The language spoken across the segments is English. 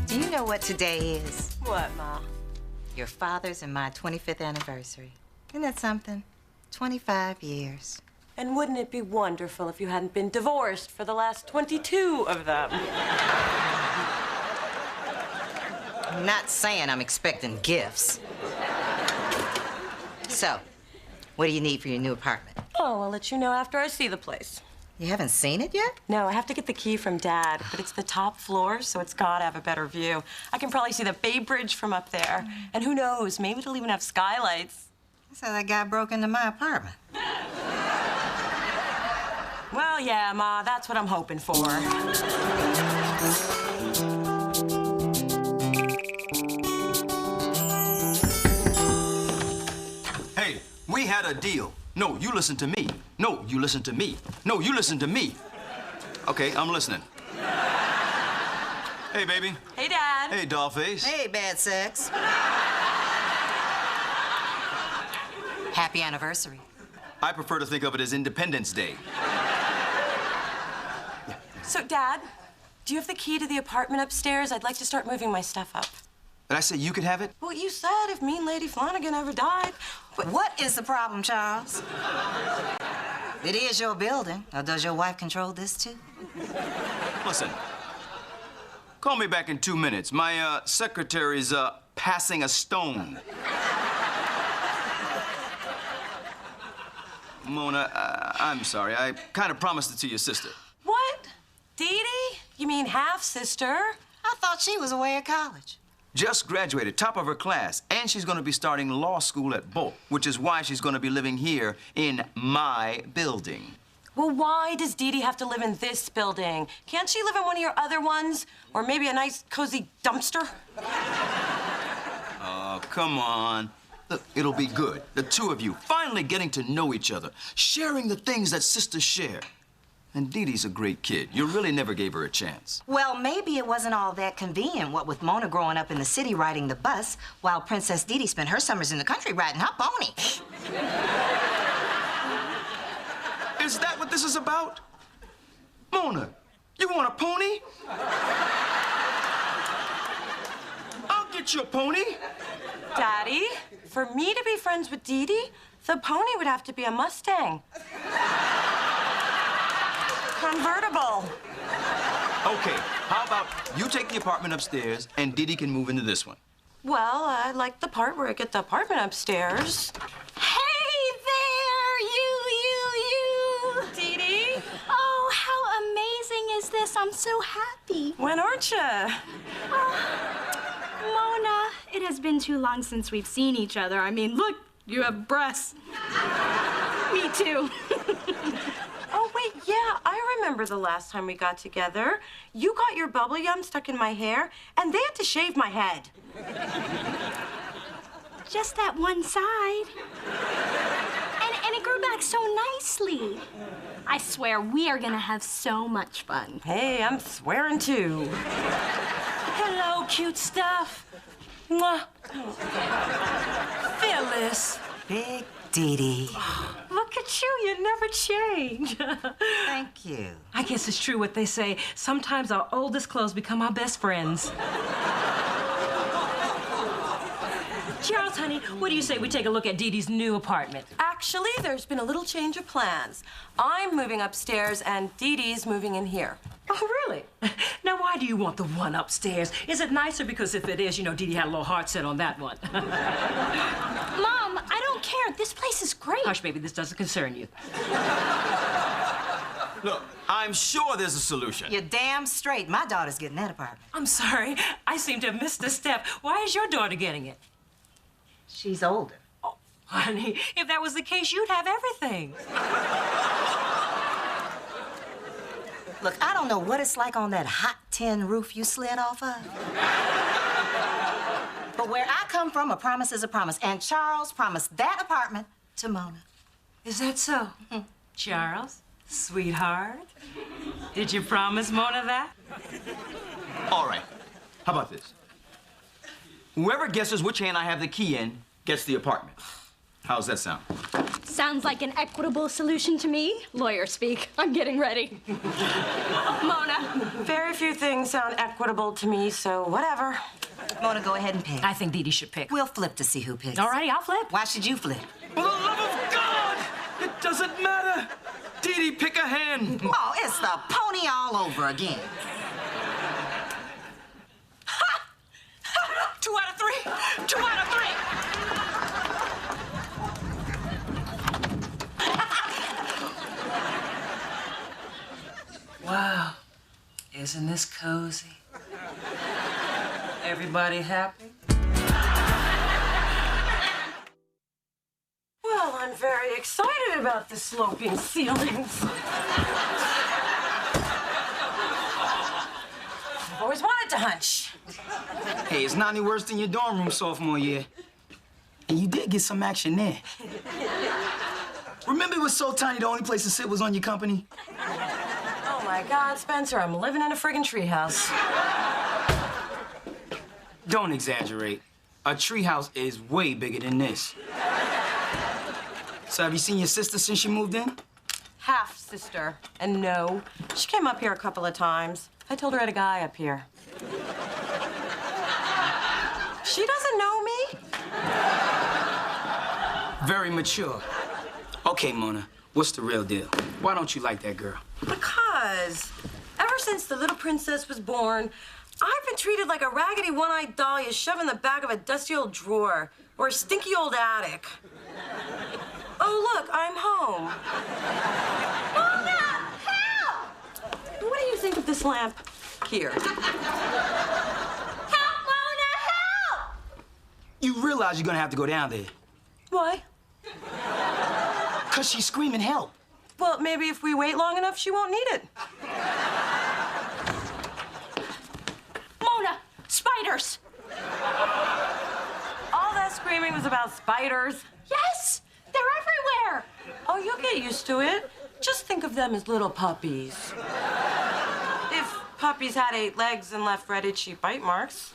Do you know what today is? What, Ma? Your father's and my 25th anniversary. Isn't that something? 25 years. And wouldn't it be wonderful if you hadn't been divorced for the last 22 of them? I'm not saying I'm expecting gifts. So, what do you need for your new apartment? Oh, I'll let you know after I see the place. You haven't seen it yet? No, I have to get the key from Dad, but it's the top floor, so it's gotta have a better view. I can probably see the Bay Bridge from up there. And who knows, maybe it'll even have skylights. That's how that guy broke into my apartment. Well, yeah, Ma, that's what I'm hoping for. Hey, we had a deal. No, you listen to me. No, you listen to me. No, you listen to me. Okay, I'm listening. Hey, baby. Hey, Dad. Hey, dollface. Hey, bad sex. Happy anniversary. I prefer to think of it as Independence Day. So, Dad, do you have the key to the apartment upstairs? I'd like to start moving my stuff up. Did I say you could have it? Well, you said if mean Lady Flanagan ever died. But What is the problem, Charles? It is your building, or does your wife control this too? Listen. Call me back in 2 minutes. My secretary's passing a stone. Mona, I'm sorry. I kind of promised it to your sister. What? Dee Dee? You mean half-sister? I thought she was away at college. Just graduated, top of her class, and she's going to be starting law school at Bolt, which is why she's going to be living here in my building. Well, why does Dee Dee have to live in this building? Can't she live in one of your other ones? Or maybe a nice, cozy dumpster? Oh, come on. Look, it'll be good. The two of you finally getting to know each other, sharing the things that sisters share. And Dee Dee's a great kid. You really never gave her a chance. Well, maybe it wasn't all that convenient, what with Mona growing up in the city riding the bus, while Princess Dee Dee spent her summers in the country riding her pony. Is that what this is about? Mona, you want a pony? I'll get you a pony. Daddy, for me to be friends with Dee Dee, the pony would have to be a Mustang. Convertible. Okay, how about you take the apartment upstairs and Dee Dee can move into this one? Well, I like the part where I get the apartment upstairs. Hey there, you. Dee Dee? Oh, how amazing is this? I'm so happy. When aren't you? Mona, it has been too long since we've seen each other. I mean, look, you have breasts. Me too. Oh, wait, yeah, I remember the last time we got together. You got your bubble gum stuck in my hair, and they had to shave my head. Just that one side. And it grew back so nicely. I swear, we are gonna have so much fun. Hey, I'm swearing too. Hello, cute stuff. Mwah. Phyllis. Big Dee Dee. Look at you, you never change. Thank you. I guess it's true what they say. Sometimes our oldest clothes become our best friends. Charles, honey, what do you say we take a look at Dee Dee's new apartment? Actually, there's been a little change of plans. I'm moving upstairs and Dee Dee's moving in here. Oh, really? Now, why do you want the one upstairs? Is it nicer? Because if it is, you know, Dee Dee had a little heart set on that one. Mom, I don't care. This place is great. Hush, baby, this doesn't concern you. Look, I'm sure there's a solution. You're damn straight. My daughter's getting that apartment. I'm sorry. I seem to have missed a step. Why is your daughter getting it? She's older. Oh, honey, if that was the case, you'd have everything. Look, I don't know what it's like on that hot tin roof you slid off of. But where I come from, a promise is a promise. And Charles promised that apartment to Mona. Is that so? Charles, sweetheart, did you promise Mona that? All right, how about this? Whoever guesses which hand I have the key in gets the apartment. How's that sound? Sounds like an equitable solution to me. Lawyer speak. I'm getting ready. Mona. Very few things sound equitable to me, so whatever. Mona, go ahead and pick. I think Dee Dee should pick. We'll flip to see who picks. Alrighty, I'll flip. Why should you flip? For the love of God! It doesn't matter. Dee Dee, pick a hand. Oh, it's the pony all over again. 2 out of 3. 2 out of 3. Wow, isn't this cozy? Everybody happy? Well, I'm very excited about the sloping ceilings. I've always wanted to hunch. Hey, it's not any worse than your dorm room sophomore year. And you did get some action there. Remember it was so tiny the only place to sit was on your company? Oh my God, Spencer, I'm living in a friggin' treehouse. Don't exaggerate. A treehouse is way bigger than this. So have you seen your sister since she moved in? Half sister. And no, she came up here a couple of times. I told her I had a guy up here. She doesn't know me. Very mature. Okay, Mona, what's the real deal? Why don't you like that girl? Because ever since the little princess was born, I've been treated like a raggedy one-eyed doll you shove in the back of a dusty old drawer or a stinky old attic. Oh, look, I'm home. Mona, help! What do you think of this lamp here? Help, Mona, help! You realize you're gonna have to go down there. Why? 'Cause she's screaming help. Well, maybe if we wait long enough, she won't need it. Mona, spiders! All that screaming was about spiders. Yes, they're everywhere! Oh, you'll get used to it. Just think of them as little puppies. If puppies had 8 legs and left red itchy bite marks.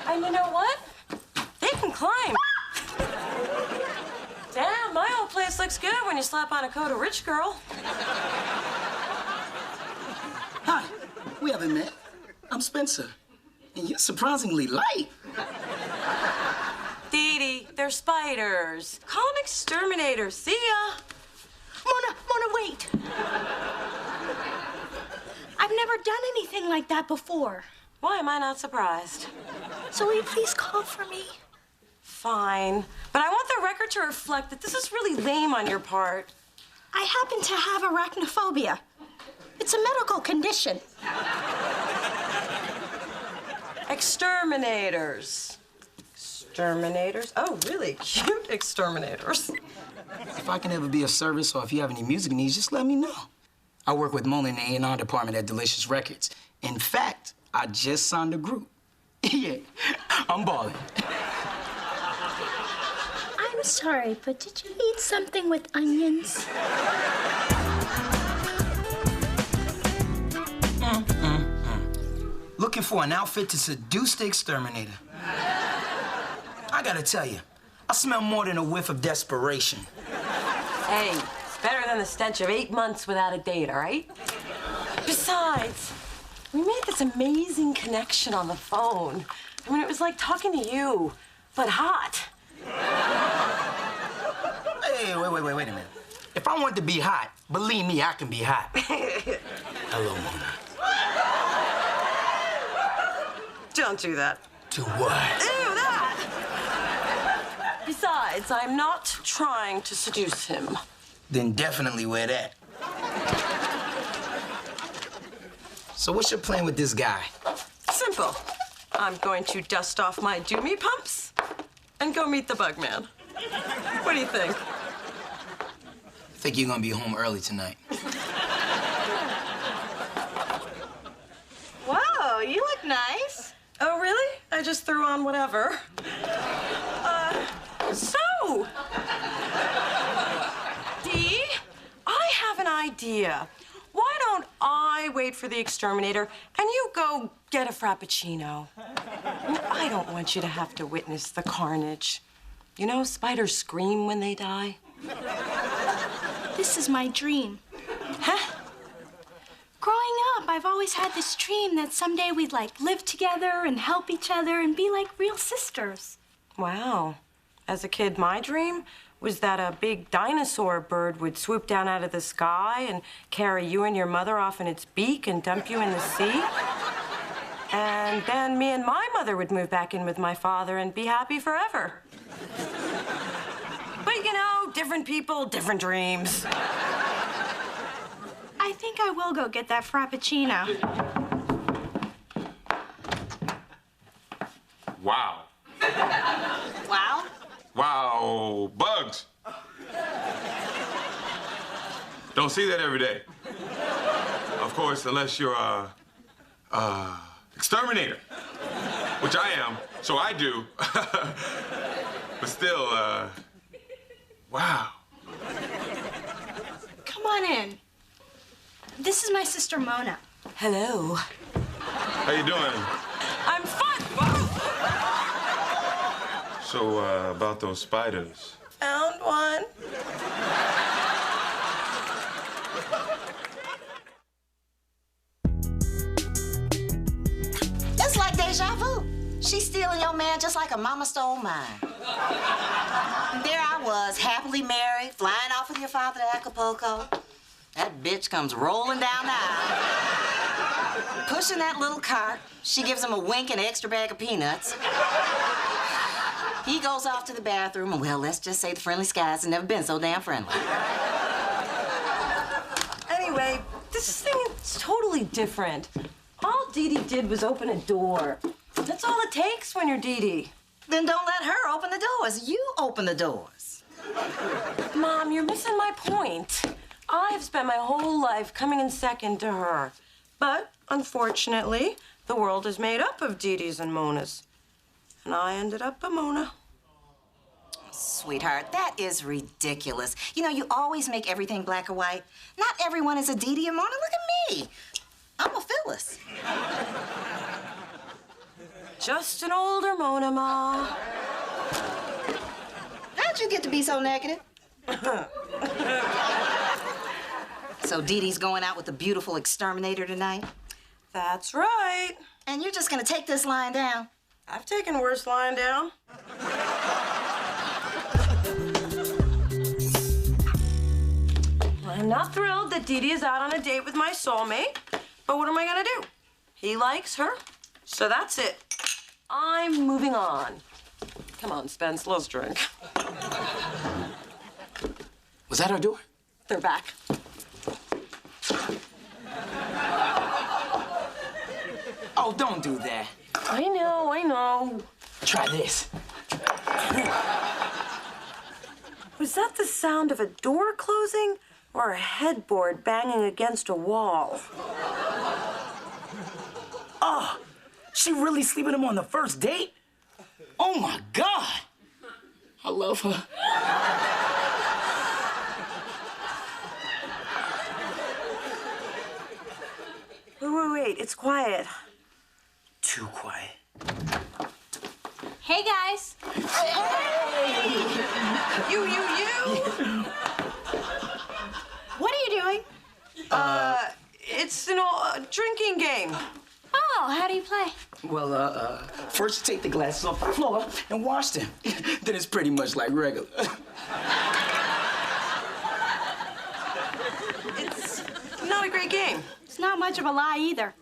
And you know what? They can climb. Damn, my old place looks good when you slap on a coat of rich girl. Hi, we haven't met. I'm Spencer. And you're surprisingly light. Dee Dee, they're spiders. Call them exterminators. See ya. Mona, wait. I've never done anything like that before. Why am I not surprised? So will you please call for me? Fine. But I want the record to reflect that this is really lame on your part. I happen to have arachnophobia. It's a medical condition. Exterminators. Exterminators? Oh, really cute exterminators. If I can ever be of service or if you have any music needs, just let me know. I work with Mona in the A&R department at Delicious Records. In fact, I just signed a group. Yeah, I'm balling. I'm sorry, but did you eat something with onions? Looking for an outfit to seduce the exterminator. I gotta tell you, I smell more than a whiff of desperation. Hey, it's better than the stench of 8 months without a date, all right? Besides, we made this amazing connection on the phone. I mean, it was like talking to you, but hot. Hey, wait a minute. If I want to be hot, believe me, I can be hot. Hello, Mona. Don't do that. To what? Ew, that! Besides, I'm not trying to seduce him. Then definitely wear that. So what's your plan with this guy? Simple. I'm going to dust off my do-me pumps and go meet the bug man. What do you think? I think you're gonna be home early tonight. Whoa, you look nice. Oh, really? I just threw on whatever. So, Dee, I have an idea. Why don't I wait for the exterminator and you go get a frappuccino? I don't want you to have to witness the carnage. You know, spiders scream when they die. This is my dream. Huh? Growing up, I've always had this dream that someday we'd like live together and help each other and be like real sisters. Wow. As a kid, my dream was that a big dinosaur bird would swoop down out of the sky and carry you and your mother off in its beak and dump you in the sea. And then me and my mother would move back in with my father and be happy forever. But you know, different people, different dreams. I think I will go get that Frappuccino. Wow. Wow. Wow, bugs. Don't see that every day. Of course, unless you're a exterminator, which I am, so I do. But still, wow. Come on in. This is my sister Mona. Hello. How you doing? I'm fine. Whoa. So, about those spiders. Found one. It's like deja vu. She's stealing your man just like her mama stole mine. And there I was, happily married, flying off with your father to Acapulco. That bitch comes rolling down the aisle, pushing that little cart. She gives him a wink and an extra bag of peanuts. He goes off to the bathroom, and well, let's just say the friendly skies have never been so damn friendly. Anyway, this thing is totally different. All Dee Dee did was open a door. That's all it takes when you're Dee Dee. Then don't let her open the doors. You open the doors. Mom, you're missing my point. I've spent my whole life coming in second to her. But, unfortunately, the world is made up of Dee Dees and Monas. And I ended up a Mona. Sweetheart, that is ridiculous. You know, you always make everything black or white. Not everyone is a Dee Dee or Mona. Look at me. I'm a Phyllis. Just an older Mona, Ma. How'd you get to be so negative? So Dee Dee's going out with the beautiful exterminator tonight? That's right. And you're just gonna take this line down? I've taken worse lying down. I'm not thrilled that Dee Dee is out on a date with my soulmate, but what am I gonna do? He likes her, so that's it. I'm moving on. Come on, Spence, let's drink. Was that our door? They're back. Oh, don't do that. I know. Try this. Was that the sound of a door closing or a headboard banging against a wall? Oh, she really sleeping him on the first date? Oh, my God. I love her. Wait, it's quiet. Too quiet. Hey, guys. You. What are you doing? It's an drinking game. Oh, how do you play? Well, first you take the glasses off the floor and wash them. Then it's pretty much like regular. It's not a great game. It's not much of a lie either.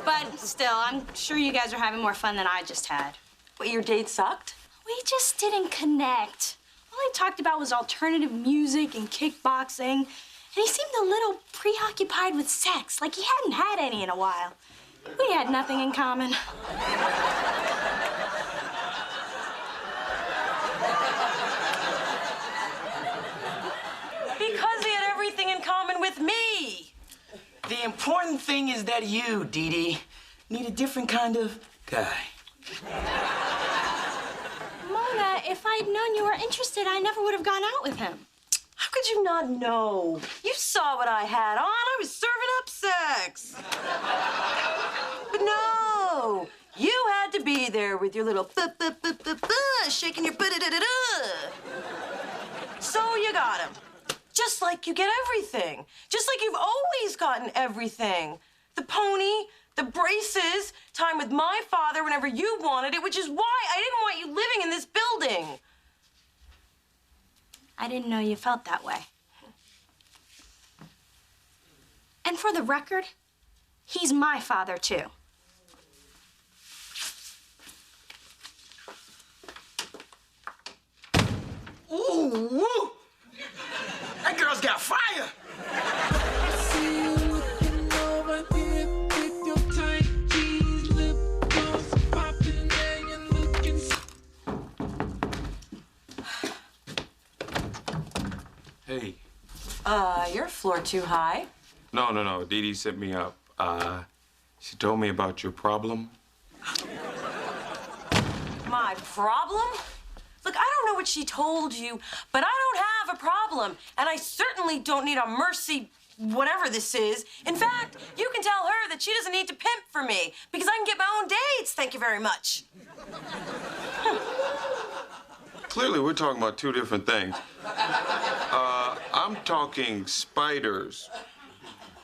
But still, I'm sure you guys are having more fun than I just had. What, your date sucked? We just didn't connect. All he talked about was alternative music and kickboxing. And he seemed a little preoccupied with sex, like he hadn't had any in a while. We had nothing in common. Because he had everything in common with me. The important thing is that you, Dee Dee, need a different kind of guy. Mona, if I'd known you were interested, I never would have gone out with him. How could you not know? You saw what I had on. I was serving up sex. But no, you had to be there with your little shaking your butt. So So you got him. Just like you get everything. Just like you've always gotten everything. The pony, the braces, time with my father whenever you wanted it, which is why I didn't want you living in this building. I didn't know you felt that way. And for the record, he's my father, too. Ooh, woo! That girl's got fire! Hey. You're a floor too high. No. Dee Dee set me up. She told me about your problem. My problem? Look, I don't know what she told you, but I don't have a problem. And I certainly don't need a mercy, whatever this is. In fact, you can tell her that she doesn't need to pimp for me because I can get my own dates, thank you very much. Clearly, we're talking about two different things. I'm talking spiders.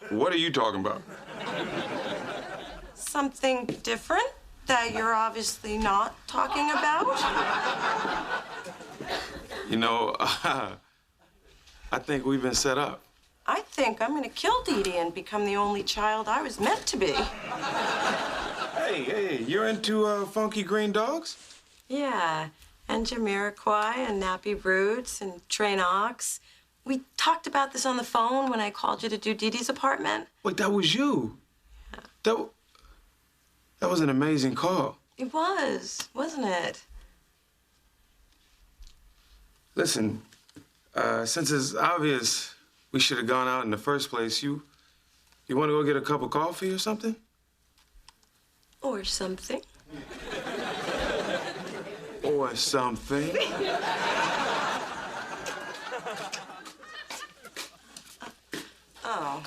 What are you talking about? Something different that you're obviously not talking about? You know, I think we've been set up. I think I'm gonna kill Dee Dee and become the only child I was meant to be. Hey, you're into funky green dogs? Yeah, and Jamiroquai and Nappy Roots and Train Ox. We talked about this on the phone when I called you to do Dee Dee's apartment. Wait, that was you? Yeah. That was an amazing call. It was, wasn't it? Listen, since it's obvious we should have gone out in the first place, you want to go get a cup of coffee or something? Or something. Or something. Oh.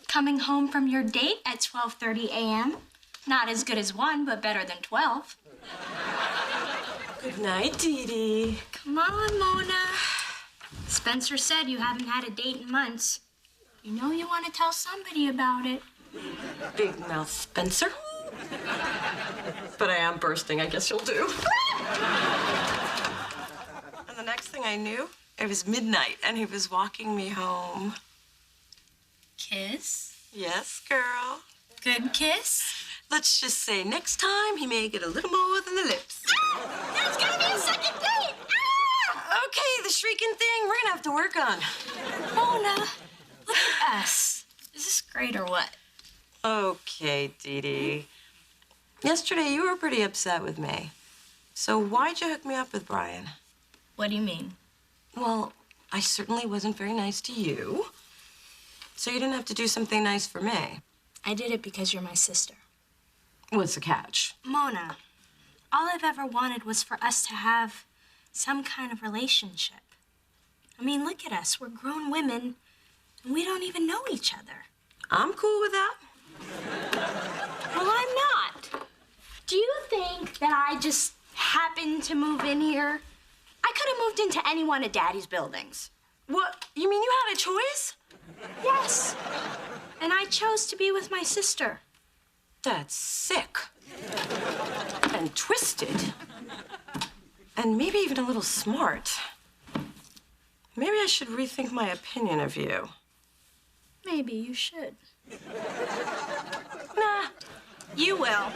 Coming home from your date at 12:30 a.m. Not as good as 1, but better than 12. Good night, Dee Dee. Come on, Mona. Spencer said you haven't had a date in months. You know you want to tell somebody about it. Big mouth Spencer. But I am bursting, I guess you'll do. And the next thing I knew, it was midnight and he was walking me home. Kiss? Yes, girl. Good kiss? Let's just say next time he may get a little more than the lips. Ah! There's gonna be a second date! Ah! Okay, the shrieking thing we're gonna have to work on. Mona, look at us. Is this great or what? Okay, Dee Dee. Yesterday you were pretty upset with me. So why'd you hook me up with Brian? What do you mean? Well, I certainly wasn't very nice to you. So you didn't have to do something nice for me. I did it because you're my sister. What's the catch? Mona, all I've ever wanted was for us to have some kind of relationship. I mean, look at us. We're grown women, and we don't even know each other. I'm cool with that. Well, I'm not. Do you think that I just happened to move in here? I could have moved into any one of Daddy's buildings. What? You mean you had a choice? Yes. And I chose to be with my sister. That's sick. And twisted. And maybe even a little smart. Maybe I should rethink my opinion of you. Maybe you should. Nah. You will.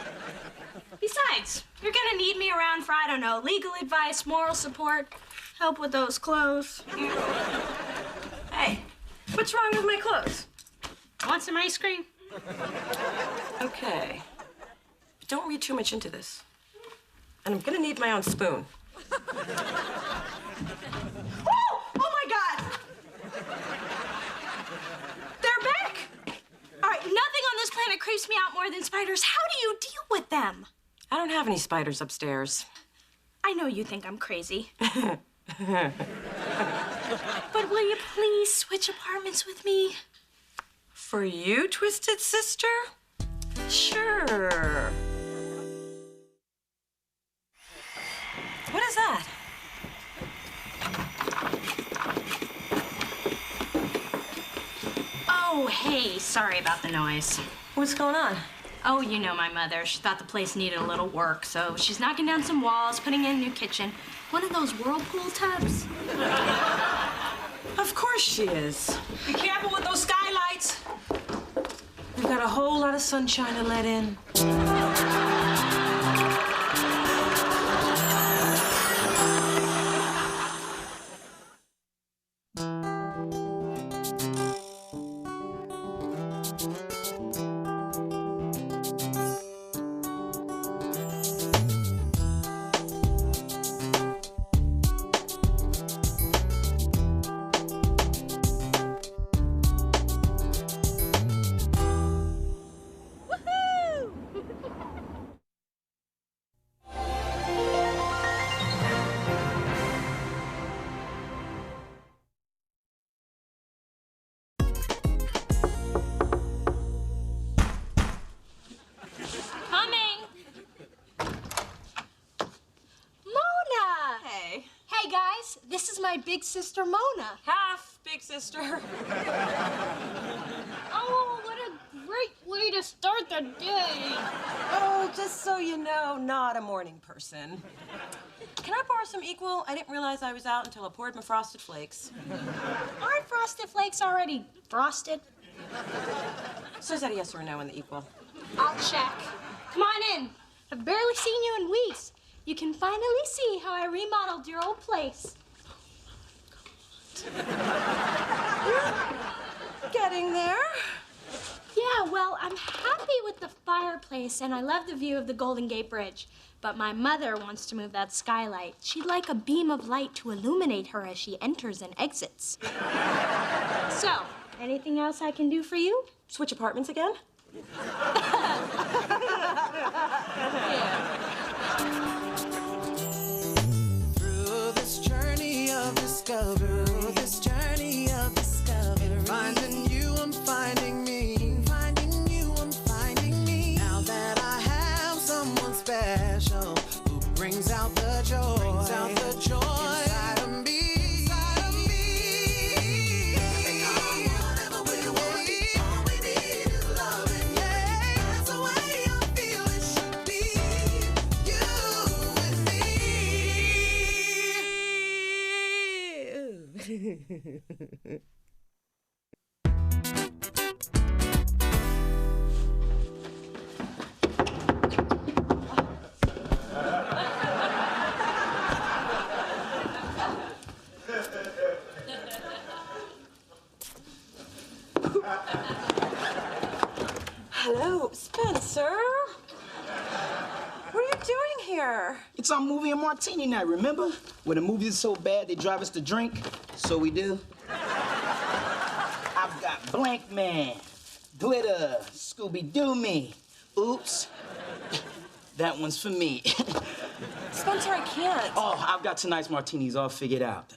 Besides, you're gonna need me around for, I don't know, legal advice, moral support, help with those clothes. Hey, what's wrong with my clothes? Want some ice cream? Okay. Don't read too much into this. And I'm gonna need my own spoon. Oh my God! They're back! All right, nothing on this planet creeps me out more than spiders. How do you deal with them? I don't have any spiders upstairs. I know you think I'm crazy. But will you please switch apartments with me? For you, twisted sister? Sure. What Sorry about the noise. What's going on? Oh, you know my mother. She thought the place needed a little work, so she's knocking down some walls, putting in a new kitchen. One of those whirlpool tubs. Of course she is. Be careful with those skylights. We've got a whole lot of sunshine to let in. This is my big sister, Mona. Half big sister. Oh, what a great way to start the day. Oh, just so you know, not a morning person. Can I borrow some Equal? I didn't realize I was out until I poured my Frosted Flakes. Aren't Frosted Flakes already frosted? So is that a yes or a no in the Equal? I'll check. Come on in. I've barely seen you in weeks. You can finally see how I remodeled your old place. Getting there. Yeah, well, I'm happy with the fireplace, and I love the view of the Golden Gate Bridge. But my mother wants to move that skylight. She'd like a beam of light to illuminate her as she enters and exits. So, anything else I can do for you? Switch apartments again? Through this journey of discovery, finding you, I'm finding me. Finding you, I'm finding me. Now that I have someone special who brings out the joy, inside of me. Whatever we want, all we need is loving. Yeah, that's the way I feel it should be. You and me. Hello, Spencer. What are you doing here? It's our movie and martini night, remember? When the movie is so bad, they drive us to drink. So we do. I've got Blank Man, Glitter, Scooby-Doo me. Oops. That one's for me. Spencer, I can't. Oh, I've got tonight's martinis all figured out.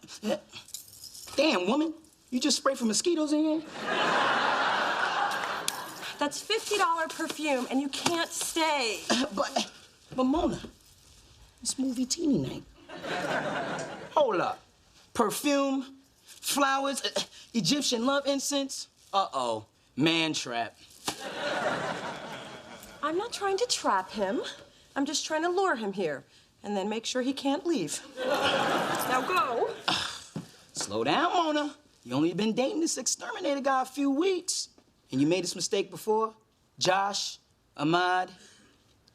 Damn, woman. You just sprayed for mosquitoes in here? That's $50 perfume, and you can't stay. But Mona, it's movie teeny night. Hold up. Perfume, flowers, Egyptian love incense. Uh-oh, man trap. I'm not trying to trap him. I'm just trying to lure him here, and then make sure he can't leave. Now go. Slow down, Mona. You only been dating this exterminator guy a few weeks. And you made this mistake before? Josh, Ahmad,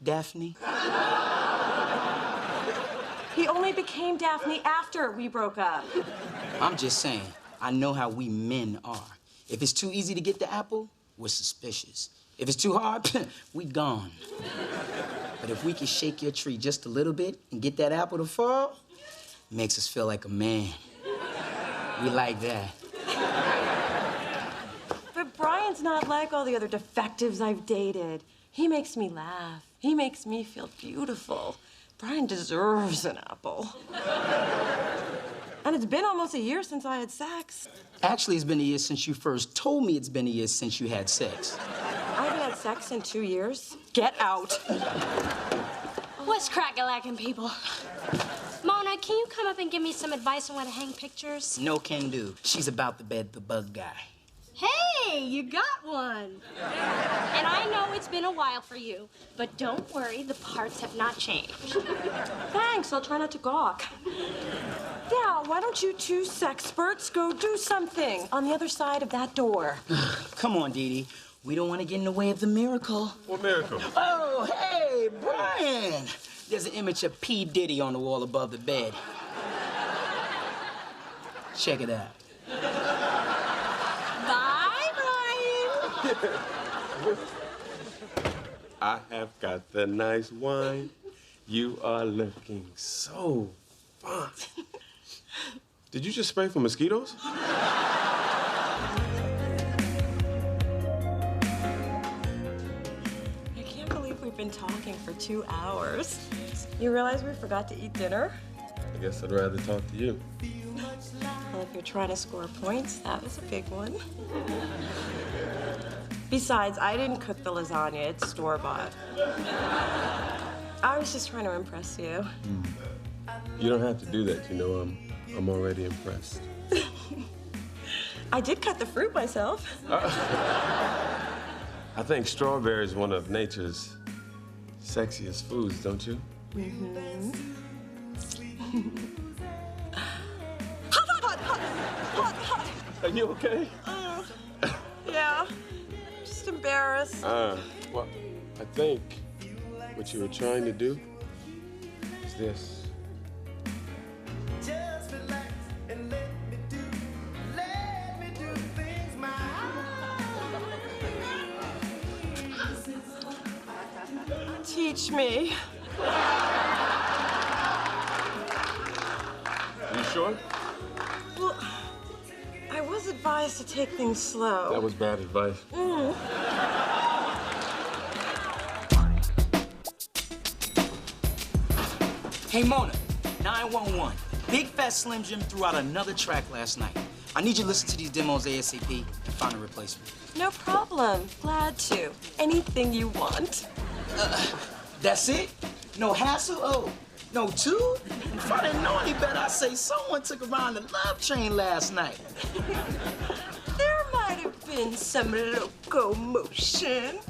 Daphne. He only became Daphne after we broke up. I'm just saying, I know how we men are. If it's too easy to get the apple, we're suspicious. If it's too hard, we gone. But if we can shake your tree just a little bit and get that apple to fall, it makes us feel like a man. We like that. But Brian's not like all the other defectives I've dated. He makes me laugh. He makes me feel beautiful. Brian deserves an apple. And it's been almost a year since I had sex. Actually, it's been a year since you first told me it's been a year since you had sex. I haven't had sex in 2 years. Get out. What's crack-a-lackin', people? Mona, can you come up and give me some advice on where to hang pictures? No can do. She's about to bed the bug guy. Hey, you got one. And I know it's been a while for you, but don't worry, the parts have not changed. Thanks, I'll try not to gawk. Now, why don't you two sexperts go do something on the other side of that door? Come on, Dee Dee. We don't want to get in the way of the miracle. What miracle? Oh, hey, Brian. There's an image of P. Diddy on the wall above the bed. Check it out. Bye, Brian. I have got the nice wine. You are looking so fine. Did you just spray for mosquitoes? I can't believe we've been talking for 2 hours. You realize we forgot to eat dinner? I guess I'd rather talk to you. Well, if you're trying to score points, that was a big one. Besides, I didn't cook the lasagna. It's store-bought. I was just trying to impress you. You don't have to do that, you know. I'm already impressed. I did cut the fruit myself. I think strawberry is one of nature's sexiest foods, don't you? Are you okay? Yeah, just embarrassed. Well, I think what you were trying to do is this. Just relax and let me do things my Teach me. You sure? Well, I was advised to take things slow. That was bad advice. Hey, Mona, 911. Big Fat Slim Jim threw out another track last night. I need you to listen to these demos ASAP and find a replacement. No problem. Glad to. Anything you want. That's it? No hassle? Oh, no two? If I didn't know any better, I'd say someone took around the love train last night. There might have been some locomotion.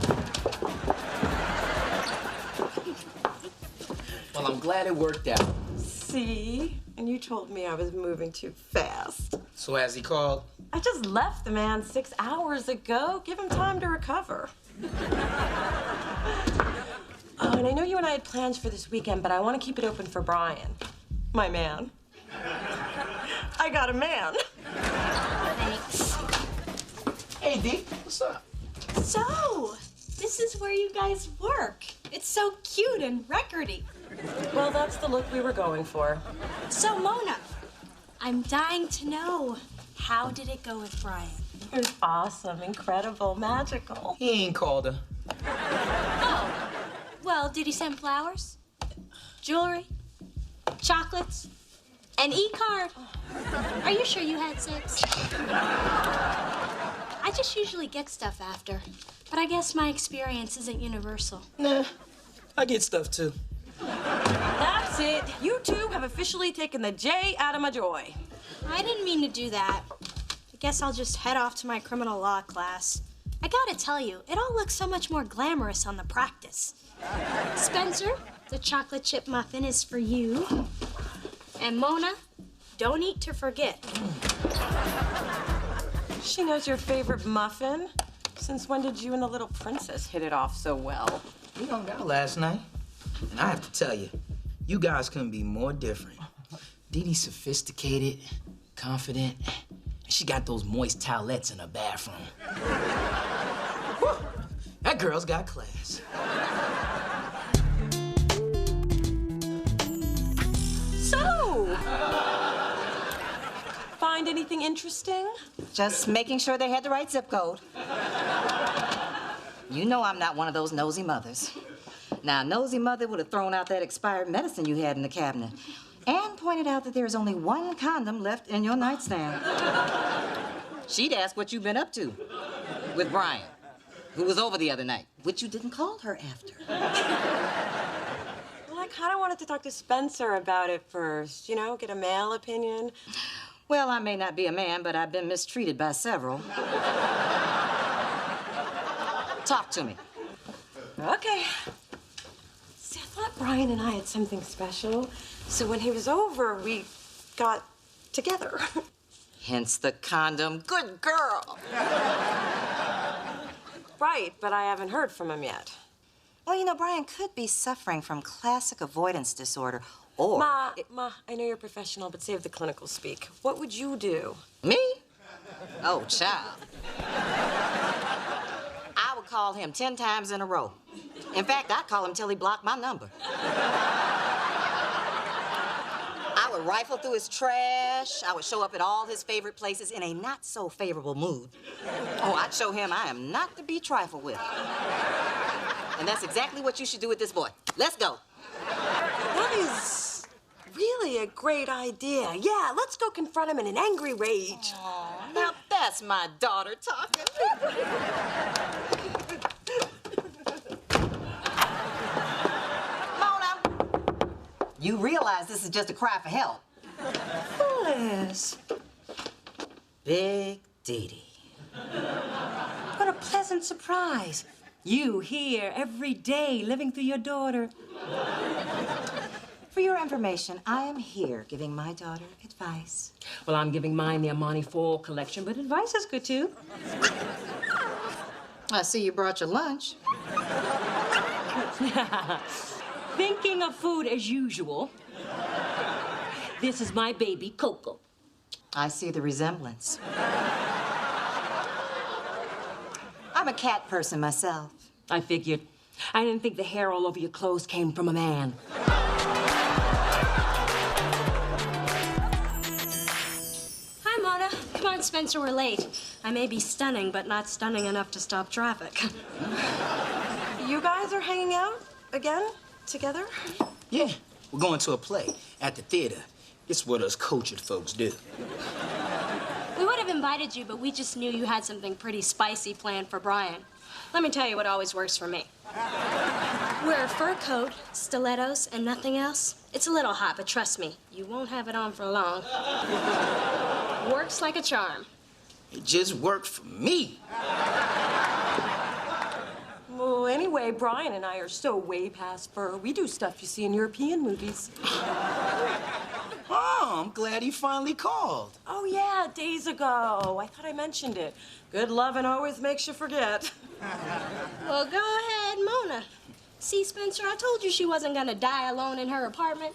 Well, I'm glad it worked out. See? And you told me I was moving too fast. So has he called? I just left the man 6 hours ago. Give him time to recover. Oh, and I know you and I had plans for this weekend, but I want to keep it open for Brian. My man. I got a man. Thanks. Hey, D, what's up? So, this is where you guys work. It's so cute and recordy. Well, that's the look we were going for. So, Mona, I'm dying to know, how did it go with Brian? It was awesome, incredible, magical. He ain't called her. Oh, well, did he send flowers? Jewelry? Chocolates? An e-card? Are you sure you had sex? I just usually get stuff after, but I guess my experience isn't universal. Nah, I get stuff too. That's it. You two have officially taken the J out of my joy. I didn't mean to do that. I guess I'll just head off to my criminal law class. I gotta tell you, it all looks so much more glamorous on the practice. Spencer, the chocolate chip muffin is for you. And Mona, don't eat to forget. She knows your favorite muffin. Since when did you and the little princess hit it off so well? We hung out last night. And I have to tell you, you guys couldn't be more different. Dee Dee's sophisticated, confident, and she got those moist towelettes in her bathroom. Whew, that girl's got class. So, find anything interesting? Just making sure they had the right zip code. You know I'm not one of those nosy mothers. Now, nosy mother would have thrown out that expired medicine you had in the cabinet and pointed out that there's only one condom left in your nightstand. She'd ask what you've been up to with Brian, who was over the other night, which you didn't call her after. Well, I kind of wanted to talk to Spencer about it first, you know, get a male opinion. Well, I may not be a man, but I've been mistreated by several. Talk to me. Okay. See, I thought Brian and I had something special. So when he was over, we got together. Hence the condom. Good girl. Right, but I haven't heard from him yet. Well, you know, Brian could be suffering from classic avoidance disorder, or... Ma, I know you're professional, but save the clinical speak. What would you do? Me? Oh, child. I would call him 10 times in a row. In fact, I'd call him till he blocked my number. I would rifle through his trash. I would show up at all his favorite places in a not-so-favorable mood. Oh, I'd show him I am not to be trifled with. And that's exactly what you should do with this boy. Let's go. That is really a great idea. Yeah, let's go confront him in an angry rage. Oh, now that's my daughter talking. Mona, you realize this is just a cry for help. Liz. Big Dee Dee. What a pleasant surprise. You here every day, living through your daughter. For your information, I am here giving my daughter advice. Well, I'm giving mine the Amani Fall collection, but advice is good, too. I see you brought your lunch. Thinking of food as usual. This is my baby, Coco. I see the resemblance. I'm a cat person myself. I figured. I didn't think the hair all over your clothes came from a man. Hi, Mona. Come on, Spencer, we're late. I may be stunning, but not stunning enough to stop traffic. You guys are hanging out again? Together? Yeah, we're going to a play at the theater. It's what us cultured folks do. We would have invited you, but we just knew you had something pretty spicy planned for Brian. Let me tell you what always works for me. Wear a fur coat, stilettos, and nothing else. It's a little hot, but trust me, you won't have it on for long. Works like a charm. It just worked for me. Well, anyway, Brian and I are so way past fur. We do stuff you see in European movies. Oh, I'm glad he finally called. Oh, yeah, days ago. I thought I mentioned it. Good loving always makes you forget. Well, go ahead, Mona. See, Spencer, I told you she wasn't gonna die alone in her apartment.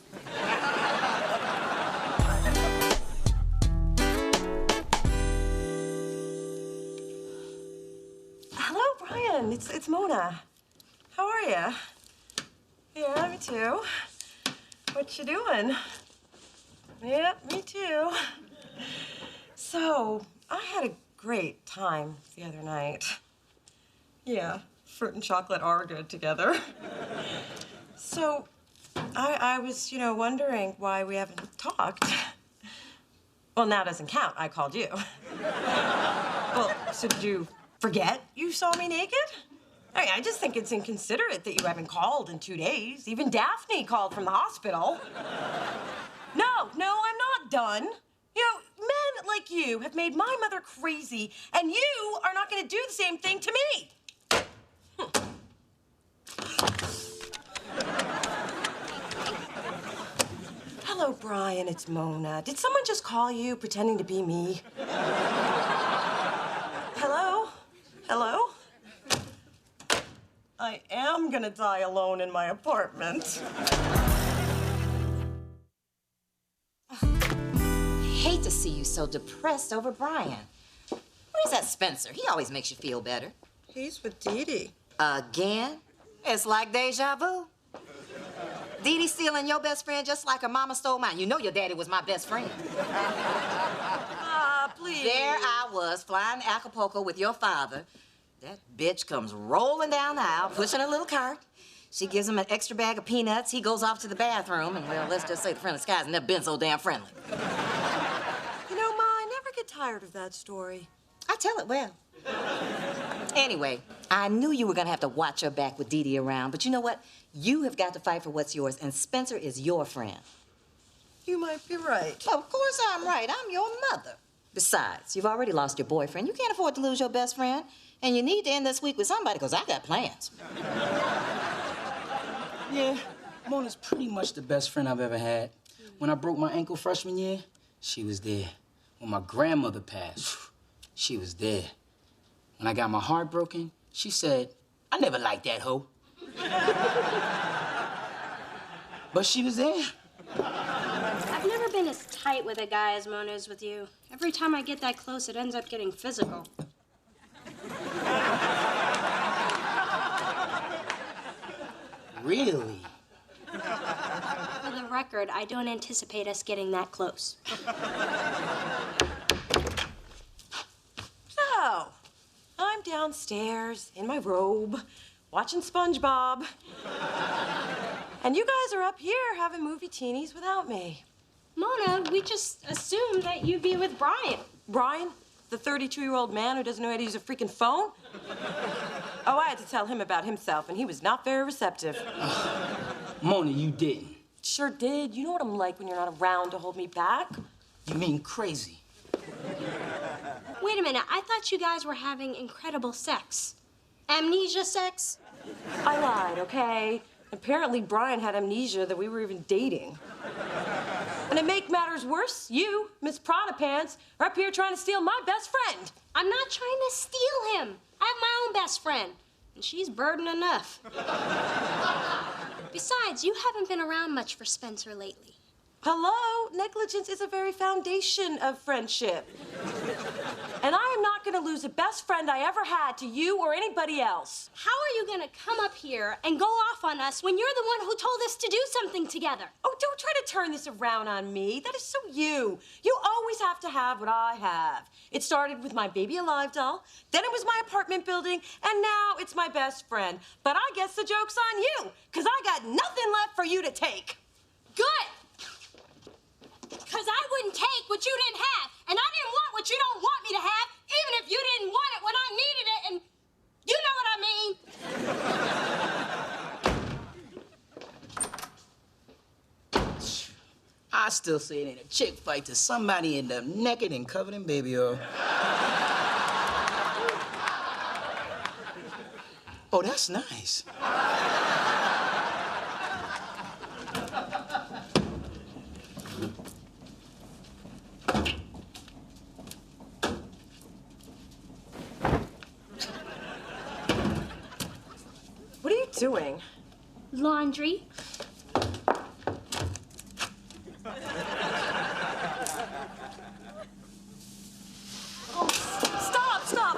Hello, Brian. It's Mona. How are you? Yeah, me too. What you doing? Yeah, me too. So, I had a great time the other night. Yeah, fruit and chocolate are good together. So, I was, wondering why we haven't talked. Well, now doesn't count. I called you. Well, so did you forget you saw me naked? I mean, I just think it's inconsiderate that you haven't called in 2 days. Even Daphne called from the hospital. No, I'm not done. Men like you have made my mother crazy, and you are not going to do the same thing to me. Hello, Brian, it's Mona. Did someone just call you pretending to be me? Hello? Hello? I am gonna die alone in my apartment. Hate to see you so depressed over Brian. Where's that Spencer? He always makes you feel better. He's with Dee Dee. Again? It's like deja vu. Dee Dee stealing your best friend just like her mama stole mine. You know your daddy was my best friend. Please. There I was, flying to Acapulco with your father. That bitch comes rolling down the aisle, pushing a little cart. She gives him an extra bag of peanuts. He goes off to the bathroom, and, well, let's just say the friendly skies never been so damn friendly. Ma, I never get tired of that story. I tell it well. Anyway, I knew you were gonna have to watch your back with Dee Dee around, but you know what? You have got to fight for what's yours, and Spencer is your friend. You might be right. Of course I'm right. I'm your mother. Besides, you've already lost your boyfriend. You can't afford to lose your best friend. And you need to end this week with somebody, because I got plans. Yeah, Mona's pretty much the best friend I've ever had. When I broke my ankle freshman year, she was there. When my grandmother passed, she was there. When I got my heart broken, she said, I never liked that hoe. But she was there. I've never been as tight with a guy as Mona is with you. Every time I get that close, it ends up getting physical. Really? For the record, I don't anticipate us getting that close. So, I'm downstairs in my robe, watching SpongeBob. And you guys are up here having movie teenies without me. Mona, we just assumed that you'd be with Brian. Brian, the 32-year-old man who doesn't know how to use a freaking phone? Oh, I had to tell him about himself, and he was not very receptive. Mona, you didn't. Sure did. You know what I'm like when you're not around to hold me back. You mean crazy? Wait a minute, I thought you guys were having incredible sex. Amnesia sex? I lied, okay? Apparently, Brian had amnesia that we were even dating. And to make matters worse, you, Miss Prada Pants, are up here trying to steal my best friend. I'm not trying to steal him. I have my own best friend, and she's burden enough. Besides, you haven't been around much for Spencer lately. Hello? Negligence is a very foundation of friendship. And I am not going to lose a best friend I ever had to you or anybody else. How are you gonna come up here and go off on us when you're the one who told us to do something together? Oh, don't try to turn this around on me. That is so you. You always have to have what I have. It started with my Baby Alive doll, then it was my apartment building, and now it's my best friend. But I guess the joke's on you, because I got nothing left for you to take. Good! Because I wouldn't take what you didn't have, and I didn't want what you don't want me to have, even if you didn't want it when I needed it, and you know what I mean. I still say it ain't a chick fight till somebody end up naked and covered in baby oil. Oh, that's nice. What are you doing? Laundry.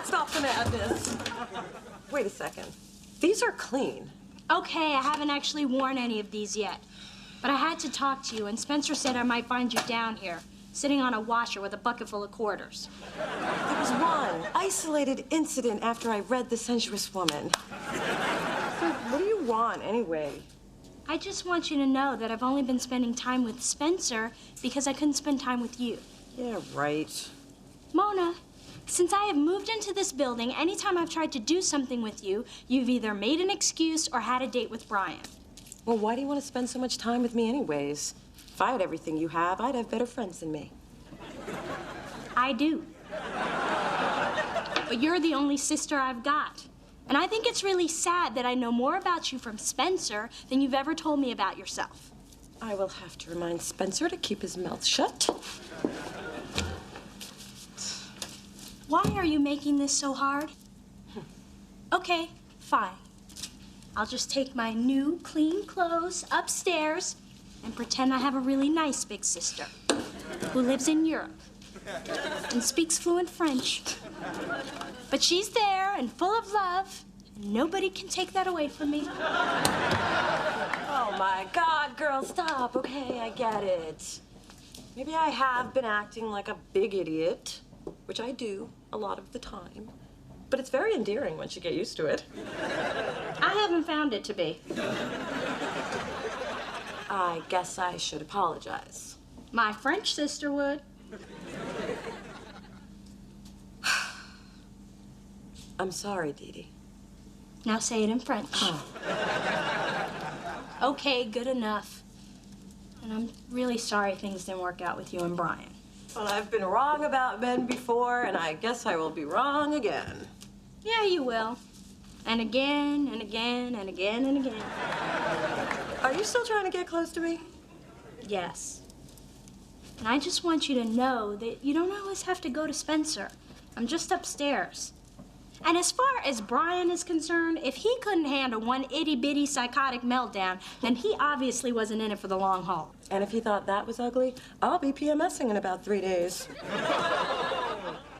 Stop the madness. Wait a second. These are clean. Okay, I haven't actually worn any of these yet. But I had to talk to you, and Spencer said I might find you down here, sitting on a washer with a bucket full of quarters. There was one isolated incident after I read The Sensuous Woman. What do you want, anyway? I just want you to know that I've only been spending time with Spencer because I couldn't spend time with you. Yeah, right. Mona, since I have moved into this building, anytime I've tried to do something with you, you've either made an excuse or had a date with Brian. Well, why do you want to spend so much time with me anyways? If I had everything you have, I'd have better friends than me. I do. But you're the only sister I've got. And I think it's really sad that I know more about you from Spencer than you've ever told me about yourself. I will have to remind Spencer to keep his mouth shut. Why are you making this so hard? Okay, fine. I'll just take my new, clean clothes upstairs and pretend I have a really nice big sister who lives in Europe and speaks fluent French. But she's there and full of love, and nobody can take that away from me. Oh, my God, girl, stop. Okay, I get it. Maybe I have been acting like a big idiot, which I do a lot of the time. But it's very endearing once you get used to it. I haven't found it to be. I guess I should apologize. My French sister would. I'm sorry, Dee Dee. Now say it in French. Oh. Okay, good enough. And I'm really sorry things didn't work out with you and Brian. Well, I've been wrong about men before, and I guess I will be wrong again. Yeah, you will. And again, and again, and again, and again. Are you still trying to get close to me? Yes. And I just want you to know that you don't always have to go to Spencer. I'm just upstairs. And as far as Brian is concerned, if he couldn't handle one itty-bitty psychotic meltdown, then he obviously wasn't in it for the long haul. And if he thought that was ugly, I'll be PMSing in about 3 days.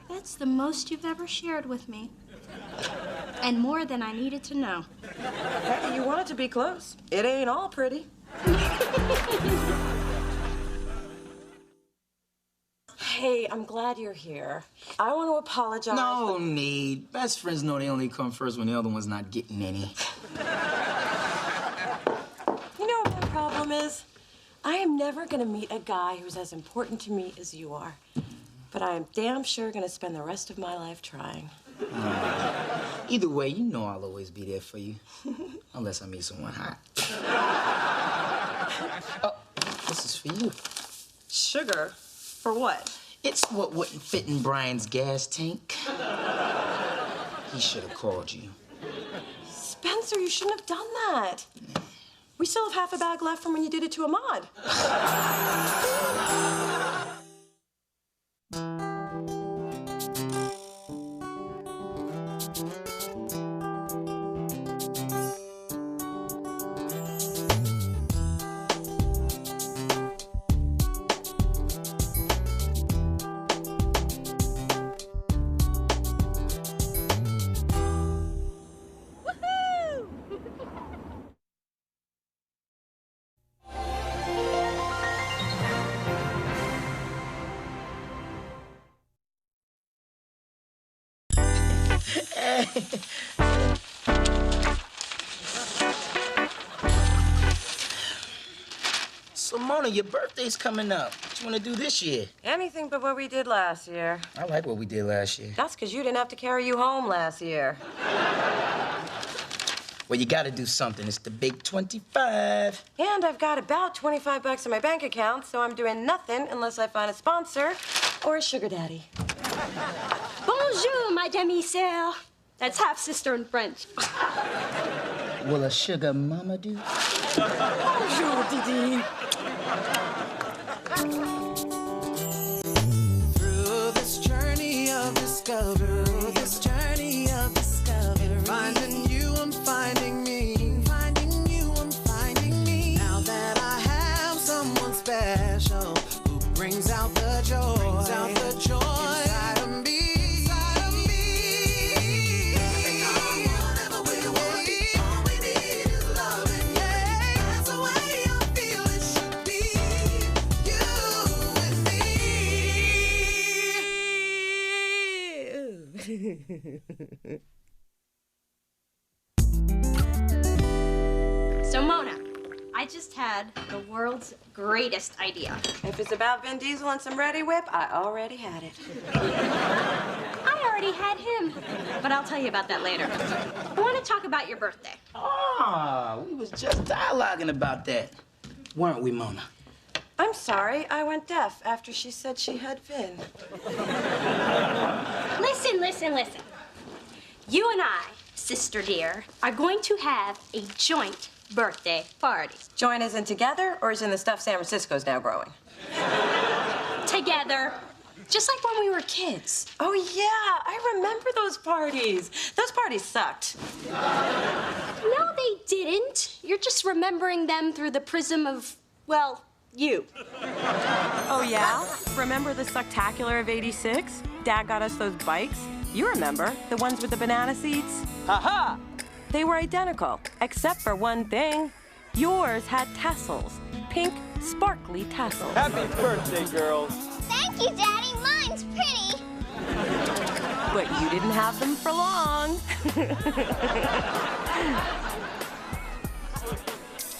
That's the most you've ever shared with me. And more than I needed to know. Hey, you want it to be close. It ain't all pretty. Hey, I'm glad you're here. I want to apologize. No need. Best friends know they only come first when the other one's not getting any. You know what my problem is? I am never going to meet a guy who's as important to me as you are. But I am damn sure going to spend the rest of my life trying. Either way, you know I'll always be there for you. Unless I meet someone hot. Oh, this is for you. Sugar? For what? It's what wouldn't fit in Brian's gas tank. He should have called you. Spencer, you shouldn't have done that. We still have half a bag left from when you did it to Ahmad. So, Mona, your birthday's coming up. What you want to do this year? Anything but what we did last year. I like what we did last year. That's because you didn't have to carry you home last year. Well, you got to do something. It's the big 25. And I've got about 25 bucks in my bank account, so I'm doing nothing unless I find a sponsor or a sugar daddy. Bonjour, my demi-sœur. That's half-sister in French. Will a sugar mama do? Bonjour, Dee Dee. Through this journey of discovery, finding you, I'm finding me. Finding you, I'm finding me. Now that I have someone special who brings out the joy, inside of me. Whatever we want, all we need is loving. Yeah, that's the way I feel it should be. You and me. So, Mona, I just had the world's greatest idea. If it's about Vin Diesel and some Ready Whip, I already had it. I already had him, but I'll tell you about that later. I want to talk about your birthday. Oh, we was just dialoguing about that. Weren't we, Mona? I'm sorry, I went deaf after she said she had Vin. Listen. You and I, sister dear, are going to have a joint birthday party. Join as in together, or as in the stuff San Francisco's now growing? Together. Just like when we were kids. Oh, yeah, I remember those parties. Those parties sucked. No, they didn't. You're just remembering them through the prism of, well, you. Oh, yeah? Remember the Sucktacular of '86? Dad got us those bikes. You remember, the ones with the banana seats? Aha! They were identical, except for one thing. Yours had tassels. Pink, sparkly tassels. Happy birthday, girls. Thank you, Daddy. Mine's pretty. But you didn't have them for long.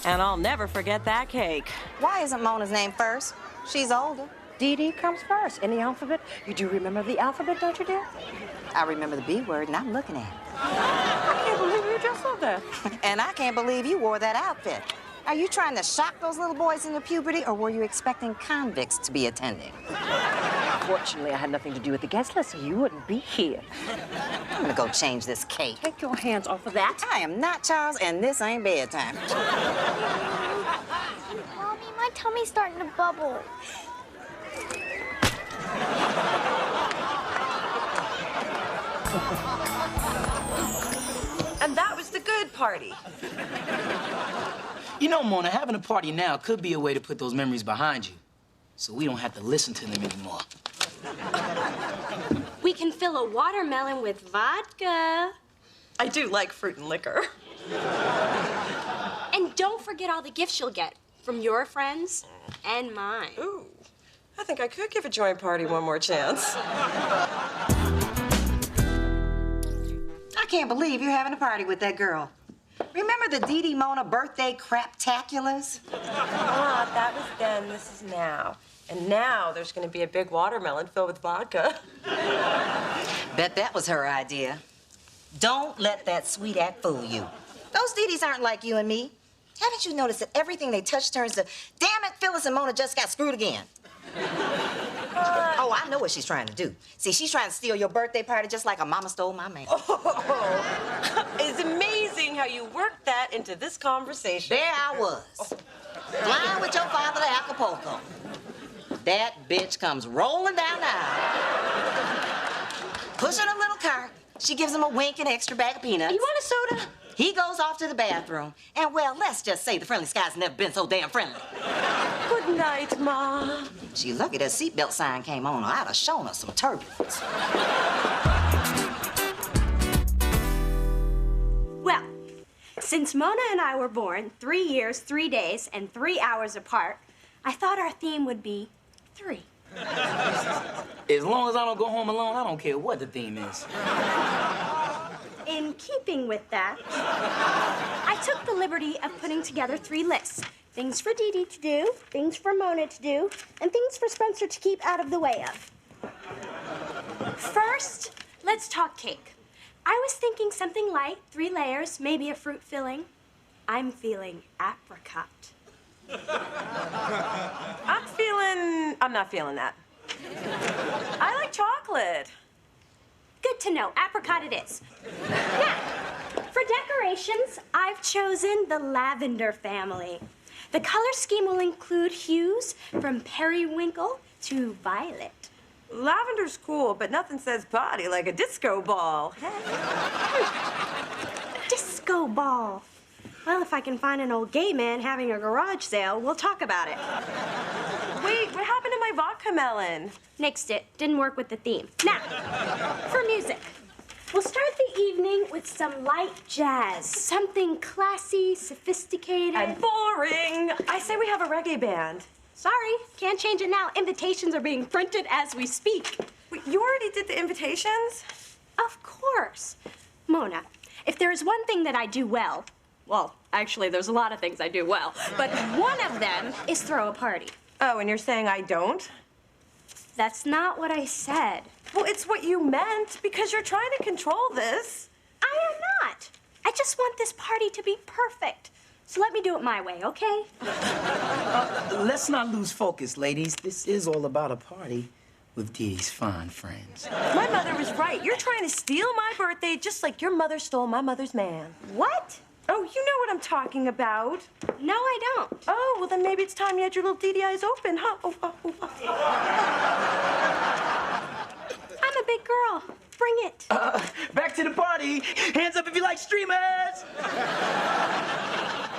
And I'll never forget that cake. Why isn't Mona's name first? She's older. Dee Dee comes first in the alphabet. You do remember the alphabet, don't you, dear? I remember the B word, and I'm looking at it. I can't believe you just said that. And I can't believe you wore that outfit. Are you trying to shock those little boys into puberty, or were you expecting convicts to be attending? Fortunately, I had nothing to do with the guest list, so you wouldn't be here. I'm gonna go change this cake. Take your hands off of that. I am not Charles, and this ain't bedtime. Mommy, my tummy's starting to bubble. And that was the good party. You know, Mona, having a party now could be a way to put those memories behind you, so we don't have to listen to them anymore. We can fill a watermelon with vodka. I do like fruit and liquor. And don't forget all the gifts you'll get from your friends and mine. Ooh, I think I could give a joint party one more chance. I can't believe you're having a party with that girl. Remember the Dee Dee Mona birthday craptaculars? Ah, that was then, this is now. And now there's gonna be a big watermelon filled with vodka. Bet that was her idea. Don't let that sweet act fool you. Those Dee Dees aren't like you and me. Haven't you noticed that everything they touch turns to, damn it, Phyllis and Mona just got screwed again? Oh, I know what she's trying to do. See, she's trying to steal your birthday party just like a mama stole my man. Oh, it's amazing how you worked that into this conversation. There I was, flying with your father to Acapulco. That bitch comes rolling down the aisle, pushing a little cart. She gives him a wink and an extra bag of peanuts. You want a soda? He goes off to the bathroom. And, well, let's just say the friendly skies never been so damn friendly. Good night, Ma. She lucky that seatbelt sign came on, or I'd have shown her some turbulence. Well, since Mona and I were born 3 years, 3 days, and 3 hours apart, I thought our theme would be 3. As long as I don't go home alone, I don't care what the theme is. In keeping with that, I took the liberty of putting together 3 lists. Things for Dee Dee to do, things for Mona to do, and things for Spencer to keep out of the way of. First, let's talk cake. I was thinking something light, 3 layers, maybe a fruit filling. I'm feeling apricot. I'm not feeling that. I like chocolate. Good to know. Apricot it is. Now, for decorations, I've chosen the lavender family. The color scheme will include hues from periwinkle to violet. Lavender's cool, but nothing says party like a disco ball. Disco ball. Well, if I can find an old gay man having a garage sale, we'll talk about it. Wait, what happened to my vodka melon? Nixed it. Didn't work with the theme. Now, for music. We'll start the evening with some light jazz. Something classy, sophisticated. And boring. I say we have a reggae band. Sorry, can't change it now. Invitations are being printed as we speak. Wait, you already did the invitations? Of course. Mona, if there is one thing that I do well, actually, there's a lot of things I do well, but one of them is throw a party. Oh, and you're saying I don't? That's not what I said. Well, it's what you meant, because you're trying to control this. I am not. I just want this party to be perfect. So let me do it my way, okay? Let's not lose focus, ladies. This is all about a party with Dee Dee's fine friends. My mother was right. You're trying to steal my birthday just like your mother stole my mother's man. What? Oh, you know what I'm talking about. No, I don't. Oh, well, then maybe it's time you had your little Dee Dee eyes open, huh? Oh. I'm a big girl. Bring it. Back to the party. Hands up if you like streamers.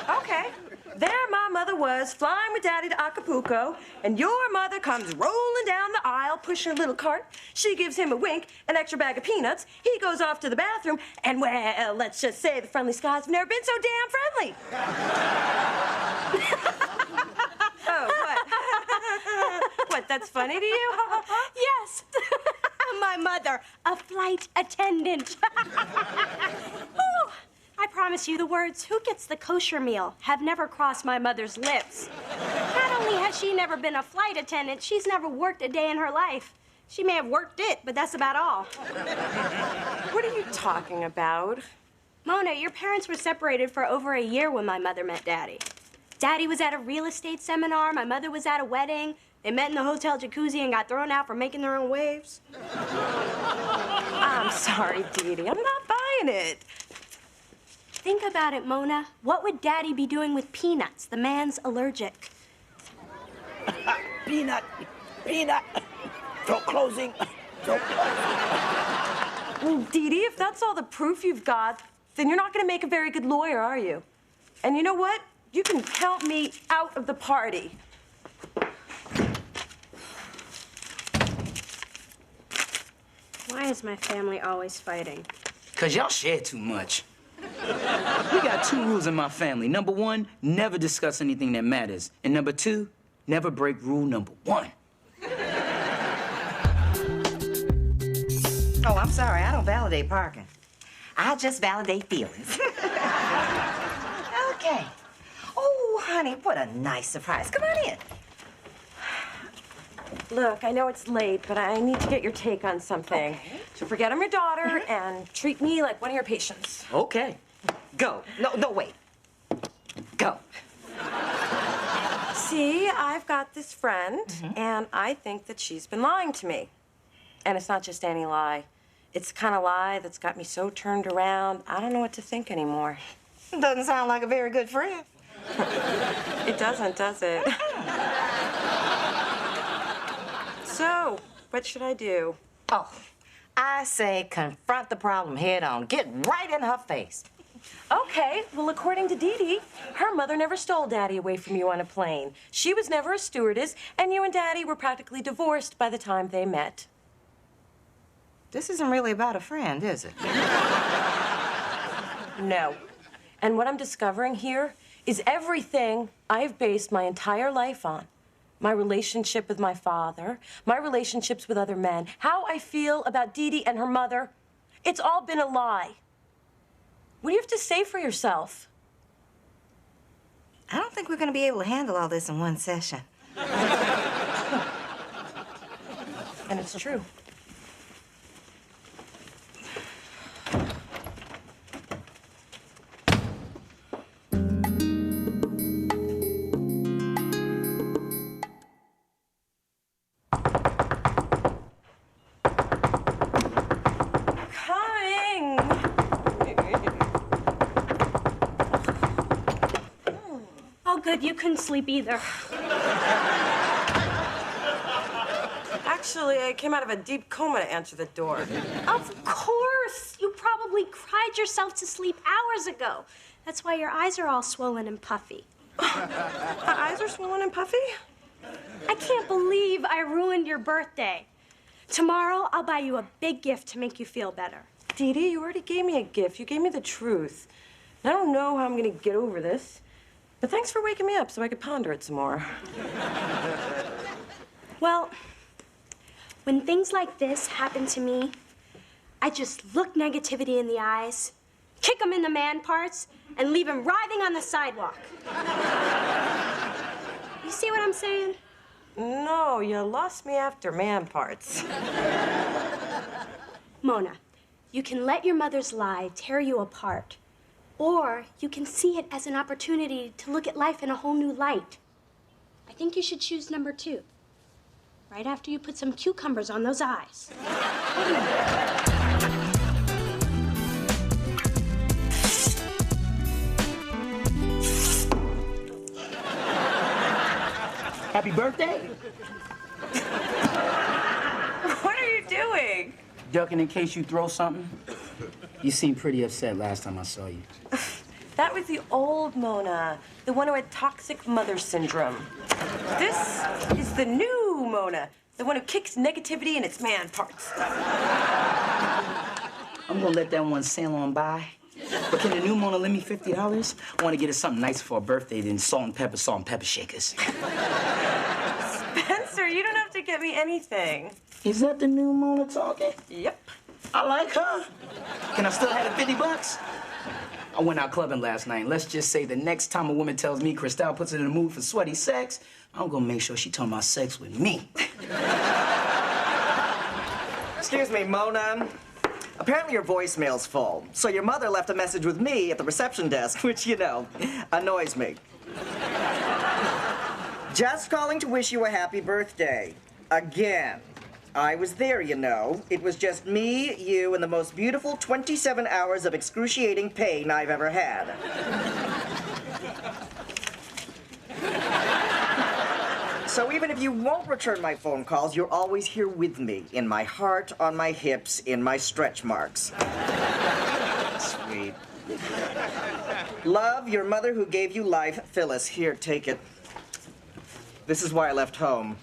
Okay. There my mother was, flying with Daddy to Acapulco, and your mother comes rolling down the aisle, pushing her little cart. She gives him a wink, an extra bag of peanuts. He goes off to the bathroom, and, well, let's just say the friendly skies have never been so damn friendly. Oh, what? What, that's funny to you? Yes. My mother, a flight attendant. Whew. I promise you the words, "Who gets the kosher meal?" have never crossed my mother's lips. Not only has she never been a flight attendant, she's never worked a day in her life. She may have worked it, but that's about all. What are you talking about? Mona, your parents were separated for over a year when my mother met Daddy. Daddy was at a real estate seminar. My mother was at a wedding. They met in the hotel jacuzzi and got thrown out for making their own waves. I'm sorry, Dee Dee. I'm not buying it. Think about it, Mona. What would Daddy be doing with peanuts? The man's allergic. Peanut. Throat closing. Well, Dee Dee, if that's all the proof you've got, then you're not going to make a very good lawyer, are you? And you know what? You can count me out of the party. Why is my family always fighting? 'Cause y'all share too much. We got 2 rules in my family. Number 1, never discuss anything that matters. And number 2, never break rule number 1. Oh, I'm sorry. I don't validate parking. I just validate feelings. Okay. Oh, honey, what a nice surprise. Come on in. Look, I know it's late, but I need to get your take on something. Okay. So forget I'm your daughter and treat me like one of your patients. Okay. Go. No, wait. Go. See, I've got this friend, and I think that she's been lying to me. And it's not just any lie. It's the kind of lie that's got me so turned around, I don't know what to think anymore. Doesn't sound like a very good friend. It doesn't, does it? So, what should I do? Oh, I say confront the problem head on. Get right in her face. Okay, well, according to Dee Dee, her mother never stole Daddy away from you on a plane. She was never a stewardess, and you and Daddy were practically divorced by the time they met. This isn't really about a friend, is it? No. And what I'm discovering here is everything I've based my entire life on. My relationship with my father, my relationships with other men, how I feel about Dee Dee and her mother. It's all been a lie. What do you have to say for yourself? I don't think we're going to be able to handle all this in one session. And it's true. Good, you couldn't sleep either. Actually, I came out of a deep coma to answer the door. Of course! You probably cried yourself to sleep hours ago. That's why your eyes are all swollen and puffy. My eyes are swollen and puffy? I can't believe I ruined your birthday. Tomorrow, I'll buy you a big gift to make you feel better. Dee Dee, you already gave me a gift. You gave me the truth. I don't know how I'm gonna get over this. But thanks for waking me up so I could ponder it some more. Well, when things like this happen to me, I just look negativity in the eyes, kick them in the man parts, and leave them writhing on the sidewalk. You see what I'm saying? No, you lost me after man parts. Mona, you can let your mother's lie tear you apart. Or you can see it as an opportunity to look at life in a whole new light. I think you should choose number 2. Right after you put some cucumbers on those eyes. Happy birthday. What are you doing? Ducking in case you throw something. You seemed pretty upset last time I saw you. That was the old Mona, the one who had toxic mother syndrome. This is the new Mona, the one who kicks negativity in its man parts. I'm gonna let that one sail on by. But can the new Mona lend me $50? I want to get her something nicer for her birthday than salt and pepper shakers. Spencer, you don't have to get me anything. Is that the new Mona talking? Yep. I like her. Can I still have the $50? I went out clubbing last night. Let's just say the next time a woman tells me Cristal puts her in the mood for sweaty sex, I'm gonna make sure she talking about sex with me. Excuse me, Mona. Apparently your voicemail's full. So your mother left a message with me at the reception desk, which, you know, annoys me. Just calling to wish you a happy birthday. Again. I was there, you know. It was just me, you, and the most beautiful 27 hours of excruciating pain I've ever had. So even if you won't return my phone calls, you're always here with me. In my heart, on my hips, in my stretch marks. Sweet. Love, your mother who gave you life. Phyllis, here, take it. This is why I left home.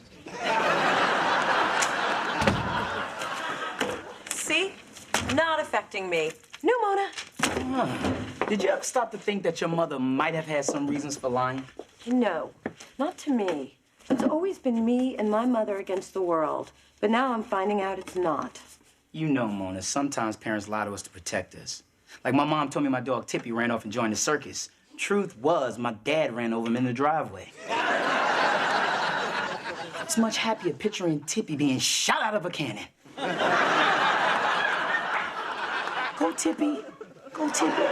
See? Not affecting me. No, Mona. Did you ever stop to think that your mother might have had some reasons for lying? No, not to me. It's always been me and my mother against the world. But now I'm finding out it's not. You know, Mona, sometimes parents lie to us to protect us. Like my mom told me my dog Tippy ran off and joined the circus. Truth was, my dad ran over him in the driveway. It's much happier picturing Tippy being shot out of a cannon. Go, Tippy. Go, Tippy.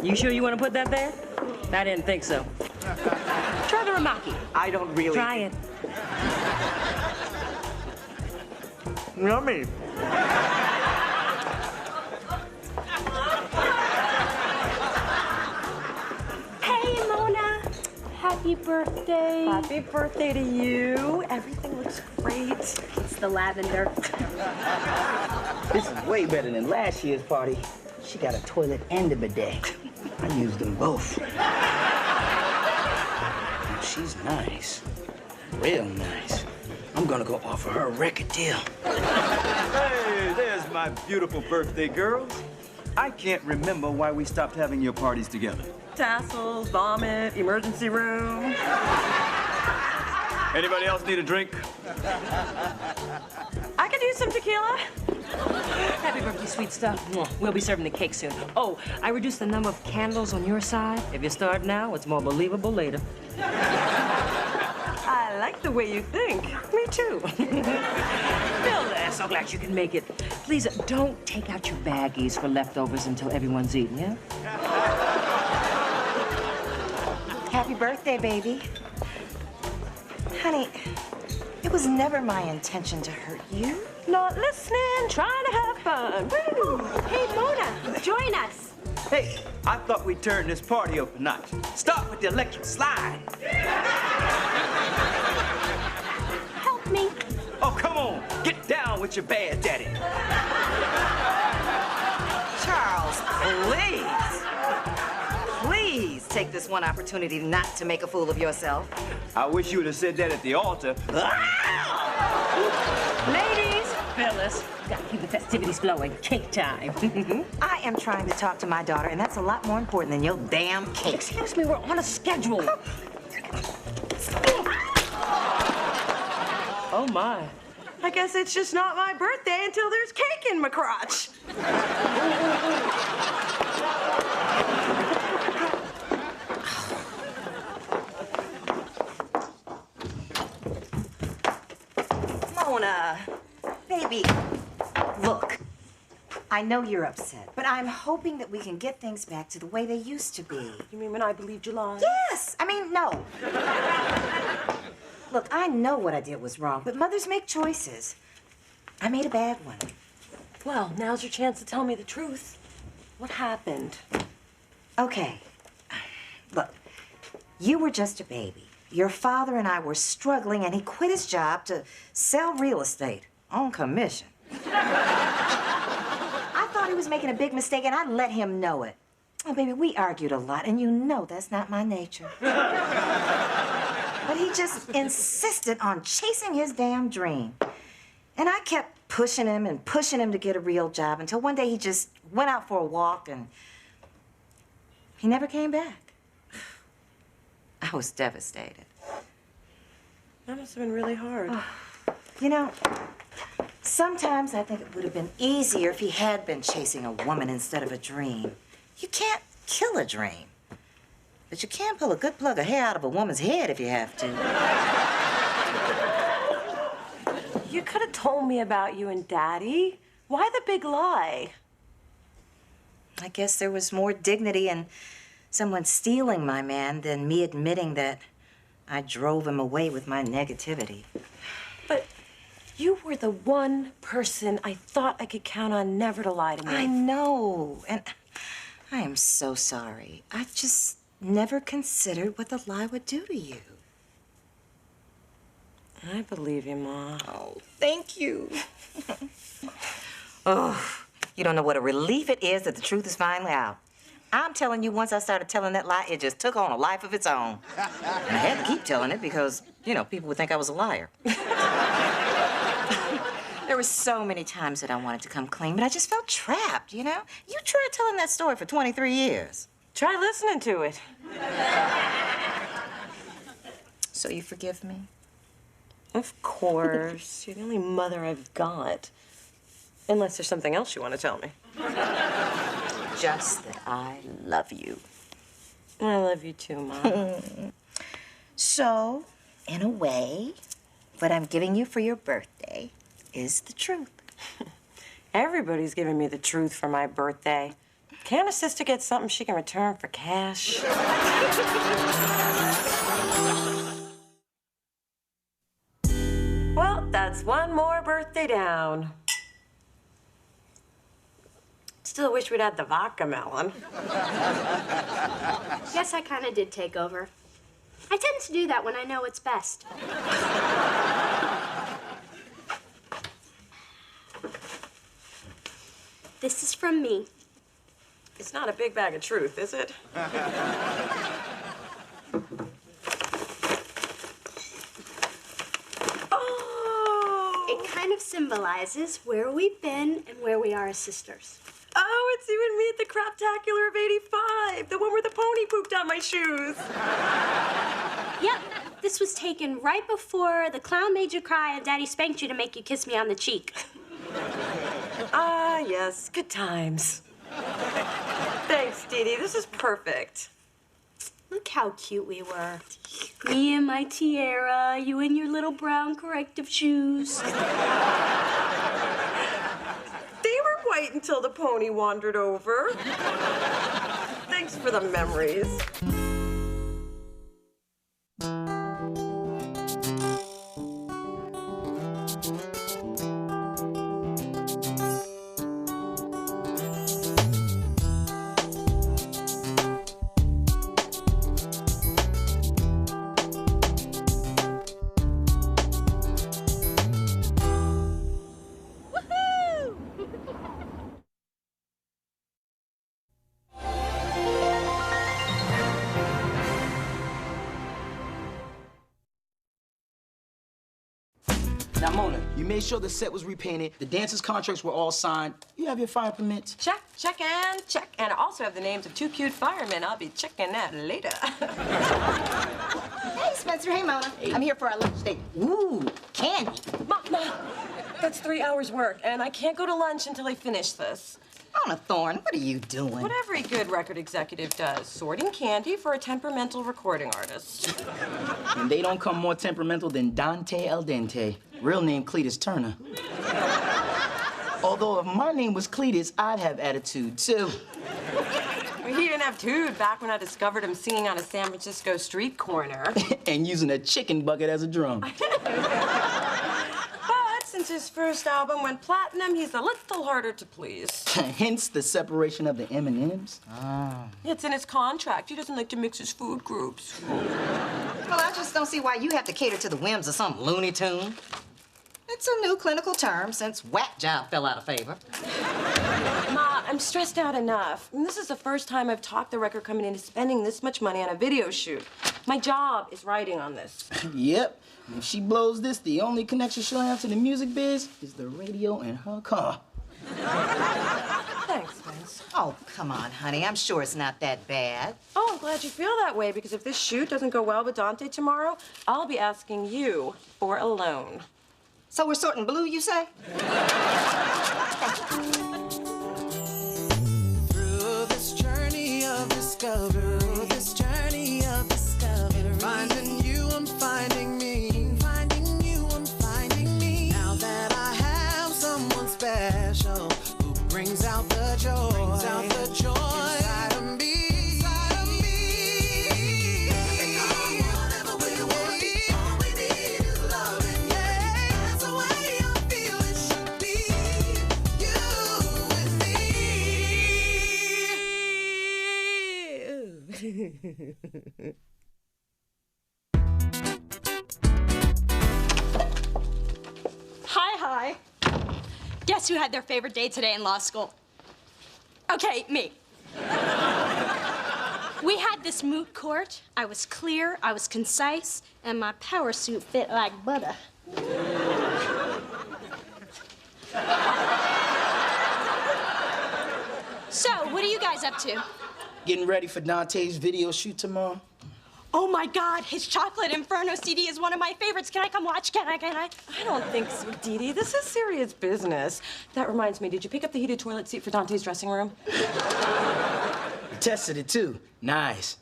You sure you want to put that there? I didn't think so. Try the ramaki. I don't really... Try it. Yummy. Hey, Mona. Happy birthday. Happy birthday to you. Everything looks great. It's the lavender. This is way better than last year's party. She got a toilet and a bidet. I used them both. Oh, she's nice. Real nice. I'm gonna go offer her a record deal. Hey, there's my beautiful birthday girls. I can't remember why we stopped having your parties together. Tassels, vomit, emergency room. Anybody else need a drink? I could use some tequila. Happy birthday, sweet stuff. We'll be serving the cake soon. Oh, I reduced the number of candles on your side. If you start now, it's more believable later. I like the way you think. Me too. Bill, so glad you can make it. Please, don't take out your baggies for leftovers until everyone's eaten, yeah? Happy birthday, baby. Honey, it was never my intention to hurt you. Not listening, trying to have fun. Woo! Hey, Mona, join us. Hey, I thought we'd turn this party up a notch. Start with the electric slide. Help me. Oh, come on. Get down with your bad daddy. Charles, please. Please take this one opportunity not to make a fool of yourself. I wish you would have said that at the altar. Ladies, Phyllis, gotta keep the festivities flowing. Cake time. I am trying to talk to my daughter, and that's a lot more important than your damn cake. Excuse me, we're on a schedule. Oh, my. I guess it's just not my birthday until there's cake in my crotch. Mona, baby, look, I know you're upset, but I'm hoping that we can get things back to the way they used to be. You mean when I believed you lied? Yes, I mean, no. Look, I know what I did was wrong, but mothers make choices. I made a bad one. Well, now's your chance to tell me the truth. What happened? Okay, look, you were just a baby. Your father and I were struggling, and he quit his job to sell real estate on commission. I thought he was making a big mistake, and I let him know it. Oh, baby, we argued a lot, and you know that's not my nature. But he just insisted on chasing his damn dream. And I kept pushing him to get a real job until one day he just went out for a walk, and he never came back. I was devastated. That must have been really hard. You know, sometimes I think it would have been easier if he had been chasing a woman instead of a dream. You can't kill a dream, but you can pull a good plug of hair out of a woman's head if you have to. You could have told me about you and Daddy. Why the big lie? I guess there was more dignity in someone stealing my man than me admitting that I drove him away with my negativity. But you were the one person I thought I could count on never to lie to me. I know, and I am so sorry. I've just never considered what the lie would do to you. I believe you, Ma. Oh, thank you. Oh, you don't know what a relief it is that the truth is finally out. I'm telling you, once I started telling that lie, it just took on a life of its own. And I had to keep telling it because, you know, people would think I was a liar. There were so many times that I wanted to come clean, but I just felt trapped, you know? You tried telling that story for 23 years. Try listening to it. So you forgive me? Of course. You're the only mother I've got. Unless there's something else you want to tell me. Just that I love you. I love you too, Mom. So, in a way, what I'm giving you for your birthday is the truth. Everybody's giving me the truth for my birthday. Can't a sister get something she can return for cash? Well, that's one more birthday down. Still wish we'd had the vodka melon. Guess I kind of did take over. I tend to do that when I know what's best. This is from me. It's not a big bag of truth, is it? Oh! It kind of symbolizes where we've been and where we are as sisters. Oh, it's you and me at the Craptacular of '85, the one where the pony pooped on my shoes. Yep, this was taken right before the clown made you cry and Daddy spanked you to make you kiss me on the cheek. Ah, yes, good times. Thanks, Dee Dee, this is perfect. Look how cute we were. Me and my tiara, you in your little brown corrective shoes. They were white until the pony wandered over. Thanks for the memories. Now, Mona, you made sure the set was repainted, the dancers' contracts were all signed. You have your fire permits? Check, check, and check. And I also have the names of 2 cute firemen. I'll be checking that later. Hey, Spencer. Hey, Mona. Hey. I'm here for our lunch date. Ooh, candy. Mom, that's 3 hours work, and I can't go to lunch until I finish this. Mona Thorne, what are you doing? What every good record executive does, sorting candy for a temperamental recording artist. And they don't come more temperamental than Dante El Dente, real name Cletus Turner. Although if my name was Cletus, I'd have attitude, too. Well, he didn't have tude back when I discovered him singing on a San Francisco street corner. And using a chicken bucket as a drum. Since his first album went platinum, he's a little harder to please. Hence the separation of the M&Ms. It's in his contract. He doesn't like to mix his food groups. Well, I just don't see why you have to cater to the whims of some Looney Tune. It's a new clinical term since Whack Job fell out of favor. Ma, I'm stressed out enough. I mean, this is the first time I've talked the record company into spending this much money on a video shoot. My job is writing on this. Yep. And if she blows this, the only connection she'll have to the music biz is the radio in her car. Thanks, Vince. Oh, come on, honey. I'm sure it's not that bad. Oh, I'm glad you feel that way, because if this shoot doesn't go well with Dante tomorrow, I'll be asking you for a loan. So we're sorting blue, you say? Through this journey of discovery, finding you, I'm finding me. Finding you, I'm finding me. Now that I have someone special who brings out the joy. Hi. Guess who had their favorite day today in law school? Okay, me. We had this moot court. I was clear, I was concise, and my power suit fit like butter. So, what are you guys up to? Getting ready for Dante's video shoot tomorrow. Oh my God, his Chocolate Inferno CD is one of my favorites. Can I come watch? Can I? I don't think so, Dee Dee. This is serious business. That reminds me, did you pick up the heated toilet seat for Dante's dressing room? I tested it too. Nice.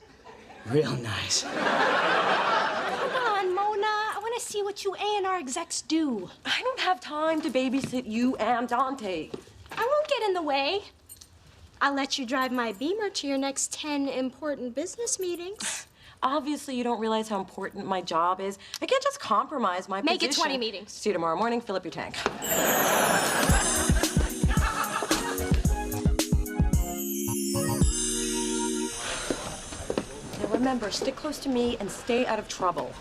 Real nice. Come on, Mona. I want to see what you A&R execs do. I don't have time to babysit you and Dante. I won't get in the way. I'll let you drive my Beamer to your next 10 important business meetings. Obviously, you don't realize how important my job is. I can't just compromise my position. Make it 20 meetings. See you tomorrow morning. Fill up your tank. Now remember, stick close to me and stay out of trouble.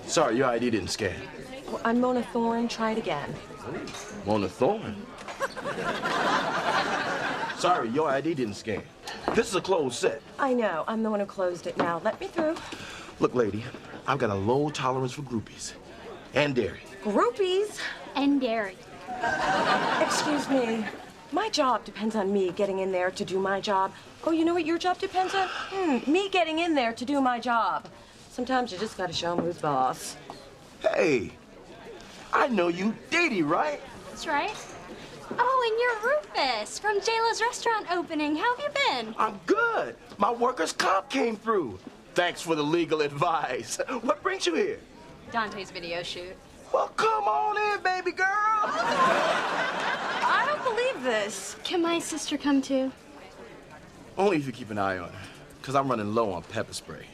Sorry, your ID didn't scan. Well, I'm Mona Thorne. Try it again. Mona Thorne? Sorry, your ID didn't scan. This is a closed set. I know. I'm the one who closed it now. Let me through. Look, lady, I've got a low tolerance for groupies. And dairy. Groupies? And dairy. Excuse me. My job depends on me getting in there to do my job. Oh, you know what your job depends on? Me getting in there to do my job. Sometimes you just gotta show 'em who's boss. Hey, I know you, Dee Dee, right? That's right. Oh, and you're Rufus from J-Lo's restaurant opening. How have you been? I'm good. My workers' comp came through. Thanks for the legal advice. What brings you here? Dante's video shoot. Well, come on in, baby girl. I don't believe this. Can my sister come too? Only if you keep an eye on her, because I'm running low on pepper spray.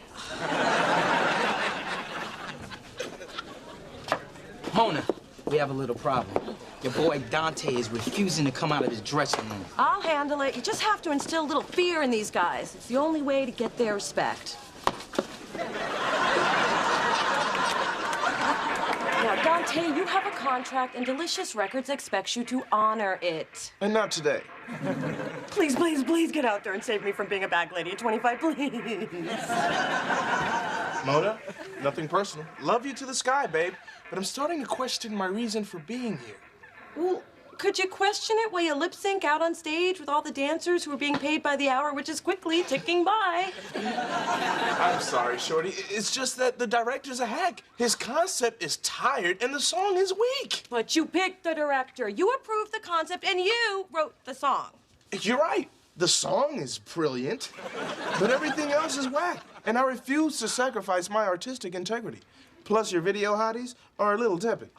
Mona, we have a little problem. Your boy Dante is refusing to come out of his dressing room. I'll handle it. You just have to instill a little fear in these guys. It's the only way to get their respect. Now, Dante, you have a contract, and Delicious Records expects you to honor it. And not today. Please, please, please get out there and save me from being a bag lady at 25, please. Mona, nothing personal. Love you to the sky, babe. But I'm starting to question my reason for being here. Well, could you question it while you lip sync out on stage with all the dancers who are being paid by the hour, which is quickly ticking by? I'm sorry, Shorty. It's just that the director's a hack. His concept is tired and the song is weak. But you picked the director. You approved the concept and you wrote the song. You're right. The song is brilliant, but everything else is whack. And I refuse to sacrifice my artistic integrity. Plus, your video hotties are a little tepid.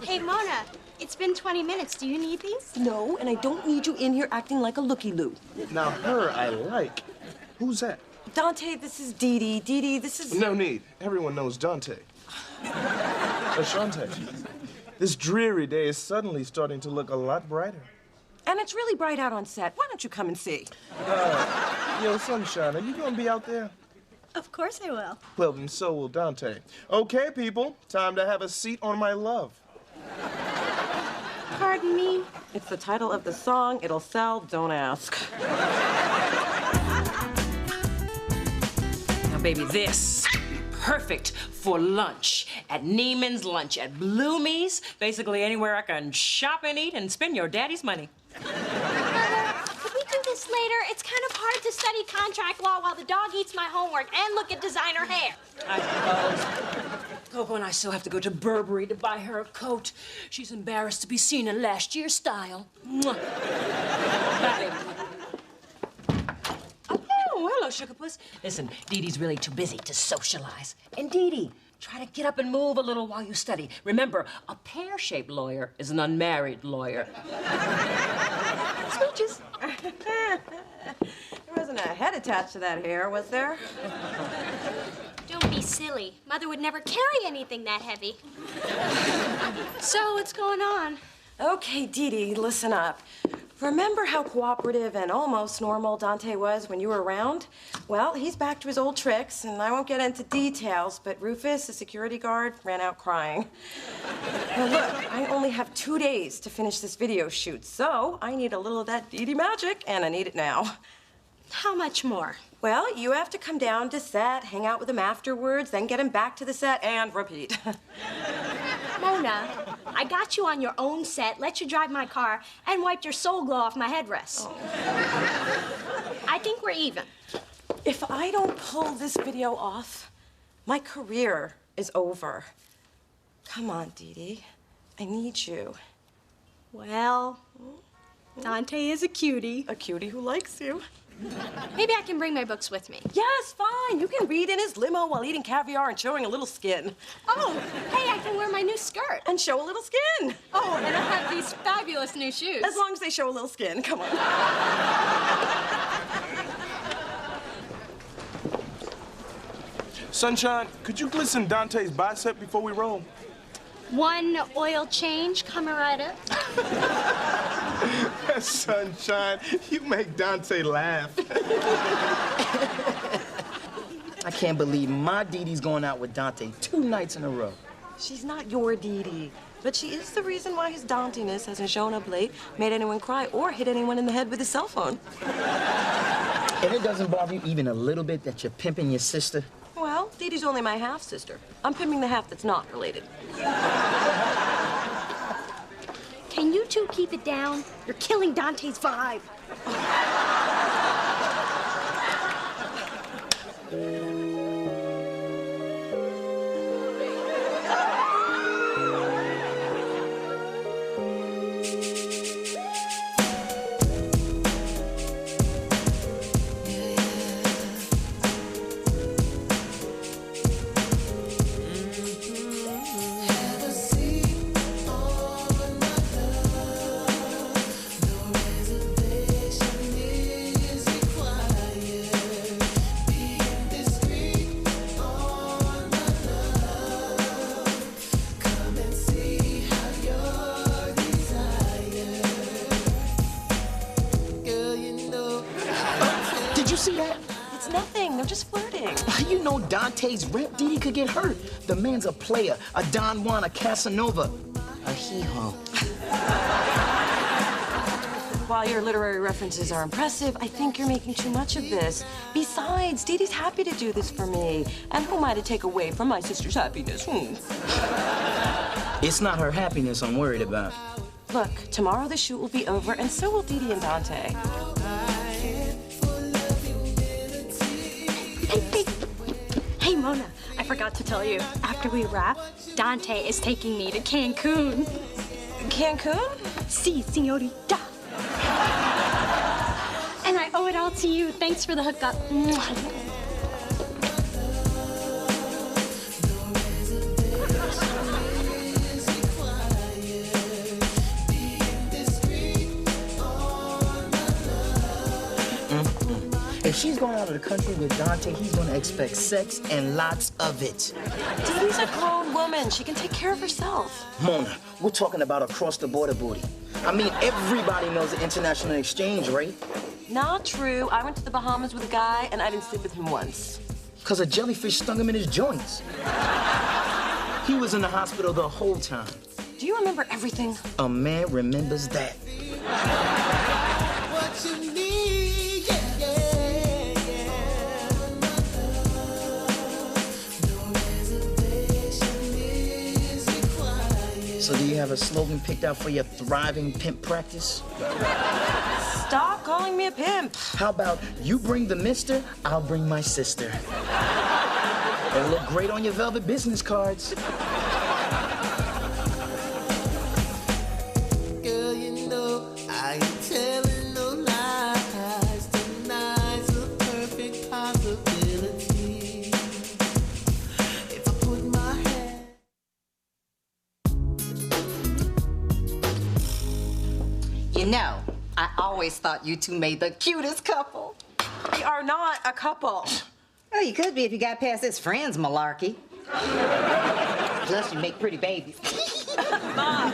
Hey, Mona, it's been 20 minutes. Do you need these? No, and I don't need you in here acting like a looky-loo. Now, her I like. Who's that? Dante, this is Dee Dee. Dee Dee, this is... No need. Everyone knows Dante. Ashante, this dreary day is suddenly starting to look a lot brighter. And it's really bright out on set. Why don't you come and see? Yo, Sunshine, are you gonna be out there? Of course I will. Well, then so will Dante. Okay, people, time to have a seat on my love. Pardon me? It's the title of the song. It'll sell. Don't ask. Now, baby, this perfect for lunch at Neiman's Lunch at Bloomie's. Basically anywhere I can shop and eat and spend your daddy's money. Could we do this later? It's kind of hard to study contract law while the dog eats my homework and look at designer hair. I suppose. Coco and I still have to go to Burberry to buy her a coat. She's embarrassed to be seen in last year's style. Mwah. Bye. Oh, hello, Sugar Puss. Listen, Dee Dee's really too busy to socialize. And Dee Dee, try to get up and move a little while you study. Remember, a pear-shaped lawyer is an unmarried lawyer. Smooches. There wasn't a head attached to that hair, was there? Don't be silly. Mother would never carry anything that heavy. So, what's going on? Okay, Dee Dee, listen up. Remember how cooperative and almost normal Dante was when you were around? Well, he's back to his old tricks, and I won't get into details, but Rufus, the security guard, ran out crying. Now look, I only have 2 days to finish this video shoot, so I need a little of that Dee Dee magic, and I need it now. How much more? Well, you have to come down to set, hang out with him afterwards, then get him back to the set, and repeat. Mona, I got you on your own set, let you drive my car, and wiped your soul glow off my headrest. Oh. I think we're even. If I don't pull this video off, my career is over. Come on, Dee Dee. I need you. Well, Dante is a cutie. A cutie who likes you. Maybe I can bring my books with me. Yes, fine. You can read in his limo while eating caviar and showing a little skin. Oh, hey, I can wear my new skirt. And show a little skin. Oh, and I have these fabulous new shoes. As long as they show a little skin. Come on. Sunshine, could you glisten Dante's bicep before we roll? One oil change coming right up. Sunshine, you make Dante laugh. I can't believe my Dee Dee's going out with Dante 2 nights in a row. She's not your Dee Dee, but she is the reason why his Dantiness hasn't shown up late, made anyone cry, or hit anyone in the head with his cell phone. And it doesn't bother you even a little bit that you're pimping your sister? Well, Dee Dee's only my half-sister. I'm pimping the half that's not related. Can you two keep it down? You're killing Dante's vibe. See that? It's nothing. They're just flirting. You know Dante's rep. Dee Dee could get hurt. The man's a player, a Don Juan, a Casanova, a hee-haw. While your literary references are impressive, I think you're making too much of this. Besides, Dee Dee's happy to do this for me. And who am I to take away from my sister's happiness? It's not her happiness I'm worried about. Look, tomorrow the shoot will be over, and so will Dee Dee and Dante. Hey, Mona, I forgot to tell you. After we wrap, Dante is taking me to Cancun. Cancun? Si, señorita. And I owe it all to you. Thanks for the hookup. If she's going out of the country with Dante, he's gonna expect sex and lots of it. Dee Dee's a grown woman. She can take care of herself. Mona, we're talking about across-the-border booty. I mean, everybody knows the international exchange rate. Not true. I went to the Bahamas with a guy, and I didn't sleep with him once. 'Cause a jellyfish stung him in his joints. He was in the hospital the whole time. Do you remember everything? A man remembers that. What you need, So do you have a slogan picked out for your thriving pimp practice? Stop calling me a pimp. How about you bring the mister, I'll bring my sister. It'll look great on your velvet business cards. Girl, you know I ain't telling no lies. Tonight's a perfect possibility. If I put my hand. You know, I always thought you two made the cutest couple. We are not a couple. Well, you could be if you got past this friends malarkey. Plus, you make pretty babies. Mom,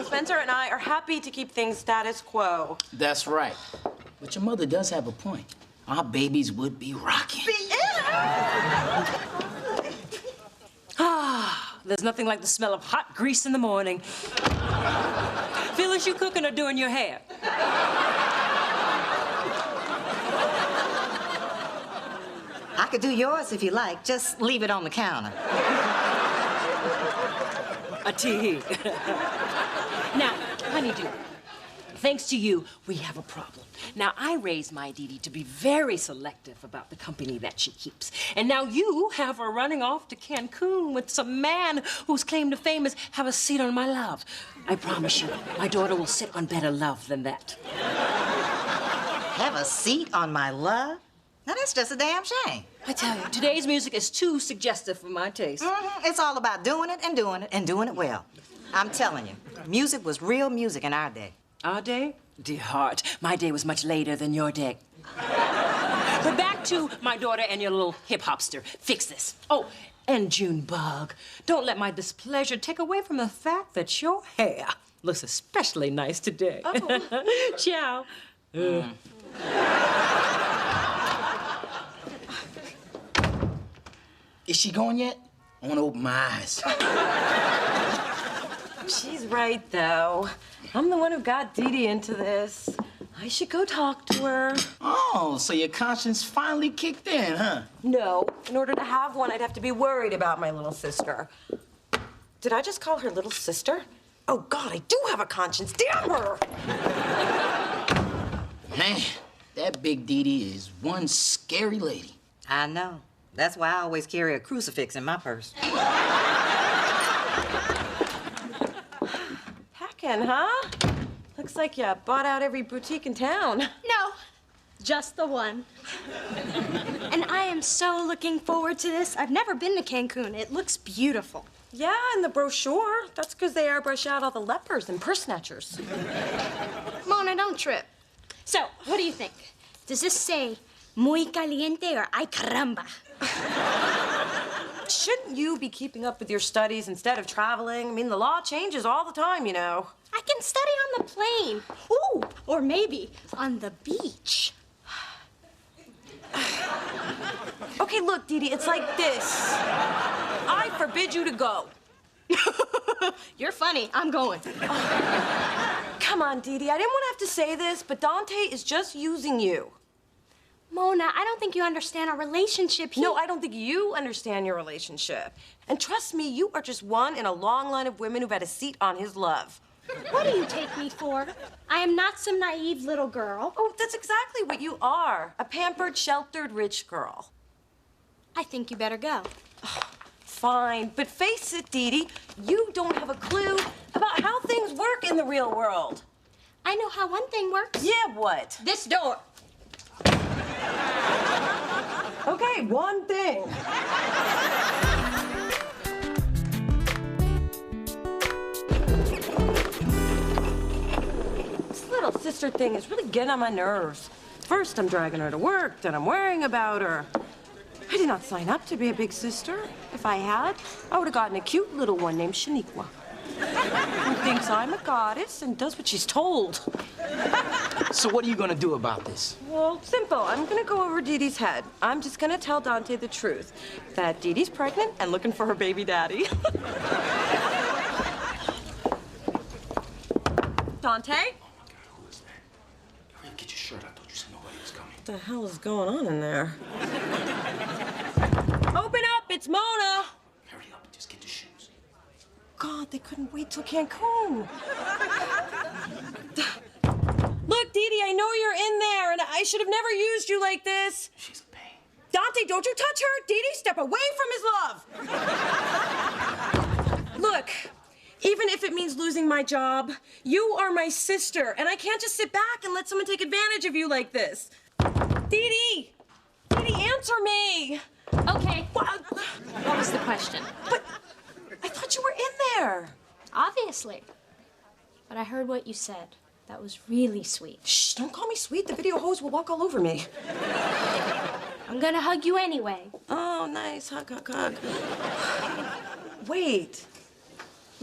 Spencer Spencer and I are happy to keep things status quo. That's right. But your mother does have a point. Our babies would be rocking. There's nothing like the smell of hot grease in the morning. Phyllis, you cooking or doing your hair? I could do yours if you like. Just leave it on the counter. A tea. Now, honeydew, thanks to you, we have a problem. Now, I raised my Dee Dee to be very selective about the company that she keeps. And now you have her running off to Cancun with some man whose claim to fame is have a seat on my love. I promise you, my daughter will sit on better love than that. Have a seat on my love? Now, that's just a damn shame. I tell you, today's music is too suggestive for my taste. It's all about doing it and doing it and doing it well. I'm telling you, music was real music in our day. Our day? Dear heart, my day was much later than your day. But back to my daughter and your little hip-hopster. Fix this. Oh, and Junebug, don't let my displeasure take away from the fact that your hair looks especially nice today. Oh. Ciao. Is she going yet? I want to open my eyes. She's right, though. I'm the one who got Dee Dee into this. I should go talk to her. Oh, so your conscience finally kicked in, huh? No. In order to have one, I'd have to be worried about my little sister. Did I just call her little sister? Oh, God, I do have a conscience. Damn her! Man, that big Dee Dee is one scary lady. I know. That's why I always carry a crucifix in my purse. Packing, huh? Looks like you bought out every boutique in town. No, just the one. And I am so looking forward to this. I've never been to Cancun. It looks beautiful. Yeah, in the brochure. That's because they airbrush out all the lepers and purse snatchers. Mona, don't trip. So, what do you think? Does this say muy caliente or ay caramba? Shouldn't you be keeping up with your studies instead of traveling? I mean, the law changes all the time, you know. I can study on the plane. Ooh, or maybe on the beach. Okay, look, Dee Dee, it's like this. I forbid you to go. You're funny. I'm going. Come on, Dee Dee. I didn't want to have to say this, but Dante is just using you. Mona, I don't think you understand our relationship. No, I don't think you understand your relationship. And trust me, you are just one in a long line of women who've had a seat on his love. What do you take me for? I am not some naive little girl. Oh, that's exactly what you are. A pampered, sheltered, rich girl. I think you better go. Fine, but face it, Dee Dee, you don't have a clue about how things work in the real world. I know how one thing works. Yeah, what? This door. Okay, one thing. This little sister thing is really getting on my nerves. First, I'm dragging her to work, then I'm worrying about her. I did not sign up to be a big sister. If I had, I would have gotten a cute little one named Shaniqua, who thinks I'm a goddess and does what she's told. So what are you gonna do about this? Well, simple. I'm gonna go over Dee Dee's head. I'm just gonna tell Dante the truth, that Dee Dee's pregnant and looking for her baby daddy. Dante? Get your shirt. I thought you said nobody was coming. What the hell is going on in there? Open up! It's Mona! Hurry up, just get the shoes. God, they couldn't wait till Cancun. Look, Dee Dee, I know you're in there, and I should have never used you like this. She's a pain. Dante, don't you touch her! Dee Dee, step away from his love! Look, even if it means losing my job, you are my sister, and I can't just sit back and let someone take advantage of you like this. Dee Dee! Dee Dee, answer me! Okay. What was the question? But I thought you were in there. Obviously. But I heard what you said. That was really sweet. Shh, don't call me sweet. The video hose will walk all over me. I'm gonna hug you anyway. Oh, nice. Hug, hug, hug. Wait.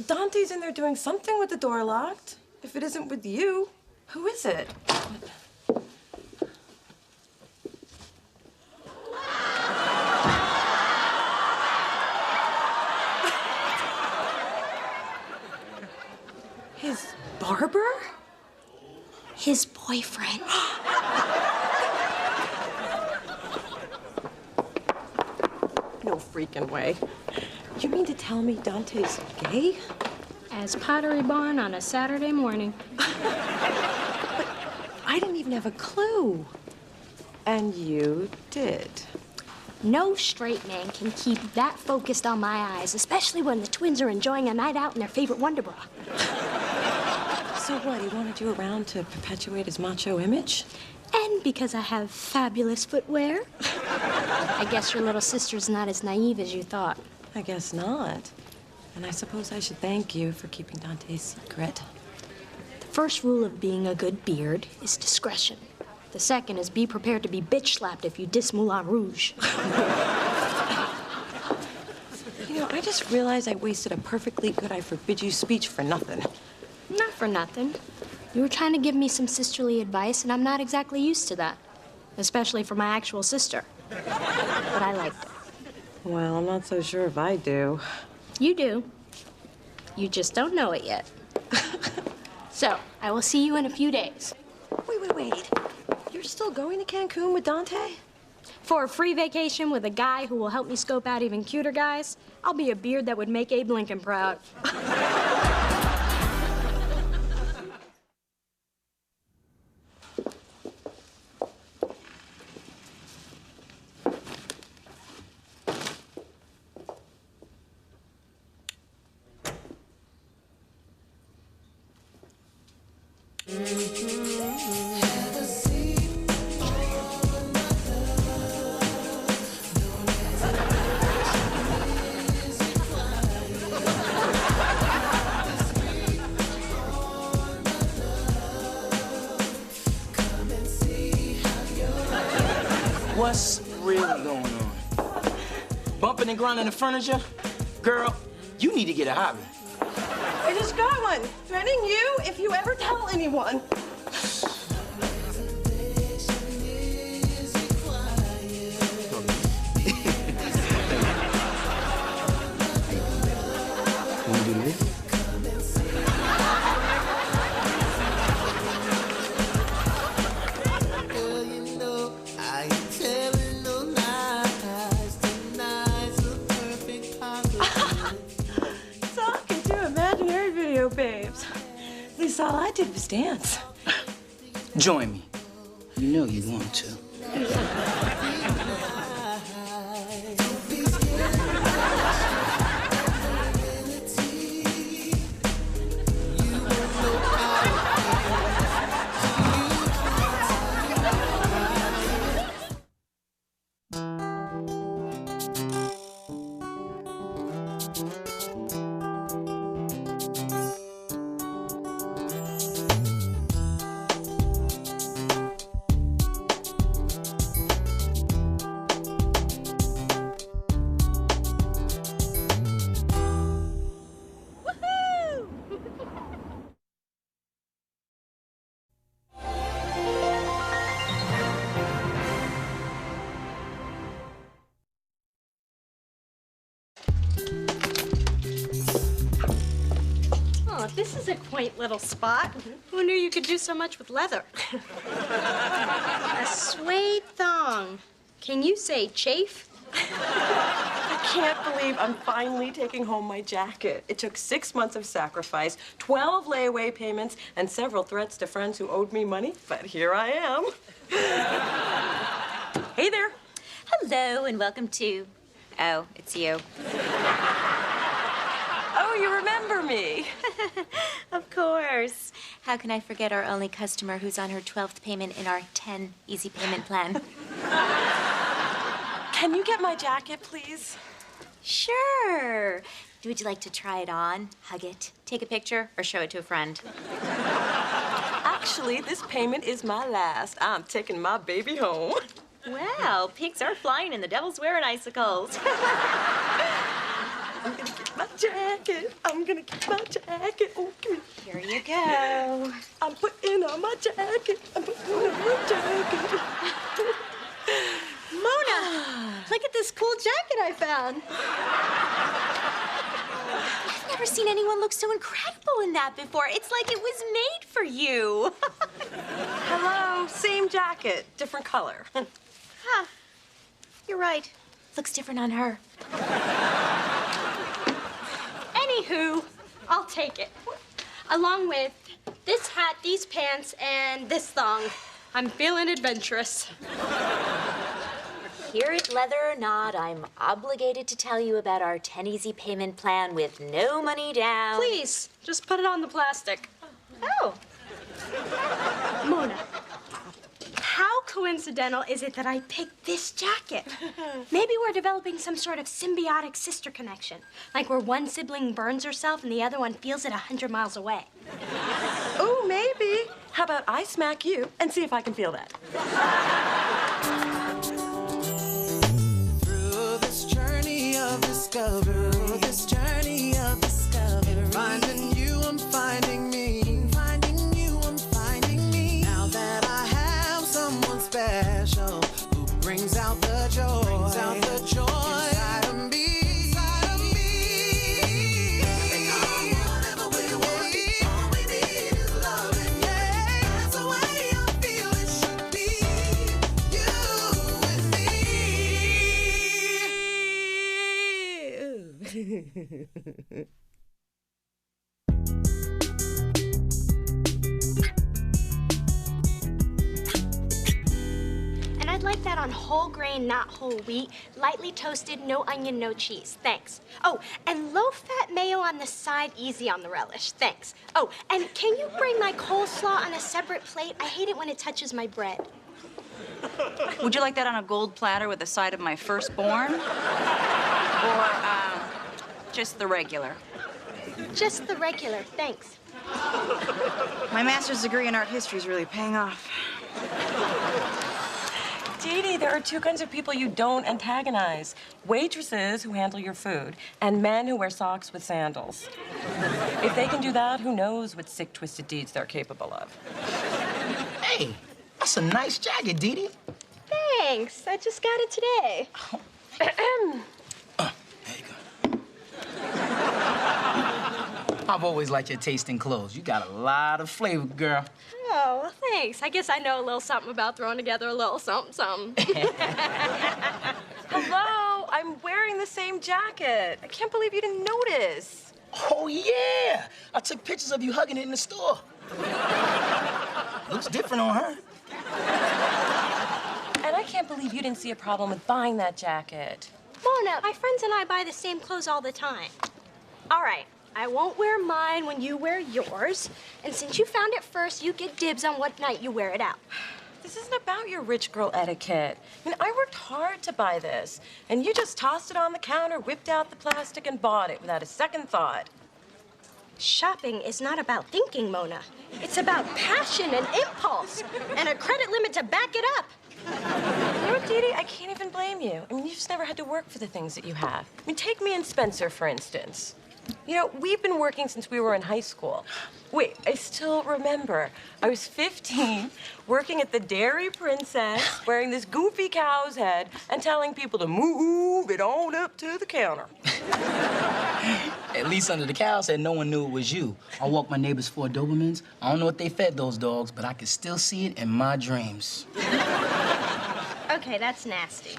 Dante's in there doing something with the door locked. If it isn't with you, who is it? His barber? His boyfriend. No freaking way. You mean to tell me Dante's gay? As Pottery Barn on a Saturday morning. But I didn't even have a clue. And you did. No straight man can keep that focused on my eyes, especially when the twins are enjoying a night out in their favorite Wonder Bra. So what, he wanted you around to perpetuate his macho image? And because I have fabulous footwear. I guess your little sister's not as naive as you thought. I guess not. And I suppose I should thank you for keeping Dante's secret. The first rule of being a good beard is discretion. The second is be prepared to be bitch-slapped if you diss Moulin Rouge. You know, I just realized I wasted a perfectly good I forbid you speech for nothing. Not for nothing. You were trying to give me some sisterly advice, and I'm not exactly used to that. Especially for my actual sister. But I liked it. Well, I'm not so sure if I do. You do. You just don't know it yet. So, I will see you in a few days. Wait. You're still going to Cancun with Dante? For a free vacation with a guy who will help me scope out even cuter guys, I'll be a beard that would make Abe Lincoln proud. What's really going on? Bumping and grinding the furniture? Girl, you need to get a hobby. I just got one. Threatening you if you ever tell anyone. Wanna do this? Talking to imaginary video babes. At least all I did was dance. Join me. You know you want to. Oh, this is a quaint little spot. Who knew you could do so much with leather? A suede thong. Can you say chafe? I can't believe I'm finally taking home my jacket. It took 6 months of sacrifice, 12 layaway payments, and several threats to friends who owed me money, but here I am. Hey there. Hello, and welcome to... Oh, it's you. Oh, you remember me. Of course. How can I forget our only customer who's on her 12th payment in our 10 easy payment plan? Can you get my jacket, please? Sure. Would you like to try it on, hug it, take a picture, or show it to a friend? Actually, this payment is my last. I'm taking my baby home. Well, pigs are flying and the devil's wearing icicles. my jacket. I'm gonna keep my jacket. Oh, give me. Here you go. I'm putting on my jacket. I'm putting on my jacket. Mona, look at this cool jacket I found. I've never seen anyone look so incredible in that before. It's like it was made for you. Hello, same jacket, different color. Huh. You're right. Looks different on her. Anywho, I'll take it. Along with this hat, these pants, and this thong. I'm feeling adventurous. Hear it, leather or not, I'm obligated to tell you about our 10 easy payment plan with no money down. Please, just put it on the plastic. Oh. Mona, how coincidental is it that I picked this jacket? Maybe we're developing some sort of symbiotic sister connection, like where one sibling burns herself and the other one feels it 100 miles away. Oh, maybe. How about I smack you and see if I can feel that? Through this journey of discovery, finding you, I'm finding me. Finding you, I'm finding me. Now that I have someone special who brings out the joy, inside of me. Whatever we want, all we need is loving. Yeah, that's the way I feel it should be. You and me. And I'd like that on whole grain, not whole wheat, lightly toasted, no onion, no cheese. Thanks. Oh, and low-fat mayo on the side, easy on the relish. Thanks. Oh, and can you bring my coleslaw on a separate plate? I hate it when it touches my bread. Would you like that on a gold platter with a side of my firstborn? Or just the regular? Just the regular, thanks. My master's degree in art history is really paying off. Dee Dee, there are two kinds of people you don't antagonize. Waitresses who handle your food, and men who wear socks with sandals. If they can do that, who knows what sick, twisted deeds they're capable of. Hey, that's a nice jacket, Dee Dee. Thanks. I just got it today. I've always liked your taste in clothes. You got a lot of flavor, girl. Oh, well, thanks. I guess I know a little something about throwing together a little something, something. Hello, I'm wearing the same jacket. I can't believe you didn't notice. Oh, yeah. I took pictures of you hugging it in the store. Looks different on her. And I can't believe you didn't see a problem with buying that jacket. Mona, my friends and I buy the same clothes all the time. All right, I won't wear mine when you wear yours. And since you found it first, you get dibs on what night you wear it out. This isn't about your rich girl etiquette. I mean, I worked hard to buy this, and you just tossed it on the counter, whipped out the plastic, and bought it without a second thought. Shopping is not about thinking, Mona. It's about passion and impulse, and a credit limit to back it up. You know what, Dee Dee? I can't even blame you. I mean, you just never had to work for the things that you have. I mean, take me and Spencer, for instance. You know, we've been working since we were in high school. Wait, I still remember. I was 15, working at the Dairy Princess, wearing this goofy cow's head, and telling people to move it on up to the counter. At least under the cow's head, no one knew it was you. I walked my neighbors for Dobermans. I don't know what they fed those dogs, but I can still see it in my dreams. Okay, that's nasty.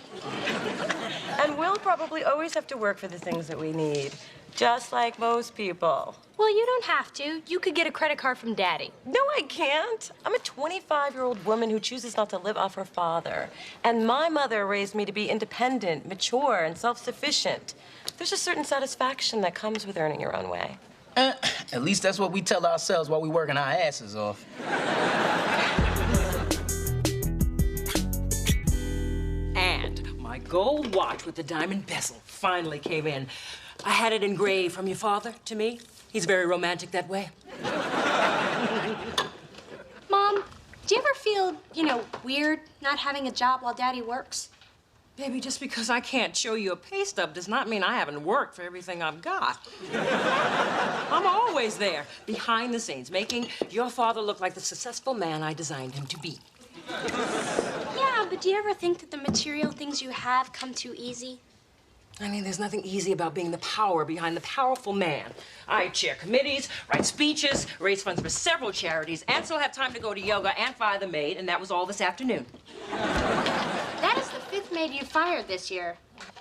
And we'll probably always have to work for the things that we need, just like most people. Well, you don't have to. You could get a credit card from Daddy. No, I can't. I'm a 25-year-old woman who chooses not to live off her father. And my mother raised me to be independent, mature, and self-sufficient. There's a certain satisfaction that comes with earning your own way. At least that's what we tell ourselves while we working our asses off. And my gold watch with the diamond bezel finally came in. I had it engraved from your father to me. He's very romantic that way. Mom, do you ever feel, weird not having a job while Daddy works? Baby, just because I can't show you a pay stub does not mean I haven't worked for everything I've got. I'm always there, behind the scenes, making your father look like the successful man I designed him to be. Yeah, but do you ever think that the material things you have come too easy? I mean, there's nothing easy about being the power behind the powerful man. I chair committees, write speeches, raise funds for several charities, and still have time to go to yoga and fire the maid, and that was all this afternoon. That is the 5th maid you fired this year.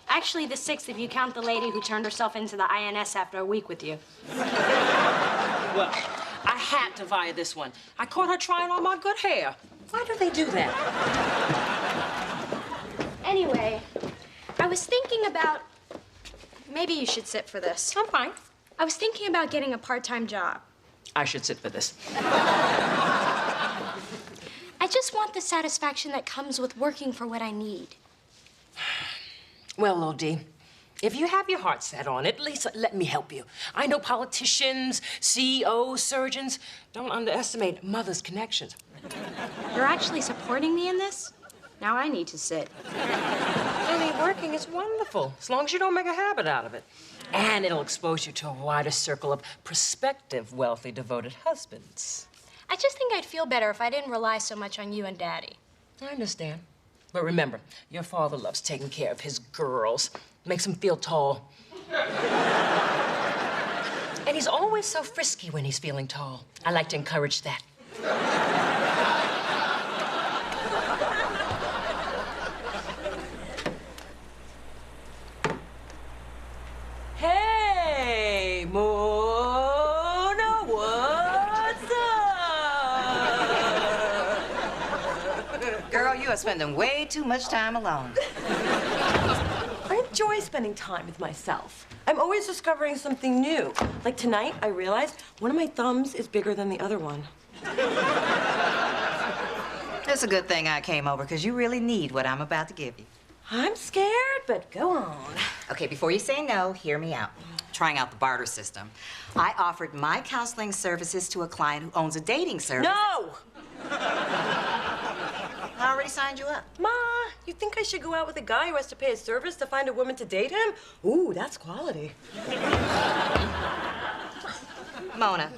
Actually, the 6th if you count the lady who turned herself into the INS after a week with you. Well, I had to fire this one. I caught her trying on my good hair. Why do they do that? Anyway, I was thinking about... Maybe you should sit for this. I'm fine. I was thinking about getting a part-time job. I should sit for this. I just want the satisfaction that comes with working for what I need. Well, Lodi, if you have your heart set on it, at least let me help you. I know politicians, CEOs, surgeons. Don't underestimate mother's connections. You're actually supporting me in this? Now I need to sit. Really, working is wonderful, as long as you don't make a habit out of it. And it'll expose you to a wider circle of prospective, wealthy, devoted husbands. I just think I'd feel better if I didn't rely so much on you and Daddy. I understand. But remember, your father loves taking care of his girls. Makes him feel tall. And he's always so frisky when he's feeling tall. I like to encourage that. Hey, Mona, what's up? Girl, you are spending way too much time alone. I enjoy spending time with myself. I'm always discovering something new. Like tonight, I realized one of my thumbs is bigger than the other one. It's a good thing I came over, because you really need what I'm about to give you. I'm scared, but go on. Okay, before you say no, hear me out. Trying out the barter system. I offered my counseling services to a client who owns a dating service. No! I already signed you up. Ma, you think I should go out with a guy who has to pay a service to find a woman to date him? Ooh, that's quality. Mona,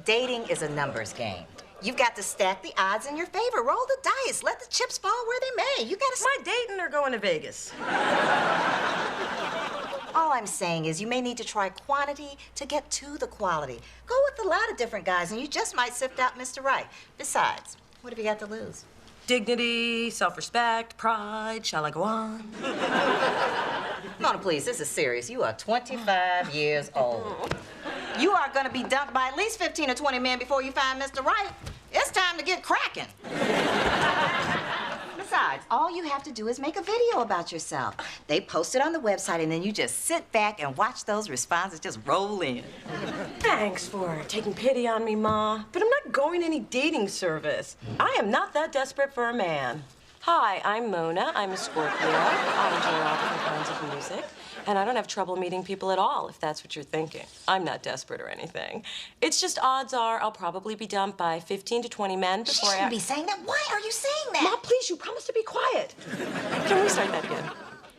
dating is a numbers game. You've got to stack the odds in your favor. Roll the dice. Let the chips fall where they may. You gotta... Am I dating or going to Vegas? All I'm saying is you may need to try quantity to get to the quality. Go with a lot of different guys, and you just might sift out Mr. Right. Besides, what have you got to lose? Dignity, self-respect, pride. Shall I go on? Mona, please, this is serious. You are 25 years old. You are going to be dumped by at least 15 or 20 men before you find Mr. Right. It's time to get cracking. Besides, all you have to do is make a video about yourself. They post it on the website, and then you just sit back and watch those responses just roll in. Thanks for taking pity on me, Ma. But I'm not going to any dating service. I am not that desperate for a man. Hi, I'm Mona. I'm a Scorpio. I enjoy all different kinds of music. And I don't have trouble meeting people at all, if that's what you're thinking. I'm not desperate or anything. It's just odds are I'll probably be dumped by 15 to 20 men before She shouldn't be saying that. Why are you saying that? Ma, please, you promised to be quiet. Can we start that again?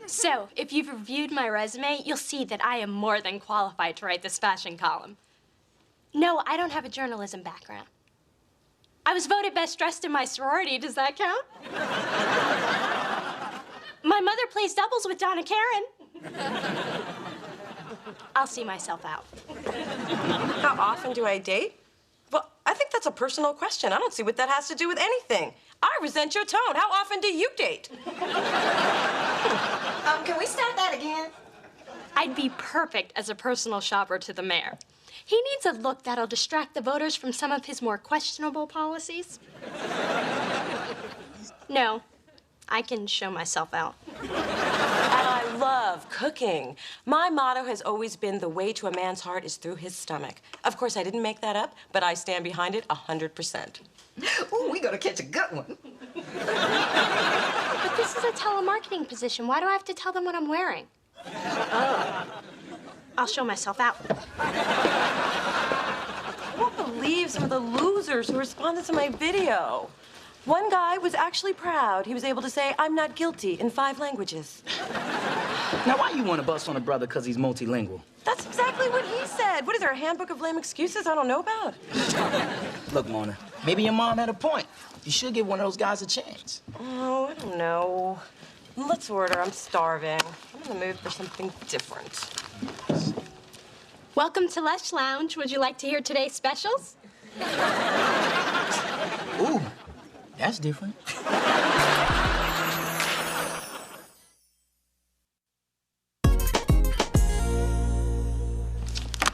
So, if you've reviewed my resume, you'll see that I am more than qualified to write this fashion column. No, I don't have a journalism background. I was voted best dressed in my sorority. Does that count? My mother plays doubles with Donna Karen. I'll see myself out. How often do I date? Well, I think that's a personal question. I don't see what that has to do with anything. I resent your tone. How often do you date? Can we start that again? I'd be perfect as a personal shopper to the mayor. He needs a look that'll distract the voters from some of his more questionable policies. No, I can show myself out. And I love cooking. My motto has always been the way to a man's heart is through his stomach. Of course, I didn't make that up, but I stand behind it 100%. Ooh, we're gonna catch a good one. But this is a telemarketing position. Why do I have to tell them what I'm wearing? Oh. I'll show myself out. I won't believe some of the losers who responded to my video. One guy was actually proud. He was able to say, "I'm not guilty" in 5 languages. Now, why you want to bust on a brother because he's multilingual? That's exactly what he said. What is there, a handbook of lame excuses I don't know about? Look, Mona, maybe your mom had a point. You should give one of those guys a chance. Oh, I don't know. Let's order. I'm starving. I'm in the mood for something different. Welcome to Lush Lounge. Would you like to hear today's specials? Ooh, that's different.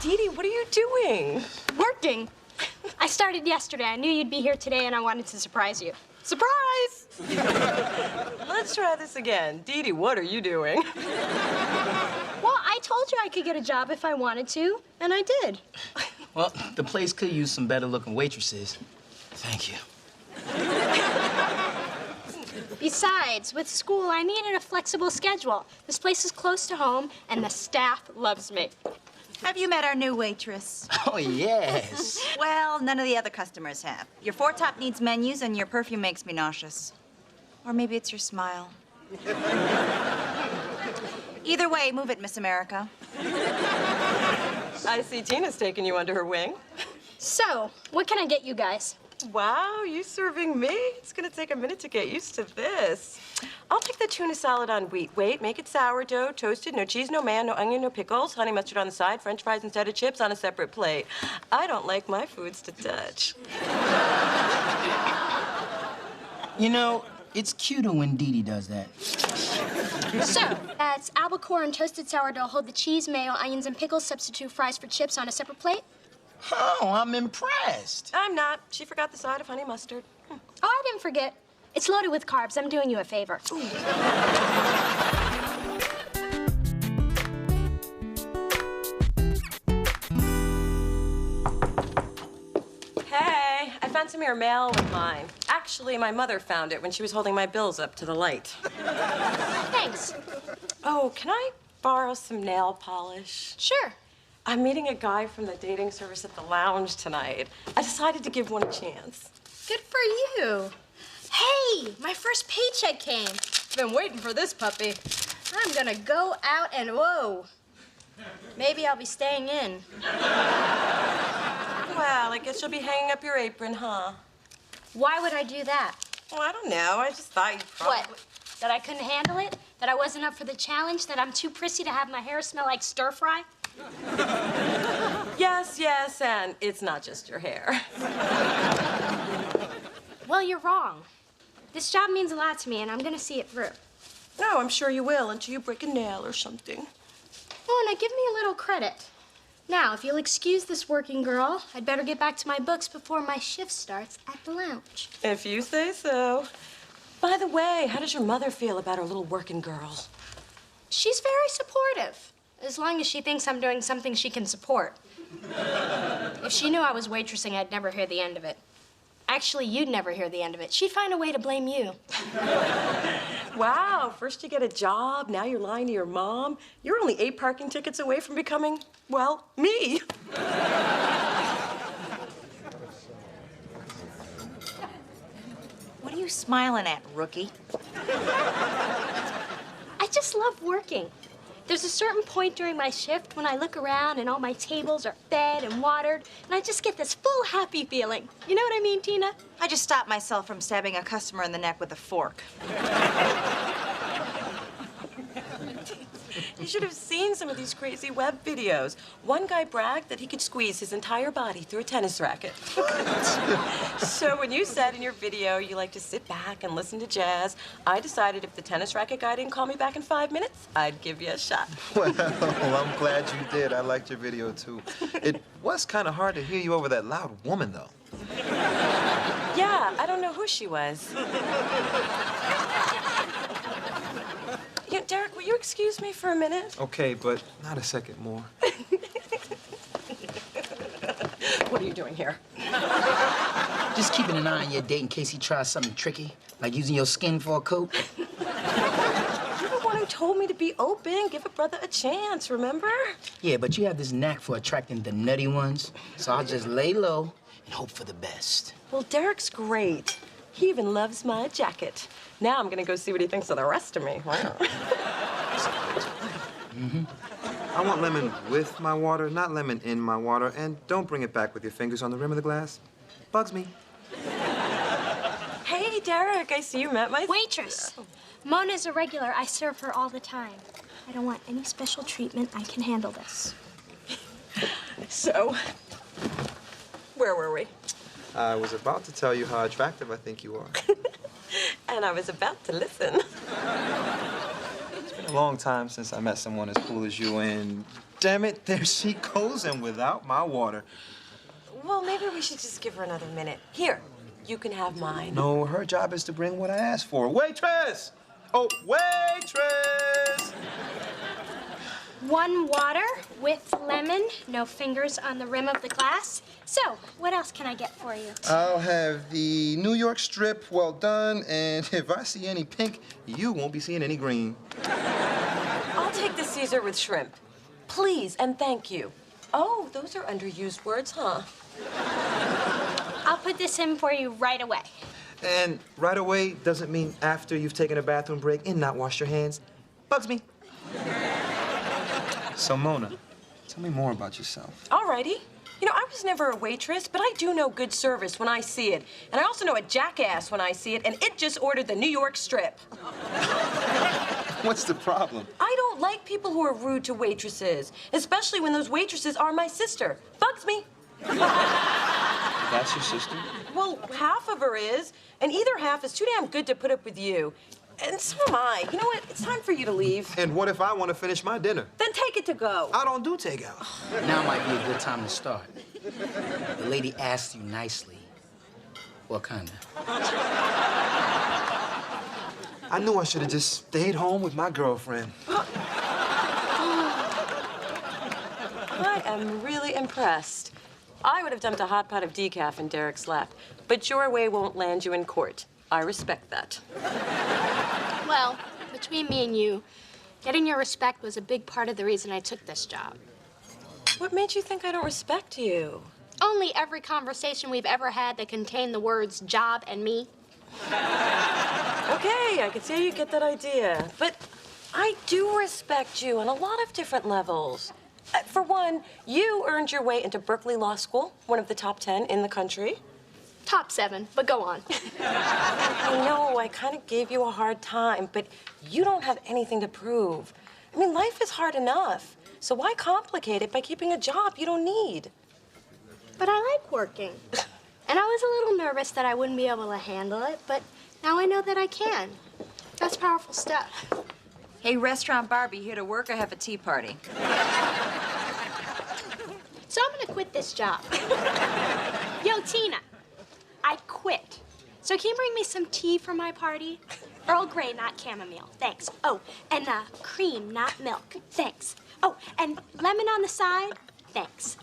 Dee Dee, what are you doing? Working. I started yesterday. I knew you'd be here today, and I wanted to surprise you. Surprise! Let's try this again. Dee Dee, what are you doing? Well, I told you I could get a job if I wanted to, and I did. Well, the place could use some better-looking waitresses. Thank you. Besides, with school, I needed a flexible schedule. This place is close to home, and the staff loves me. Have you met our new waitress? Oh, yes. Well, none of the other customers have. Your 4-top needs menus, and your perfume makes me nauseous. Or maybe it's your smile. Either way, move it, Miss America. I see Tina's taking you under her wing. So, what can I get you guys? Wow, you serving me? It's gonna take a minute to get used to this. I'll take the tuna salad on wheat. Wait, make it sourdough, toasted, no cheese, no mayo, no onion, no pickles, honey mustard on the side, French fries instead of chips on a separate plate. I don't like my foods to touch. You know, it's cuter when Dee Dee does that. So, that's albacore and toasted sourdough. Hold the cheese, mayo, onions, and pickles. Substitute fries for chips on a separate plate. Oh, I'm impressed. I'm not. She forgot the side of honey mustard. Oh, I didn't forget. It's loaded with carbs. I'm doing you a favor. Hey, I found some of your mail with mine. Actually, my mother found it when she was holding my bills up to the light. Thanks. Oh, can I borrow some nail polish? Sure. I'm meeting a guy from the dating service at the lounge tonight. I decided to give one a chance. Good for you. Hey, my first paycheck came. Been waiting for this puppy. I'm gonna go out and whoa. Maybe I'll be staying in. Well, I guess you'll be hanging up your apron, huh? Why would I do that? Well, I don't know. I just thought you'd probably... What? That I couldn't handle it? That I wasn't up for the challenge? That I'm too prissy to have my hair smell like stir fry? Yes, yes, and it's not just your hair. Well, you're wrong. This job means a lot to me, and I'm gonna see it through. No, I'm sure you will until you break a nail or something. Oh, now give me a little credit. Now, if you'll excuse this working girl, I'd better get back to my books before my shift starts at the lounge. If you say so. By the way, how does your mother feel about her little working girl? She's very supportive, as long as she thinks I'm doing something she can support. If she knew I was waitressing, I'd never hear the end of it. Actually, you'd never hear the end of it. She'd find a way to blame you. Wow, first you get a job, now you're lying to your mom. You're only 8 parking tickets away from becoming, well, me. What are you smiling at, rookie? I just love working. There's a certain point during my shift when I look around and all my tables are fed and watered, and I just get this full happy feeling. You know what I mean, Tina? I just stopped myself from stabbing a customer in the neck with a fork. You should have seen some of these crazy web videos. One guy bragged that he could squeeze his entire body through a tennis racket. So when you said in your video you like to sit back and listen to jazz, I decided if the tennis racket guy didn't call me back in 5 minutes, I'd give you a shot. Well, I'm glad you did. I liked your video, too. It was kind of hard to hear you over that loud woman, though. Yeah, I don't know who she was. You know, Derek, will you excuse me for a minute? Okay, but not a second more. What are you doing here? Just keeping an eye on your date in case he tries something tricky, like using your skin for a coat. You're the one who told me to be open, give a brother a chance, remember? Yeah, but you have this knack for attracting the nutty ones, so I'll just lay low and hope for the best. Well, Derek's great. He even loves my jacket. Now I'm gonna go see what he thinks of the rest of me. Wow. I want lemon with my water, not lemon in my water. And don't bring it back with your fingers on the rim of the glass. Bugs me. Hey, Derek, I see you met my... Waitress. Mona's a regular. I serve her all the time. I don't want any special treatment. I can handle this. So, where were we? I was about to tell you how attractive I think you are. And I was about to listen. It's been a long time since I met someone as cool as you, and damn it, there she goes, and without my water. Well, maybe we should just give her another minute. Here, you can have mine. No, her job is to bring what I asked for. Waitress! Oh, waitress! 1 water with lemon, no fingers on the rim of the glass. So, what else can I get for you? I'll have the New York strip, well done, and if I see any pink, you won't be seeing any green. I'll take the Caesar with shrimp. Please and thank you. Oh, those are underused words, huh? I'll put this in for you right away. And right away doesn't mean after you've taken a bathroom break and not washed your hands. Bugs me. So, Mona, tell me more about yourself. Alrighty. You know, I was never a waitress, but I do know good service when I see it. And I also know a jackass when I see it, and it just ordered the New York strip. What's the problem? I don't like people who are rude to waitresses, especially when those waitresses are my sister. Bugs me. That's your sister? Well, half of her is, and either half is too damn good to put up with you. And so am I. You know what? It's time for you to leave. And what if I want to finish my dinner? Then take it to go. I don't do takeout. Now might be a good time to start. The lady asked you nicely. What kind of? I knew I should have just stayed home with my girlfriend. I am really impressed. I would have dumped a hot pot of decaf in Derek's lap, but your way won't land you in court. I respect that. Well, between me and you, getting your respect was a big part of the reason I took this job. What made you think I don't respect you? Only every conversation we've ever had that contained the words job and me. Okay, I could see you get that idea. But I do respect you on a lot of different levels. For one, you earned your way into Berkeley Law School, one of the top 10 in the country. Top 7, but go on. I know, I kind of gave you a hard time, but you don't have anything to prove. I mean, life is hard enough, so why complicate it by keeping a job you don't need? But I like working. And I was a little nervous that I wouldn't be able to handle it, but now I know that I can. That's powerful stuff. Hey, Restaurant Barbie, here to work or have a tea party? So I'm gonna quit this job. Yo, Tina, I quit. So can you bring me some tea for my party? Earl Grey, not chamomile. Thanks. Oh, and cream, not milk. Thanks. Oh, and lemon on the side. Thanks.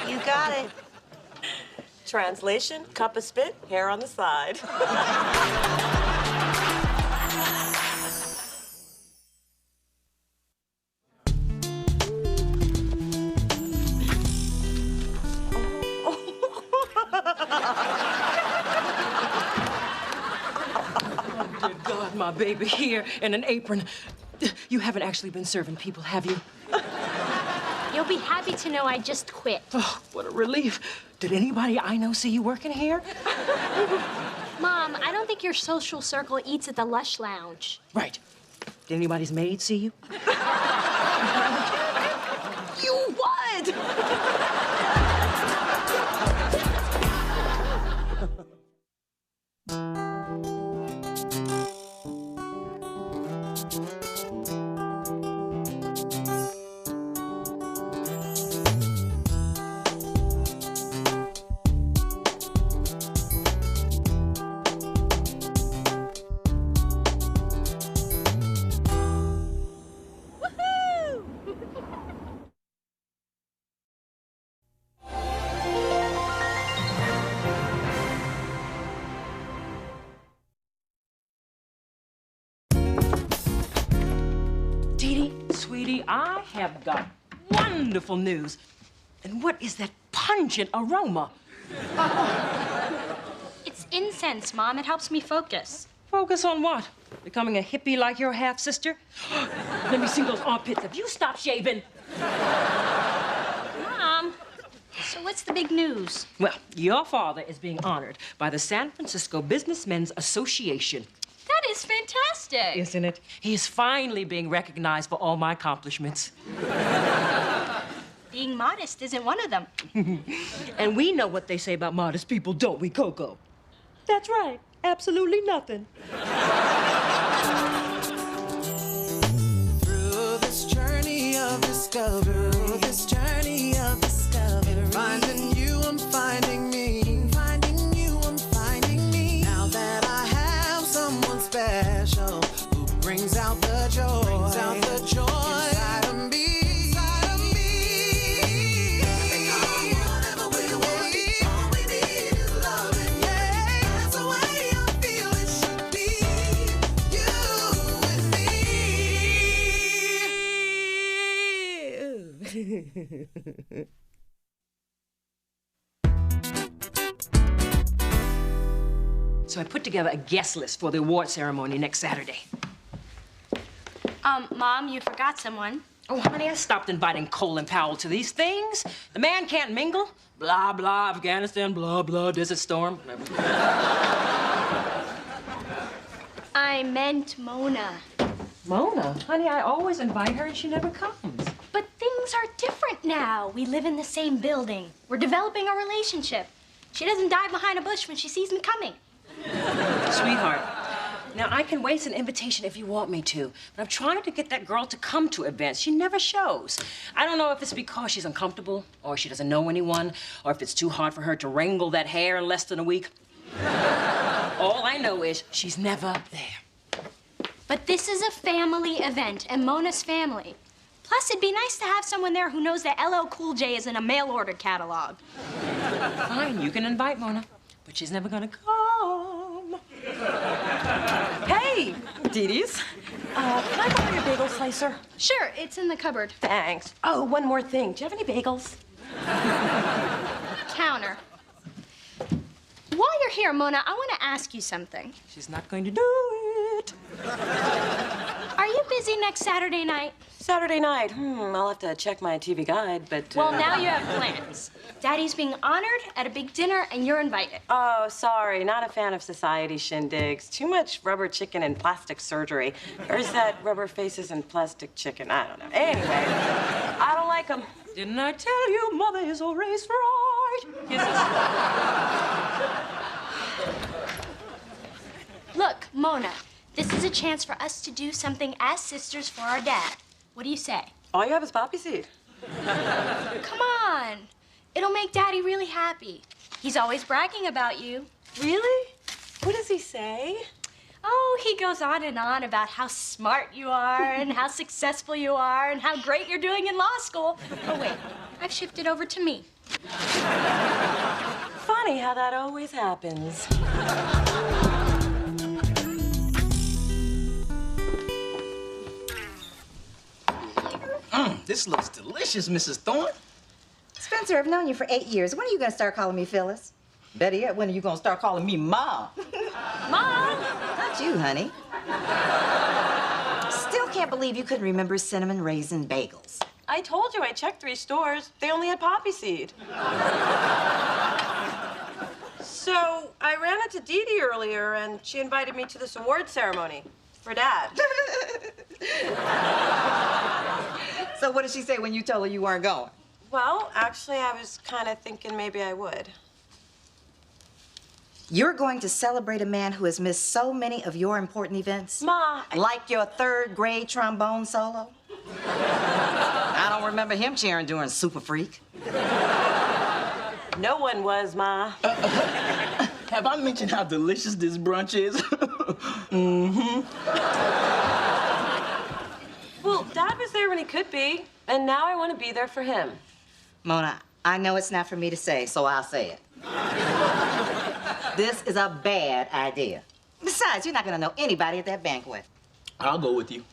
You got it. Translation, cup of spit, hair on the side. Oh, dear God, my baby here in an apron. You haven't actually been serving people, have you? You'll be happy to know I just quit. Oh, what a relief. Did anybody I know see you working here? Mom, I don't think your social circle eats at the Lush Lounge. Right. Did anybody's maid see you? You what? Sweetie, I have got wonderful news. And what is that pungent aroma? incense, Mom. It helps me focus. Focus on what? Becoming a hippie like your half-sister? Let me see those armpits. Have you stopped shaving? Mom, so what's the big news? Well, your father is being honored by the San Francisco Businessmen's Association. That is fantastic. Isn't it? He is finally being recognized for all my accomplishments. Being modest isn't one of them. And we know what they say about modest people, don't we, Coco? That's right. Absolutely nothing. Through this journey of discovery, finding you, I'm finding me. Finding you, I'm finding me. Now that I have someone special who brings out the joy, inside of me. So I put together a guest list for the award ceremony next Saturday. Mom, you forgot someone. Oh, honey, I stopped inviting Colin Powell to these things. The man can't mingle. Blah, blah, Afghanistan, blah, blah, Desert Storm. I meant Mona. Mona? Honey, I always invite her and she never comes. But things are different now. We live in the same building. We're developing a relationship. She doesn't dive behind a bush when she sees me coming. Sweetheart, now I can waste an invitation if you want me to, but I'm trying to get that girl to come to events. She never shows. I don't know if it's because she's uncomfortable, or she doesn't know anyone, or if it's too hard for her to wrangle that hair in less than a week. All I know is she's never there. But this is a family event, and Mona's family. Plus, it'd be nice to have someone there who knows that LL Cool J is in a mail order catalog. Fine, you can invite Mona, but she's never gonna come. Hey, Dee Dee's. Can I borrow your bagel slicer? Sure, it's in the cupboard. Thanks. Oh, one more thing. Do you have any bagels? Counter. While you're here, Mona, I want to ask you something. She's not going to do it. Are you busy next Saturday night? Saturday night? I'll have to check my TV guide, but... Well, now you have plans. Daddy's being honored at a big dinner, and you're invited. Oh, sorry. Not a fan of society shindigs. Too much rubber chicken and plastic surgery. Or is that rubber faces and plastic chicken? I don't know. Anyway, I don't like them. Didn't I tell you mother is always right? Kisses. Look, Mona, this is a chance for us to do something as sisters for our dad. What do you say? All you have is poppy seed. Come on. It'll make Daddy really happy. He's always bragging about you. Really? What does he say? Oh, he goes on and on about how smart you are and how successful you are and how great you're doing in law school. Oh, wait. I've shifted over to me. Funny how that always happens. This looks delicious, Mrs. Thorne. Spencer, I've known you for 8 years. When are you gonna start calling me Phyllis? Better yet, when are you gonna start calling me Mom? Mom? Not you, honey. Still can't believe you couldn't remember cinnamon raisin bagels. I told you I checked 3 stores. They only had poppy seed. So I ran into Dee Dee earlier, and she invited me to this award ceremony for Dad. So what did she say when you told her you weren't going? Well, actually, I was kind of thinking maybe I would. You're going to celebrate a man who has missed so many of your important events? Ma. Like your 3rd grade trombone solo? I don't remember him cheering during Super Freak. No one was, Ma. Have I mentioned how delicious this brunch is? Mm-hmm. Well, Dad was there when he could be, and now I want to be there for him. Mona, I know it's not for me to say, so I'll say it. This is a bad idea. Besides, you're not gonna know anybody at that banquet. I'll go with you.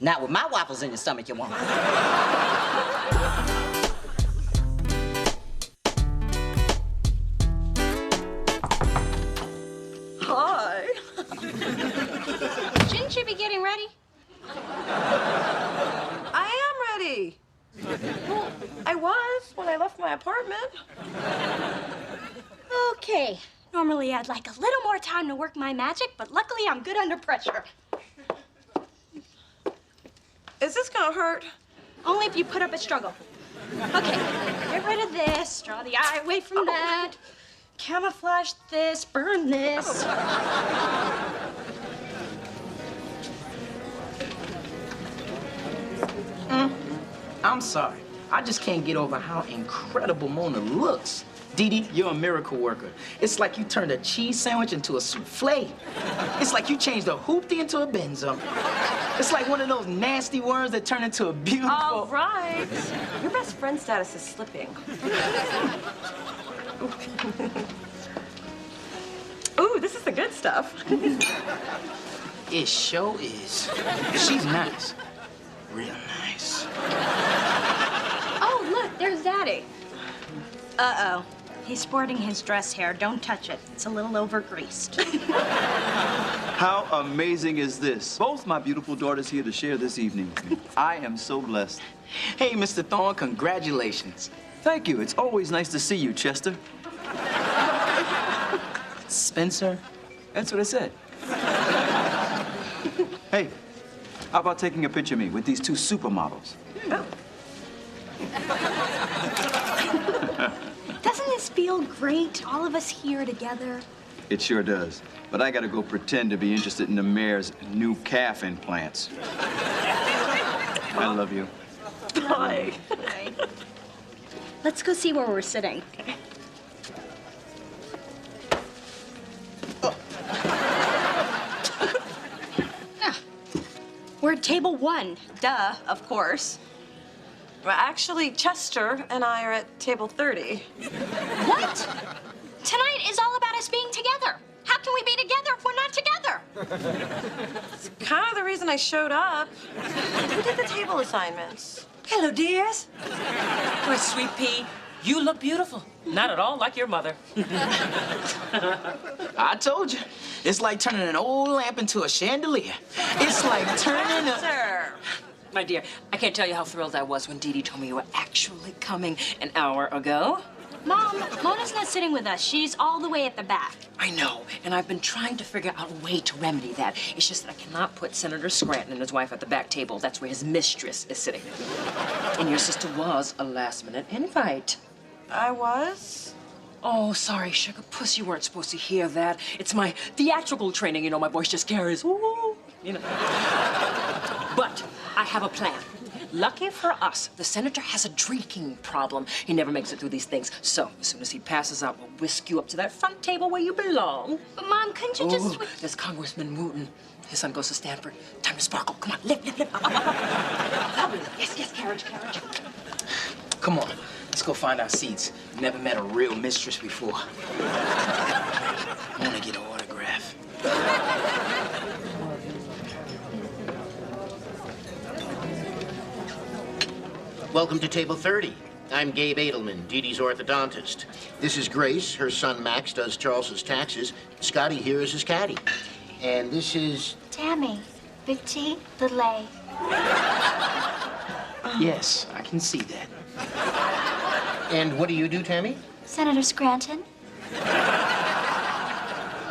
Not with my waffles in your stomach, you won't. be getting ready? I am ready. Well, I was when I left my apartment. Okay. Normally, I'd like a little more time to work my magic, but luckily I'm good under pressure. Is this gonna hurt? Only if you put up a struggle. Okay, get rid of this, draw the eye away from that, camouflage this, burn this. I'm sorry. I just can't get over how incredible Mona looks. Dee Dee, you're a miracle worker. It's like you turned a cheese sandwich into a souffle. It's like you changed a hoopty into a benzo. It's like one of those nasty worms that turn into a beautiful... All right. Your best friend status is slipping. Ooh, this is the good stuff. It sure is. She's nice. Real nice. Oh, look, there's Daddy. Uh-oh. He's sporting his dress hair. Don't touch it. It's a little over-greased. How amazing is this? Both my beautiful daughters here to share this evening. I am so blessed. Hey, Mr. Thorne, congratulations. Thank you. It's always nice to see you, Chester. Spencer? That's what I said. Hey, how about taking a picture of me with these two supermodels? Doesn't this feel great, all of us here together? It sure does. But I gotta go pretend to be interested in the mayor's new calf implants. I love you. Hi. Let's go see where we're sitting. We're at table 1. Duh, of course. Well, actually, Chester and I are at table 30. What? Tonight is all about us being together. How can we be together if we're not together? It's kind of the reason I showed up. Who did the table assignments? Hello, dears. Why, sweet pea, you look beautiful. Not at all like your mother. I told you. It's like turning an old lamp into a chandelier. It's like turning a... Sir. My dear, I can't tell you how thrilled I was when Dee Dee told me you were actually coming an hour ago. Mom, Mona's not sitting with us. She's all the way at the back. I know, and I've been trying to figure out a way to remedy that. It's just that I cannot put Senator Scranton and his wife at the back table. That's where his mistress is sitting. And your sister was a last-minute invite. I was? Oh, sorry, sugar puss, you weren't supposed to hear that. It's my theatrical training, you know, my voice just carries, ooh, you know. But I have a plan. Lucky for us, the senator has a drinking problem. He never makes it through these things. So, as soon as he passes out, we'll whisk you up to that front table where you belong. But, Mom, couldn't you just... There's Congressman Wooten. His son goes to Stanford. Time to sparkle. Come on, lift. Up. Yes, carriage. Come on, let's go find our seats. Never met a real mistress before. I want to get an autograph. Welcome to table 30. I'm Gabe Edelman, Dee Dee's orthodontist. This is Grace. Her son Max does Charles's taxes. Scotty here is his caddy. And this is... Tammy. Big T, little A. Yes, I can see that. And what do you do, Tammy? Senator Scranton.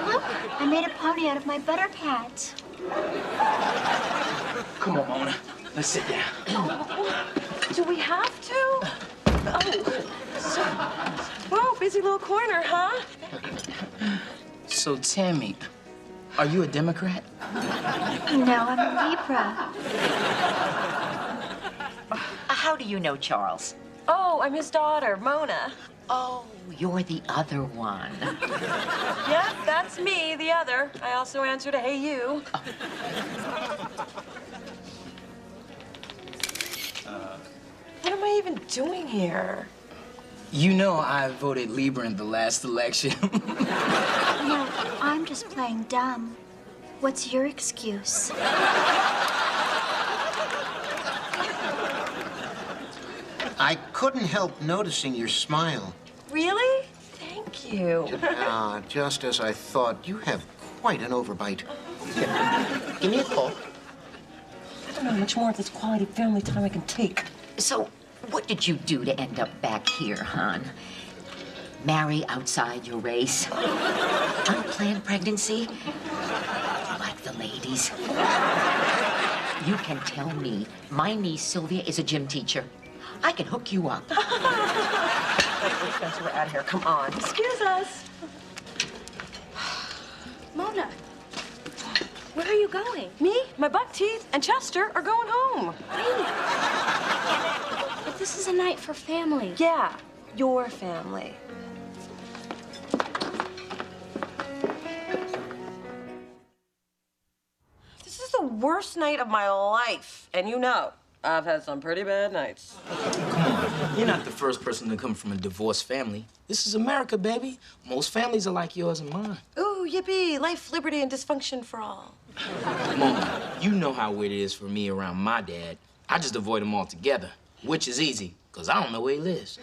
Look, I made a pony out of my butter pads. Come on, Mona. Let's sit down. Do we have to? Whoa, busy little corner, huh? So, Tammy, are you a Democrat? No, I'm a Libra. How do you know Charles? Oh, I'm his daughter, Mona. Oh, you're the other one. Yep, that's me, the other. I also answer to Hey You. What am I even doing here? You know I voted Libra in the last election. No, I'm just playing dumb. What's your excuse? I couldn't help noticing your smile. Really? Thank you. Just as I thought, you have quite an overbite. Give me a call. I don't know how much more of this quality family time I can take. So, what did you do to end up back here, hon? Marry outside your race? Unplanned pregnancy? Like the ladies? You can tell me my niece Sylvia is a gym teacher. I can hook you up. Spencer, we're out of here. Come on. Excuse us. Mona, where are you going? Me, my buck teeth, and Chester are going home. But this is a night for family. Yeah, your family. This is the worst night of my life, and you know, I've had some pretty bad nights. Come on, you're not the first person to come from a divorced family. This is America, baby. Most families are like yours and mine. Ooh, yippee, life, liberty, and dysfunction for all. Mona, you know how weird it is for me around my dad. I just avoid him altogether, which is easy, because I don't know where he lives.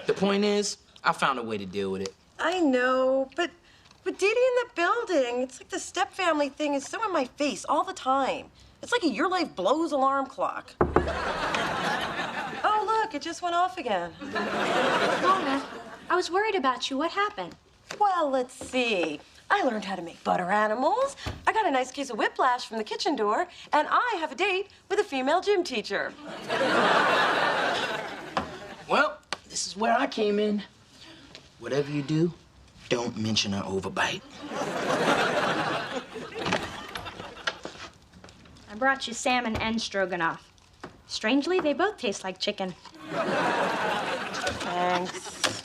The point is, I found a way to deal with it. I know, but Dee Dee in the building, it's like the step-family thing is so in my face all the time. It's like a Your Life Blows alarm clock. Oh, look, it just went off again. Mona, I was worried about you. What happened? Well, let's see. I learned how to make butter animals. I got a nice case of whiplash from the kitchen door, and I have a date with a female gym teacher. Well, this is where I came in. Whatever you do, don't mention an overbite. I brought you salmon and stroganoff. Strangely, they both taste like chicken. Thanks.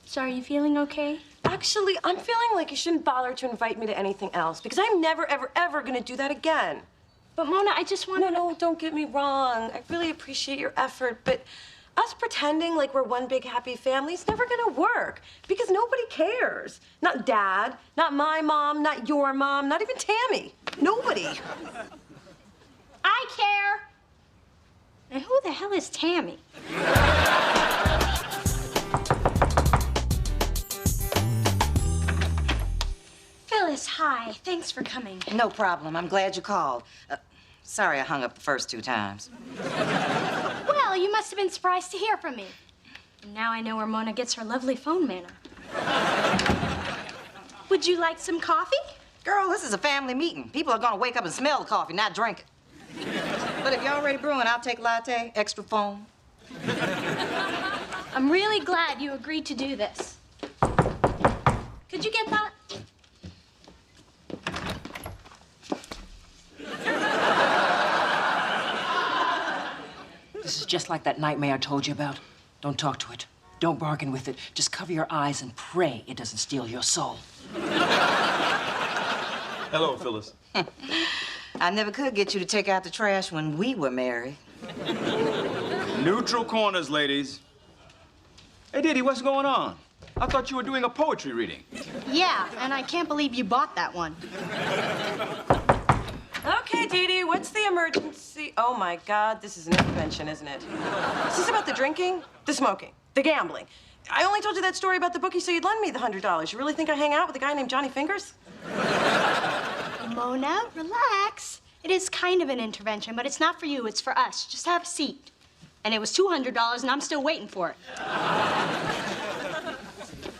So are you feeling okay? Actually, I'm feeling like you shouldn't bother to invite me to anything else because I'm never, ever, ever gonna do that again. But Mona, I just want to... No, don't get me wrong. I really appreciate your effort, but us pretending like we're one big happy family is never gonna work because nobody cares. Not Dad, not my mom, not your mom, not even Tammy. Nobody. I care. And who the hell is Tammy? Phyllis, hi. Thanks for coming. No problem. I'm glad you called. Sorry I hung up the first 2 times. Well, you must have been surprised to hear from me. And now I know where Mona gets her lovely phone manner. Would you like some coffee? Girl, this is a family meeting. People are gonna wake up and smell the coffee, not drink it. But if you're already brewing, I'll take latte, extra foam. I'm really glad you agreed to do this. Could you get that? This is just like that nightmare I told you about. Don't talk to it. Don't bargain with it. Just cover your eyes and pray it doesn't steal your soul. Hello, Phyllis. I never could get you to take out the trash when we were married. Neutral corners, ladies. Hey, Dee Dee, what's going on? I thought you were doing a poetry reading. Yeah, and I can't believe you bought that one. Okay, Dee Dee, what's the emergency? Oh, my God, this is an intervention, isn't it? Is this about the drinking, the smoking, the gambling? I only told you that story about the bookie so you'd lend me the $100. You really think I hang out with a guy named Johnny Fingers? Mona, relax. It is kind of an intervention, but it's not for you, it's for us. Just have a seat. And it was $200, and I'm still waiting for it.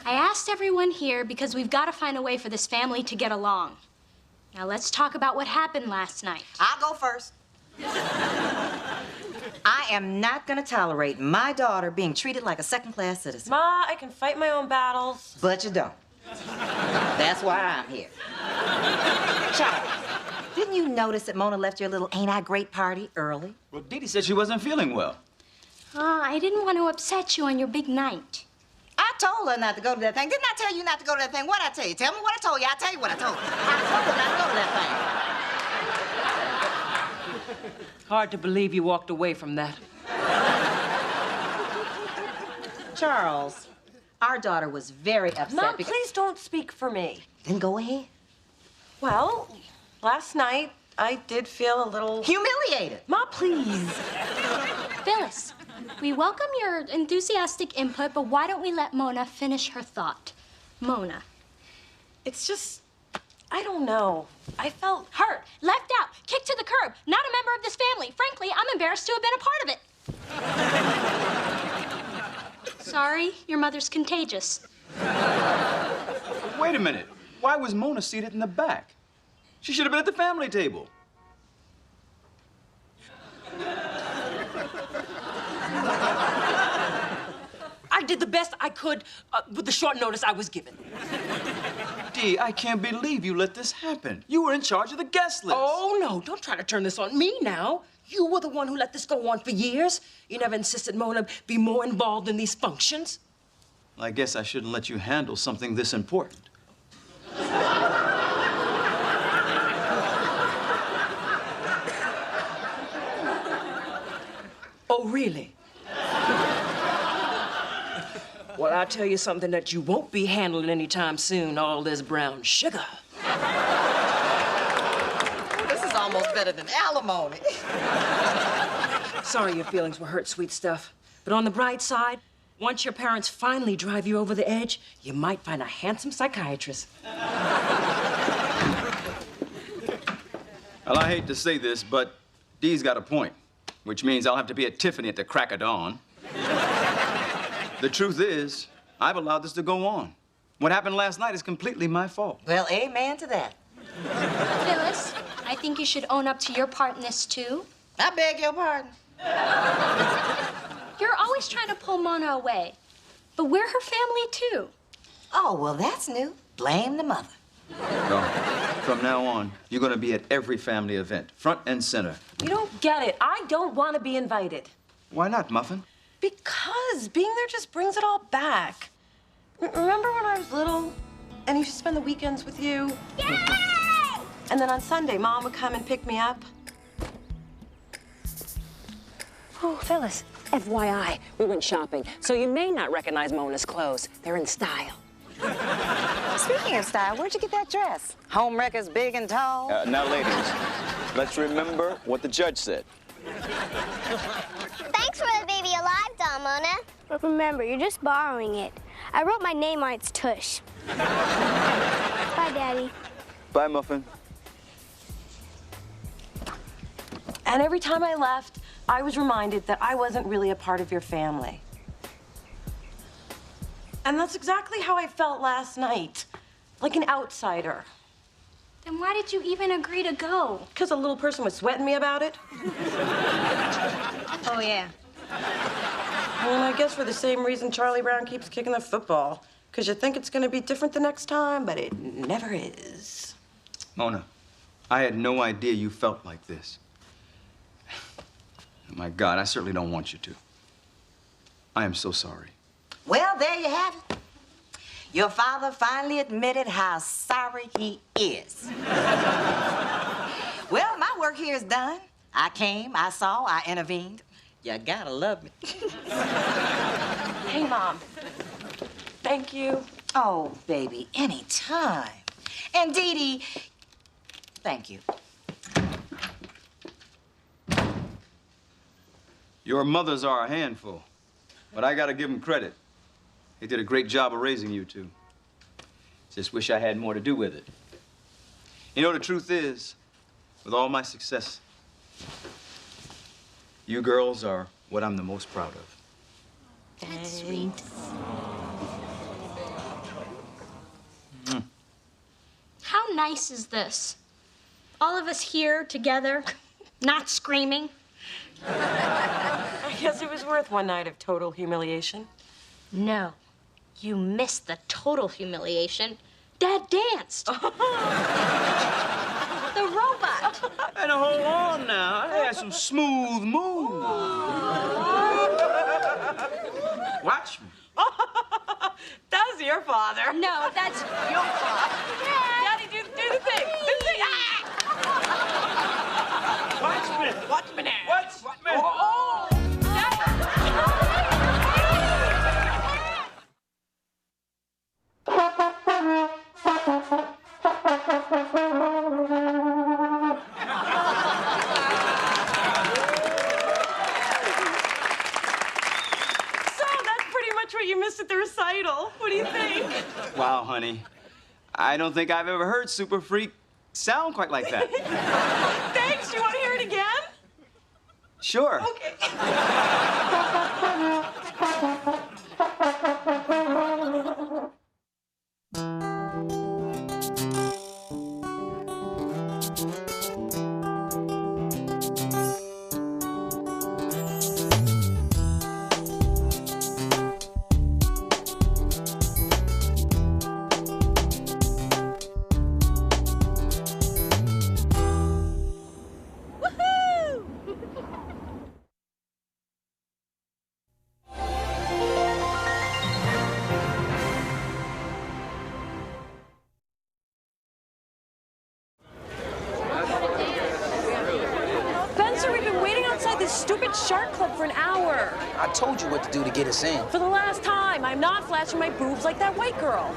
I asked everyone here because we've got to find a way for this family to get along. Now, let's talk about what happened last night. I'll go first. I am not gonna tolerate my daughter being treated like a second-class citizen. Ma, I can fight my own battles. But you don't. That's why I'm here. Charlie, didn't you notice that Mona left your little Ain't I Great party early? Well, Dee Dee said she wasn't feeling well. I didn't want to upset you on your big night. I told her not to go to that thing. Didn't I tell you not to go to that thing? What'd I tell you? Tell me what I told you. I'll tell you what I told you. I told her not to go to that thing. Hard to believe you walked away from that. Charles, our daughter was very upset Mom, because... please don't speak for me. Then go ahead. Well, last night, I did feel a little... humiliated. Ma, please. Phyllis, we welcome your enthusiastic input, but why don't we let Mona finish her thought? Mona, It's just, I don't know. I felt hurt, left out, kicked to the curb, not a member of this family. Frankly, I'm embarrassed to have been a part of it. Sorry, your mother's contagious. Wait a minute. Why was Mona seated in the back? She should have been at the family table. I did the best I could with the short notice I was given. Dee, I can't believe you let this happen. You were in charge of the guest list. Oh, no, don't try to turn this on me now. You were the one who let this go on for years. You never insisted Mona be more involved in these functions. I guess I shouldn't let you handle something this important. Oh, really? Well, I'll tell you something that you won't be handling anytime soon, all this brown sugar. This is almost better than alimony. Sorry your feelings were hurt, sweet stuff. But on the bright side, once your parents finally drive you over the edge, you might find a handsome psychiatrist. Well, I hate to say this, but Dee's got a point, which means I'll have to be at Tiffany at the crack of dawn. The truth is, I've allowed this to go on. What happened last night is completely my fault. Well, amen to that. Phyllis, I think you should own up to your part in this, too. I beg your pardon. You're always trying to pull Mona away. But we're her family, too. Oh, well, that's new. Blame the mother. No. From now on, you're going to be at every family event, front and center. You don't get it. I don't want to be invited. Why not, Muffin? Because being there just brings it all back. Remember when I was little and I used to spend the weekends with you? Yay! And then on Sunday, Mom would come and pick me up? Oh, Phyllis, FYI, we went shopping, so you may not recognize Mona's clothes. They're in style. Speaking of style, where'd you get that dress? Home wreckers big and tall? Now, ladies, let's remember what the judge said. Thanks for the Baby Alive doll, Mona. But remember, you're just borrowing it. I wrote my name on its tush. Bye, Daddy. Bye, Muffin. And every time I left, I was reminded that I wasn't really a part of your family. And that's exactly how I felt last night, like an outsider. Then why did you even agree to go? Because a little person was sweating me about it. Oh, yeah. Well, I guess for the same reason Charlie Brown keeps kicking the football. Because you think it's going to be different the next time, but it never is. Mona, I had no idea you felt like this. My God, I certainly don't want you to. I am so sorry. Well, there you have it. Your father finally admitted how sorry he is. Well, my work here is done. I came, I saw, I intervened. You gotta love me. Hey, Mom. Thank you. Oh, baby, anytime. And Dee Dee, thank you. Your mothers are a handful, but I gotta give them credit. They did a great job of raising you two. Just wish I had more to do with it. You know, the truth is, with all my success, you girls are what I'm the most proud of. That's sweet. How nice is this? All of us here together, not screaming. I guess it was worth one night of total humiliation. No. You missed the total humiliation. Dad danced. The robot. And hold on now. I had some smooth moves. Watch me. That's your father. No, that's your father. Daddy, do the thing. Do the thing. Ah! Watch me. Watch me now. Watch me. Oh. What you missed at the recital. What do you think? Wow, honey. I don't think I've ever heard Super Freak sound quite like that. Thanks. Do you want to hear it again? Sure. Okay. Spencer, we've been waiting outside this stupid shark club for an hour. I told you what to do to get us in. For the last time, I'm not flashing my boobs like that white girl.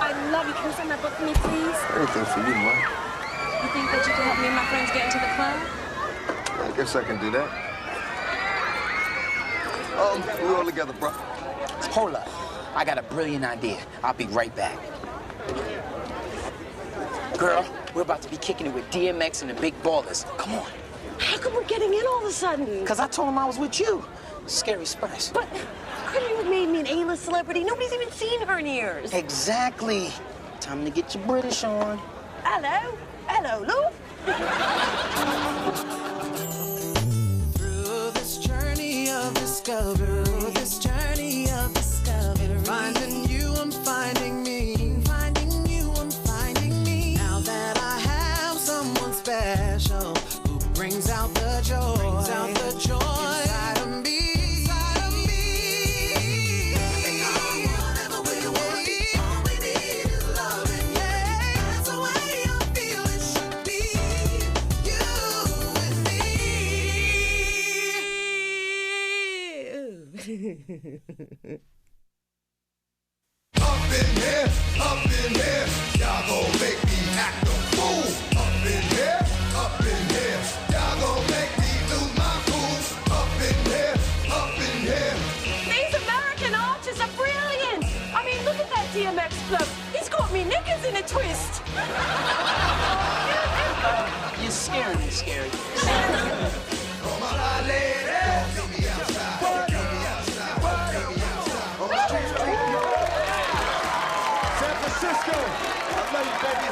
I love you. Can you sign my book for me, please? Anything for you, Ma. You think that you can help me and my friends get into the club? I guess I can do that. We all together, bro. Hold up. I got a brilliant idea. I'll be right back. Girl, we're about to be kicking it with DMX and the big ballers. Come on. How come we're getting in all of a sudden? Because I told him I was with you. Scary Spice. But couldn't you have made me an A-list celebrity? Nobody's even seen her in years. Exactly. Time to get your British on. Hello. Hello, Lou. Through this journey of discovery, finding you, I'm finding me. Finding you, I'm finding me. Now that I have someone special who brings out the joy, inside of me. Whatever we want, all we need is loving. Yeah, that's the way I feel it should be. You and me. Up in here, y'all gon' make me act a fool. Up in here, y'all gon' make me lose my cool. Up in here. These American artists are brilliant. I mean, look at that DMX club. He's got me knickers in a twist. You're scaring me, Scary. Come on, my lady. Meet me outside. San Francisco, I love you, baby.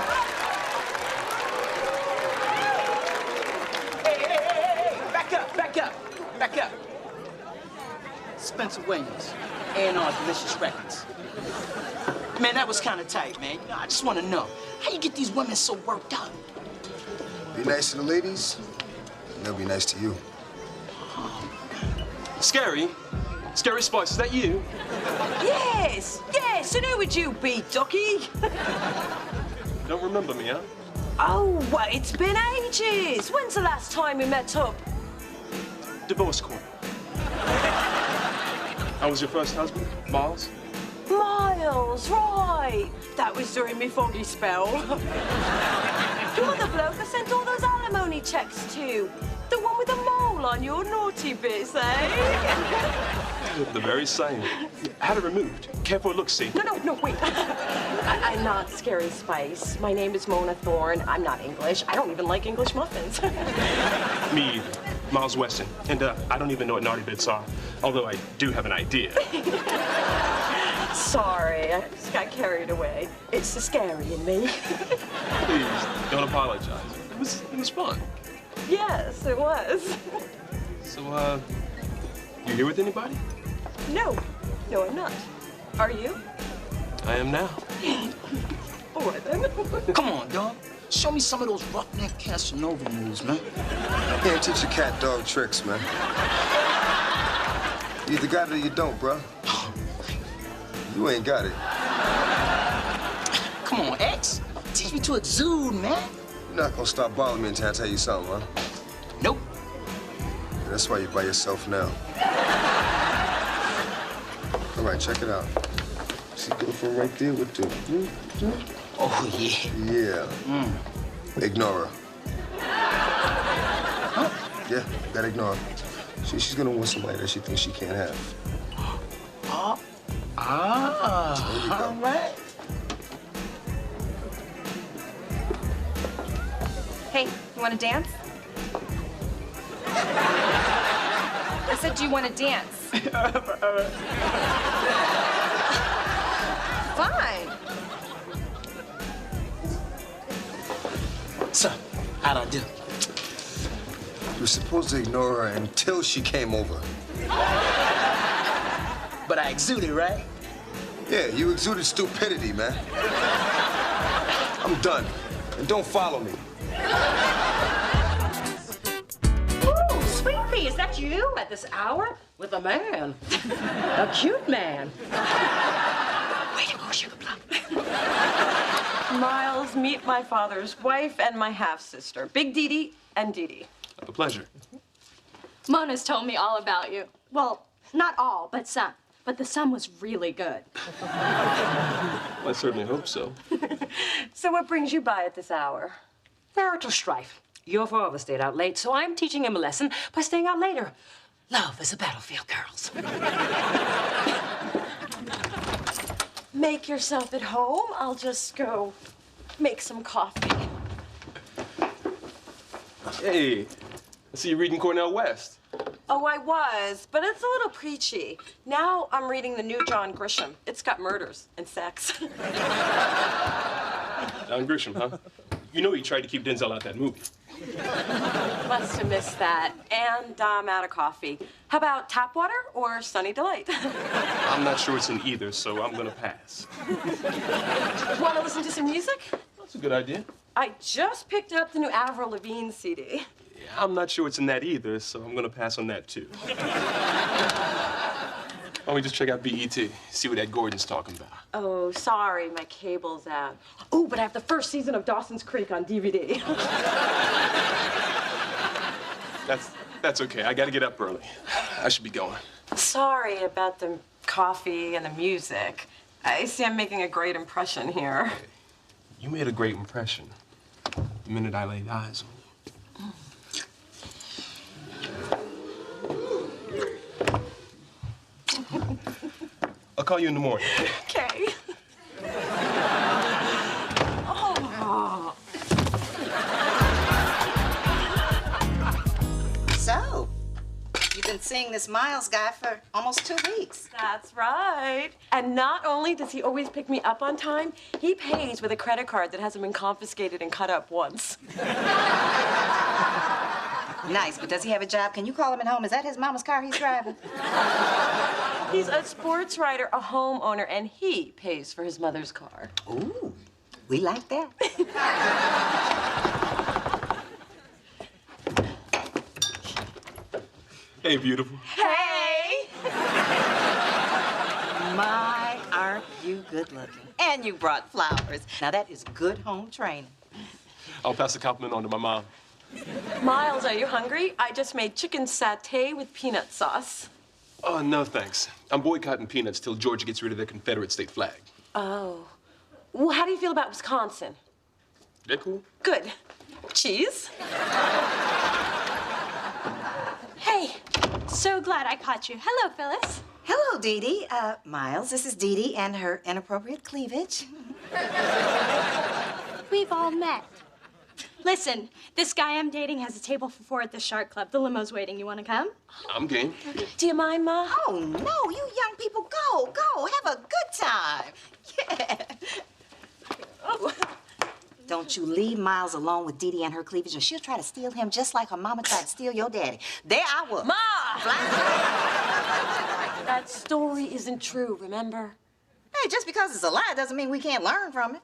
Hey, back up. Spencer Williams, A&R Delicious Records. Man, that was kind of tight, man. You know, I just want to know, how you get these women so worked up? Be nice to the ladies, and they'll be nice to you. Scary Spice, is that you? Yes, and who would you be, Ducky? Don't remember me, huh? Oh, well, it's been ages. When's the last time we met up? Divorce court. I was your first husband, Miles? Miles, right. That was during me foggy spell. You're the bloke I sent all those alimony checks to. The one with the mole on your naughty bits, eh? The very same. Had it removed. Careful look, see. No, wait. I'm not Scary Spice. My name is Mona Thorne. I'm not English. I don't even like English muffins. Me either. Miles Weston. And I don't even know what naughty bits are, although I do have an idea. Sorry, I just got carried away. It's the scary in me. Please, don't apologize. It was fun. Yes, it was. So, you here with anybody? No, I'm not. Are you? I am now. All right, then. Come on, dog. Show me some of those roughneck Casanova moves, man. Can't teach a cat dog tricks, man. You either got it or you don't, bro. You ain't got it. Come on, X. Teach me to exude, man. You're not gonna stop bothering me until I tell you something, huh? Nope. Yeah, that's why you're by yourself now. All right, check it out. See girlfriend right there with the... Oh, yeah. Yeah. Ignore her. Yeah, gotta ignore her. She's gonna want somebody that she thinks she can't have. All right. Hey, you want to dance? I said, do you want to dance? Fine. So, how'd I do? You were supposed to ignore her until she came over. But I exuded, right? Yeah, you exuded stupidity, man. I'm done. And don't follow me. Ooh, sweet pea, is that you at this hour? With a man. A cute man. Way to go, Sugar Plum. Miles, meet my father's wife and my half-sister, Big Dee Dee and Dee Dee. A pleasure. Mona's told me all about you. Well, not all, but some. But the some was really good. I certainly hope so. So what brings you by at this hour? Marital strife. Your father stayed out late, so I'm teaching him a lesson by staying out later. Love is a battlefield, girls. Make yourself at home. I'll just go make some coffee. Hey, I see you reading Cornell West. Oh, I was, but it's a little preachy. Now I'm reading the new John Grisham. It's got murders and sex. John Grisham, huh? You know he tried to keep Denzel out that movie. Must have missed that. And I'm out of coffee. How about tap water or Sunny Delight? I'm not sure it's in either, so I'm gonna pass. Want to listen to some music? That's a good idea. I just picked up the new Avril Lavigne CD. Yeah, I'm not sure it's in that either, so I'm gonna pass on that too. Why don't we just check out BET, see what Ed Gordon's talking about? Oh, sorry, my cable's out. Oh, but I have the first season of Dawson's Creek on DVD. That's okay. I gotta get up early. I should be going. Sorry about the coffee and the music. I see I'm making a great impression here. You made a great impression the minute I laid eyes on you. I'll call you in the morning. Okay. Oh. So, you've been seeing this Miles guy for almost 2 weeks. That's right. And not only does he always pick me up on time, he pays with a credit card that hasn't been confiscated and cut up once. Nice, but does he have a job? Can you call him at home? Is that his mama's car he's driving? He's a sports writer, a homeowner, and he pays for his mother's car. Ooh, we like that. Hey, beautiful. Hey! My, aren't you good looking? And you brought flowers. Now that is good home training. I'll pass the compliment on to my mom. Miles, are you hungry? I just made chicken satay with peanut sauce. Oh, no, thanks. I'm boycotting peanuts till Georgia gets rid of their Confederate state flag. Oh. Well, how do you feel about Wisconsin? They're cool. Good. Cheese? Hey, so glad I caught you. Hello, Phyllis. Hello, Dee Dee. Miles, this is Dee Dee and her inappropriate cleavage. We've all met. Listen, this guy I'm dating has a table for 4 at the Shark Club. The limo's waiting. You want to come? I'm game. Do you mind, Ma? Oh, no, you young people, go. Have a good time. Yeah. Oh. Don't you leave Miles alone with Dee Dee and her cleavage, or she'll try to steal him just like her mama tried to steal your daddy. There I was. Ma! That story isn't true, remember? Hey, just because it's a lie doesn't mean we can't learn from it.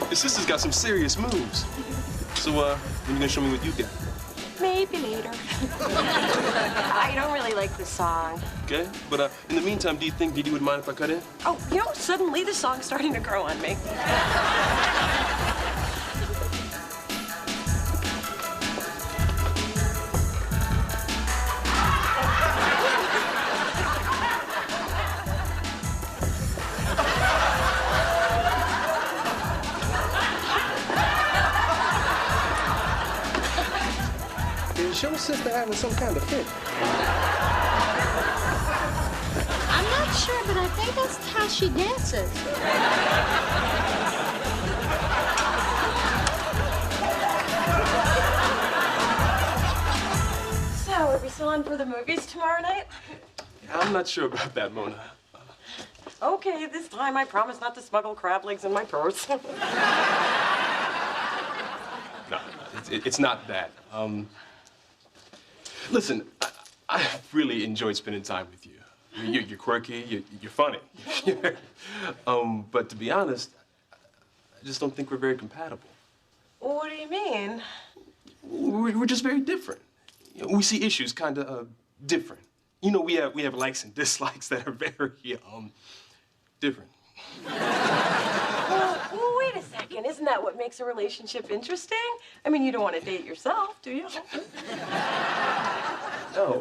Your sister's got some serious moves. So, when you gonna show me what you got? Maybe later. I don't really like this song. Okay, but in the meantime, do you think Dee Dee would mind if I cut in? Oh, you know, suddenly the song's starting to grow on me. Show sister having some kind of fit. I'm not sure, but I think that's how she dances. So, are we still on for the movies tomorrow night? I'm not sure about that, Mona. Okay, this time I promise not to smuggle crab legs in my purse. No, it's not that. Listen, I really enjoyed spending time with you. You're quirky, you're funny. But to be honest, I just don't think we're very compatible. What do you mean? We're just very different. We see issues kind of different. You know, we have likes and dislikes that are very different. Well, wait a second. Isn't that what makes a relationship interesting? I mean, you don't want to date yourself, do you?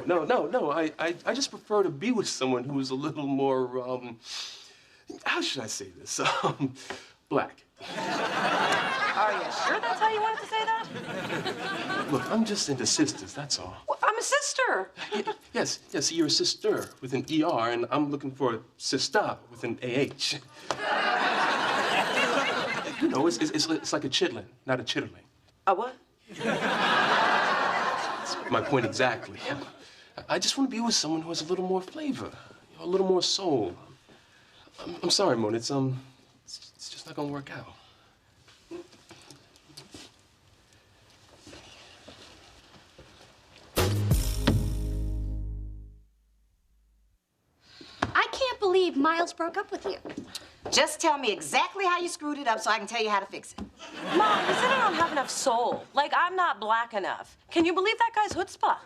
No. I just prefer to be with someone who is a little more, how should I say this? Black. Are you sure that's how you wanted to say that? Look, I'm just into sisters, that's all. Well, I'm a sister. Yes, you're a sister with an ER, and I'm looking for a sister with an AH. You know, it's like a chitlin, not a chitterling. A what? That's my point exactly. I just want to be with someone who has a little more flavor, you know, a little more soul. I'm sorry, Mona, it's just not gonna work out. I can't believe Miles broke up with you. Just tell me exactly how you screwed it up so I can tell you how to fix it. Mom, you said I don't have enough soul. Like, I'm not black enough. Can you believe that guy's chutzpah?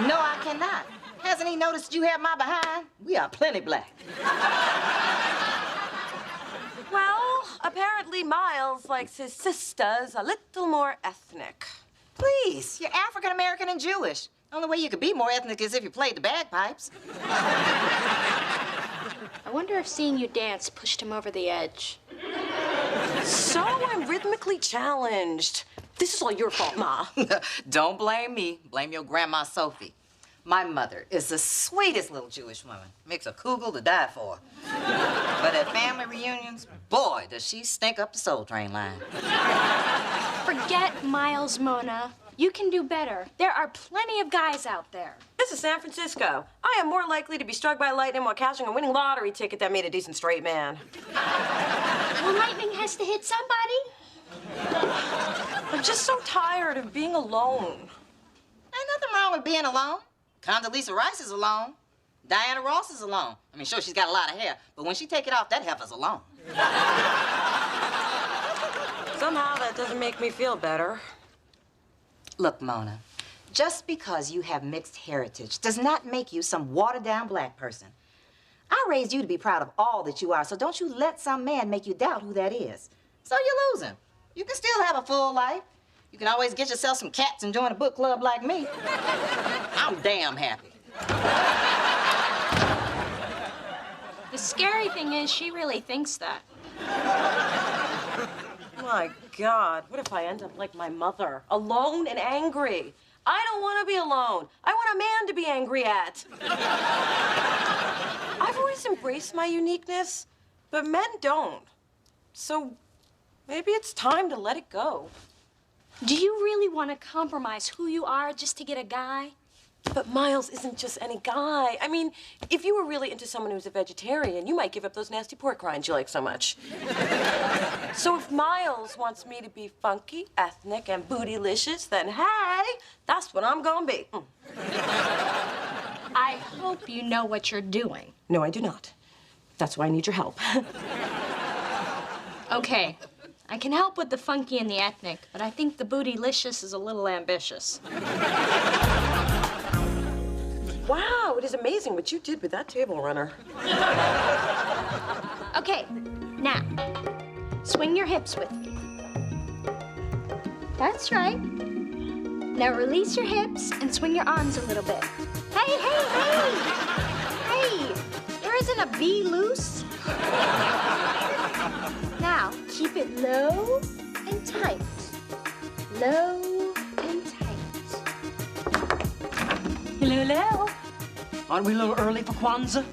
No, I cannot. Hasn't he noticed you have my behind? We are plenty black. Well, apparently Miles likes his sisters a little more ethnic. Please, you're African American and Jewish. The only way you could be more ethnic is if you played the bagpipes. I wonder if seeing you dance pushed him over the edge. So I'm rhythmically challenged. This is all your fault, Ma. Don't blame me. Blame your grandma, Sophie. My mother is the sweetest little Jewish woman. Makes a kugel to die for. But at family reunions, boy, does she stink up the Soul Train line. Forget Miles, Mona. You can do better. There are plenty of guys out there. This is San Francisco. I am more likely to be struck by lightning while cashing a winning lottery ticket that made a decent straight man. Well, lightning has to hit somebody. I'm just so tired of being alone. Ain't nothing wrong with being alone. Condoleezza Rice is alone. Diana Ross is alone. I mean, sure, she's got a lot of hair, but when she take it off, that heifer's alone. Somehow that doesn't make me feel better. Look, Mona, just because you have mixed heritage does not make you some watered-down black person. I raised you to be proud of all that you are, so don't you let some man make you doubt who that is. So you're losing. You can still have a full life. You can always get yourself some cats and join a book club like me. I'm damn happy. The scary thing is she really thinks that. My God, what if I end up like my mother, alone and angry? I don't want to be alone. I want a man to be angry at. I've always embraced my uniqueness, but men don't. So maybe it's time to let it go. Do you really want to compromise who you are just to get a guy? But Miles isn't just any guy. I mean, if you were really into someone who's a vegetarian, you might give up those nasty pork rinds you like so much. So if Miles wants me to be funky, ethnic, and bootylicious, then hey, that's what I'm gonna be. I hope you know what you're doing. No, I do not. That's why I need your help. Okay, I can help with the funky and the ethnic, but I think the bootylicious is a little ambitious. Wow, it is amazing what you did with that table runner. Okay, now, swing your hips with me. That's right. Now release your hips and swing your arms a little bit. Hey, hey, hey! Hey, there isn't a bee loose. Now, keep it low and tight. Low and tight. Hello, hello. Aren't we a little early for Kwanzaa?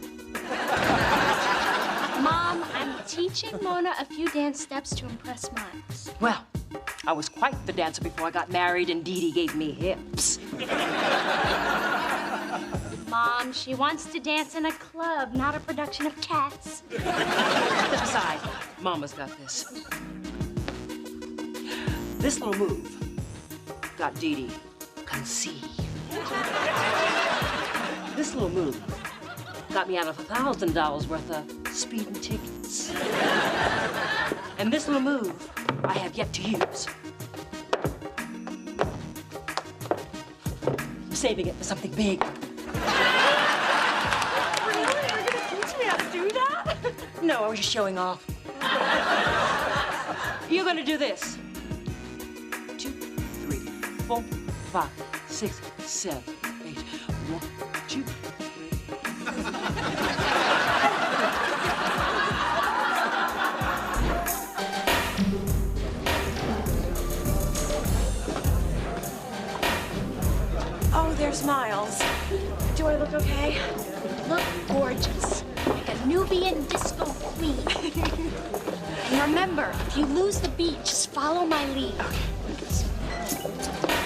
Mom, I'm teaching Mona a few dance steps to impress Miles. Well, I was quite the dancer before I got married and Dee Dee gave me hips. Mom, she wants to dance in a club, not a production of Cats. Step aside. Mama's got this. This little move got Dee Dee conceived. This little move got me out of $1,000 worth of speeding tickets. And this little move I have yet to use. I'm saving it for something big. Really? You're gonna teach me how to do that? No, I was just showing off. You're gonna do this. 2, 3, 4, 5, 6, 7, 8. 1, 2, 3. Oh, there's Miles. Do I look okay? Look gorgeous, like a Nubian disco queen. And remember, if you lose the beat, just follow my lead.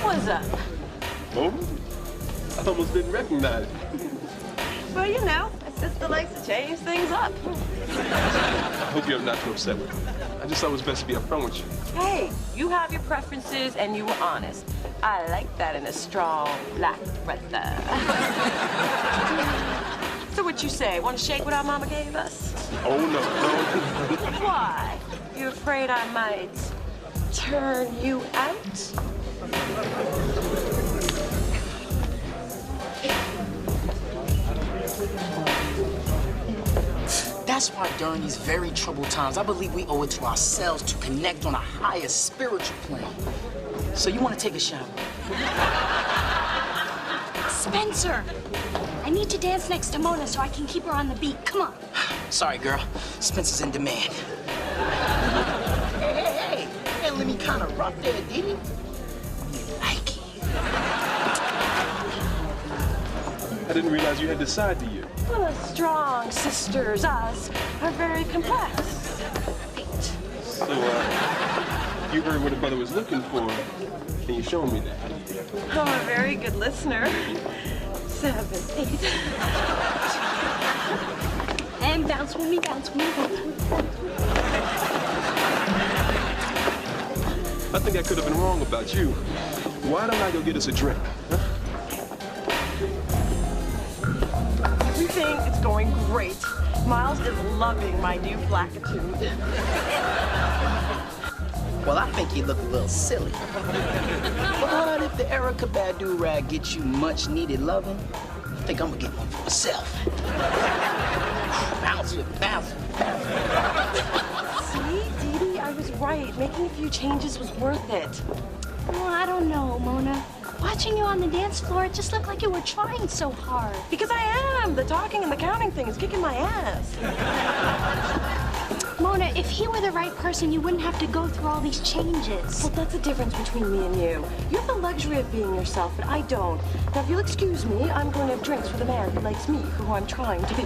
What's up? Mona? I almost didn't recognize you. Well, you know, my sister likes to change things up. I hope you're not too upset with me. I just thought it was best to be upfront with you. Hey, you have your preferences and you were honest. I like that in a strong black brother. So what you say? Want to shake what our mama gave us? Oh, no. Why? You afraid I might turn you out? That's why during these very troubled times, I believe we owe it to ourselves to connect on a higher spiritual plane. So you want to take a shower? Spencer, I need to dance next to Mona so I can keep her on the beat. Come on. Sorry, girl. Spencer's in demand. Hey, let me kind of rough there, Dee Dee. Like it. I didn't realize you had this side to you. Well, as strong sisters, us, are very complex. So, you heard what a brother was looking for, and you showed me that. I'm a very good listener. 7, 8. And bounce with me, bounce with me, bounce with me, bounce with me. I think I could have been wrong about you. Why don't I go get us a drink? Huh? Everything is going great. Miles is loving my new blackitude. Well, I think you look a little silly. But if the Erica Badu rag gets you much needed loving, I think I'm gonna get one for myself. Bounce it, bounce it, bounce it. See, Dee Dee, I was right. Making a few changes was worth it. Oh, I don't know, Mona. Watching you on the dance floor, it just looked like you were trying so hard. Because I am. The talking and the counting thing is kicking my ass. Mona, if he were the right person, you wouldn't have to go through all these changes. Well, that's the difference between me and you. You have the luxury of being yourself, but I don't. Now, if you'll excuse me, I'm going to have drinks with a man who likes me, who I'm trying to be.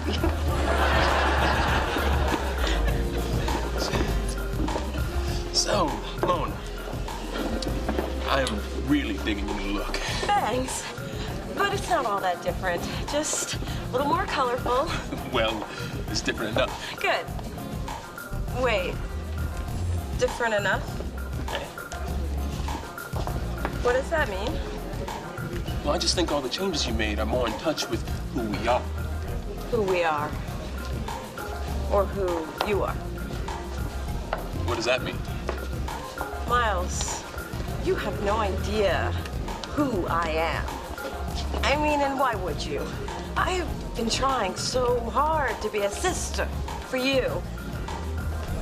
So, Mona, I am really digging your new look. Thanks. But it's not all that different. Just a little more colorful. Well, it's different enough. Good. Wait. Different enough? What does that mean? Well, I just think all the changes you made are more in touch with who we are. Who we are. Or who you are. What does that mean? Miles, you have no idea who I am. I mean, and why would you? I've been trying so hard to be a sister for you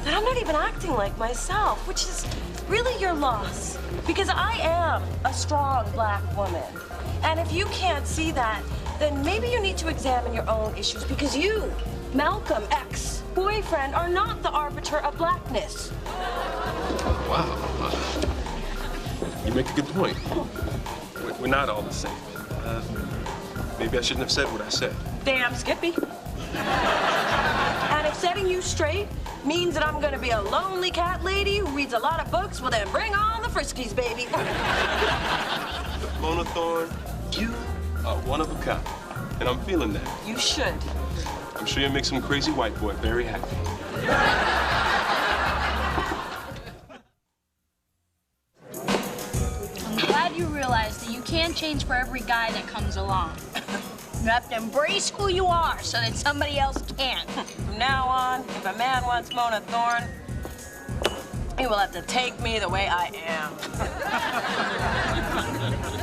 that I'm not even acting like myself, which is really your loss. Because I am a strong black woman. And if you can't see that, then maybe you need to examine your own issues because you, Malcolm, ex-boyfriend, are not the arbiter of blackness. Wow. You make a good point. We're not all the same. Maybe I shouldn't have said what I said. Damn, Skippy. And if setting you straight means that I'm gonna be a lonely cat lady who reads a lot of books, well then bring on the Friskies, baby. Mona Thorne, you are one of a kind. And I'm feeling that. You should. I'm sure you'll make some crazy white boy very happy. I'm glad you realized that you can't change for every guy that comes along. You have to embrace who you are so that somebody else can't. From now on, if a man wants Mona Thorne, he will have to take me the way I am.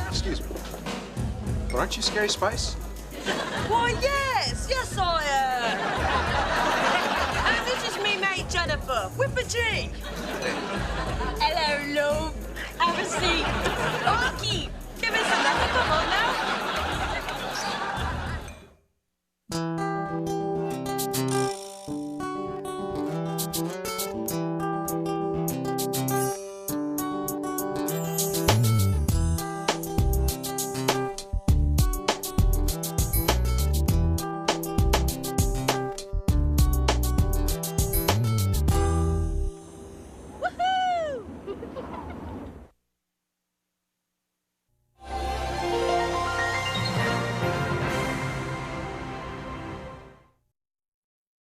Excuse me. But aren't you Scary Spice? Well, yes, I am. And this is me mate Jennifer, with a G. Hello, love. Have a seat. Rocky, give us another, come on now.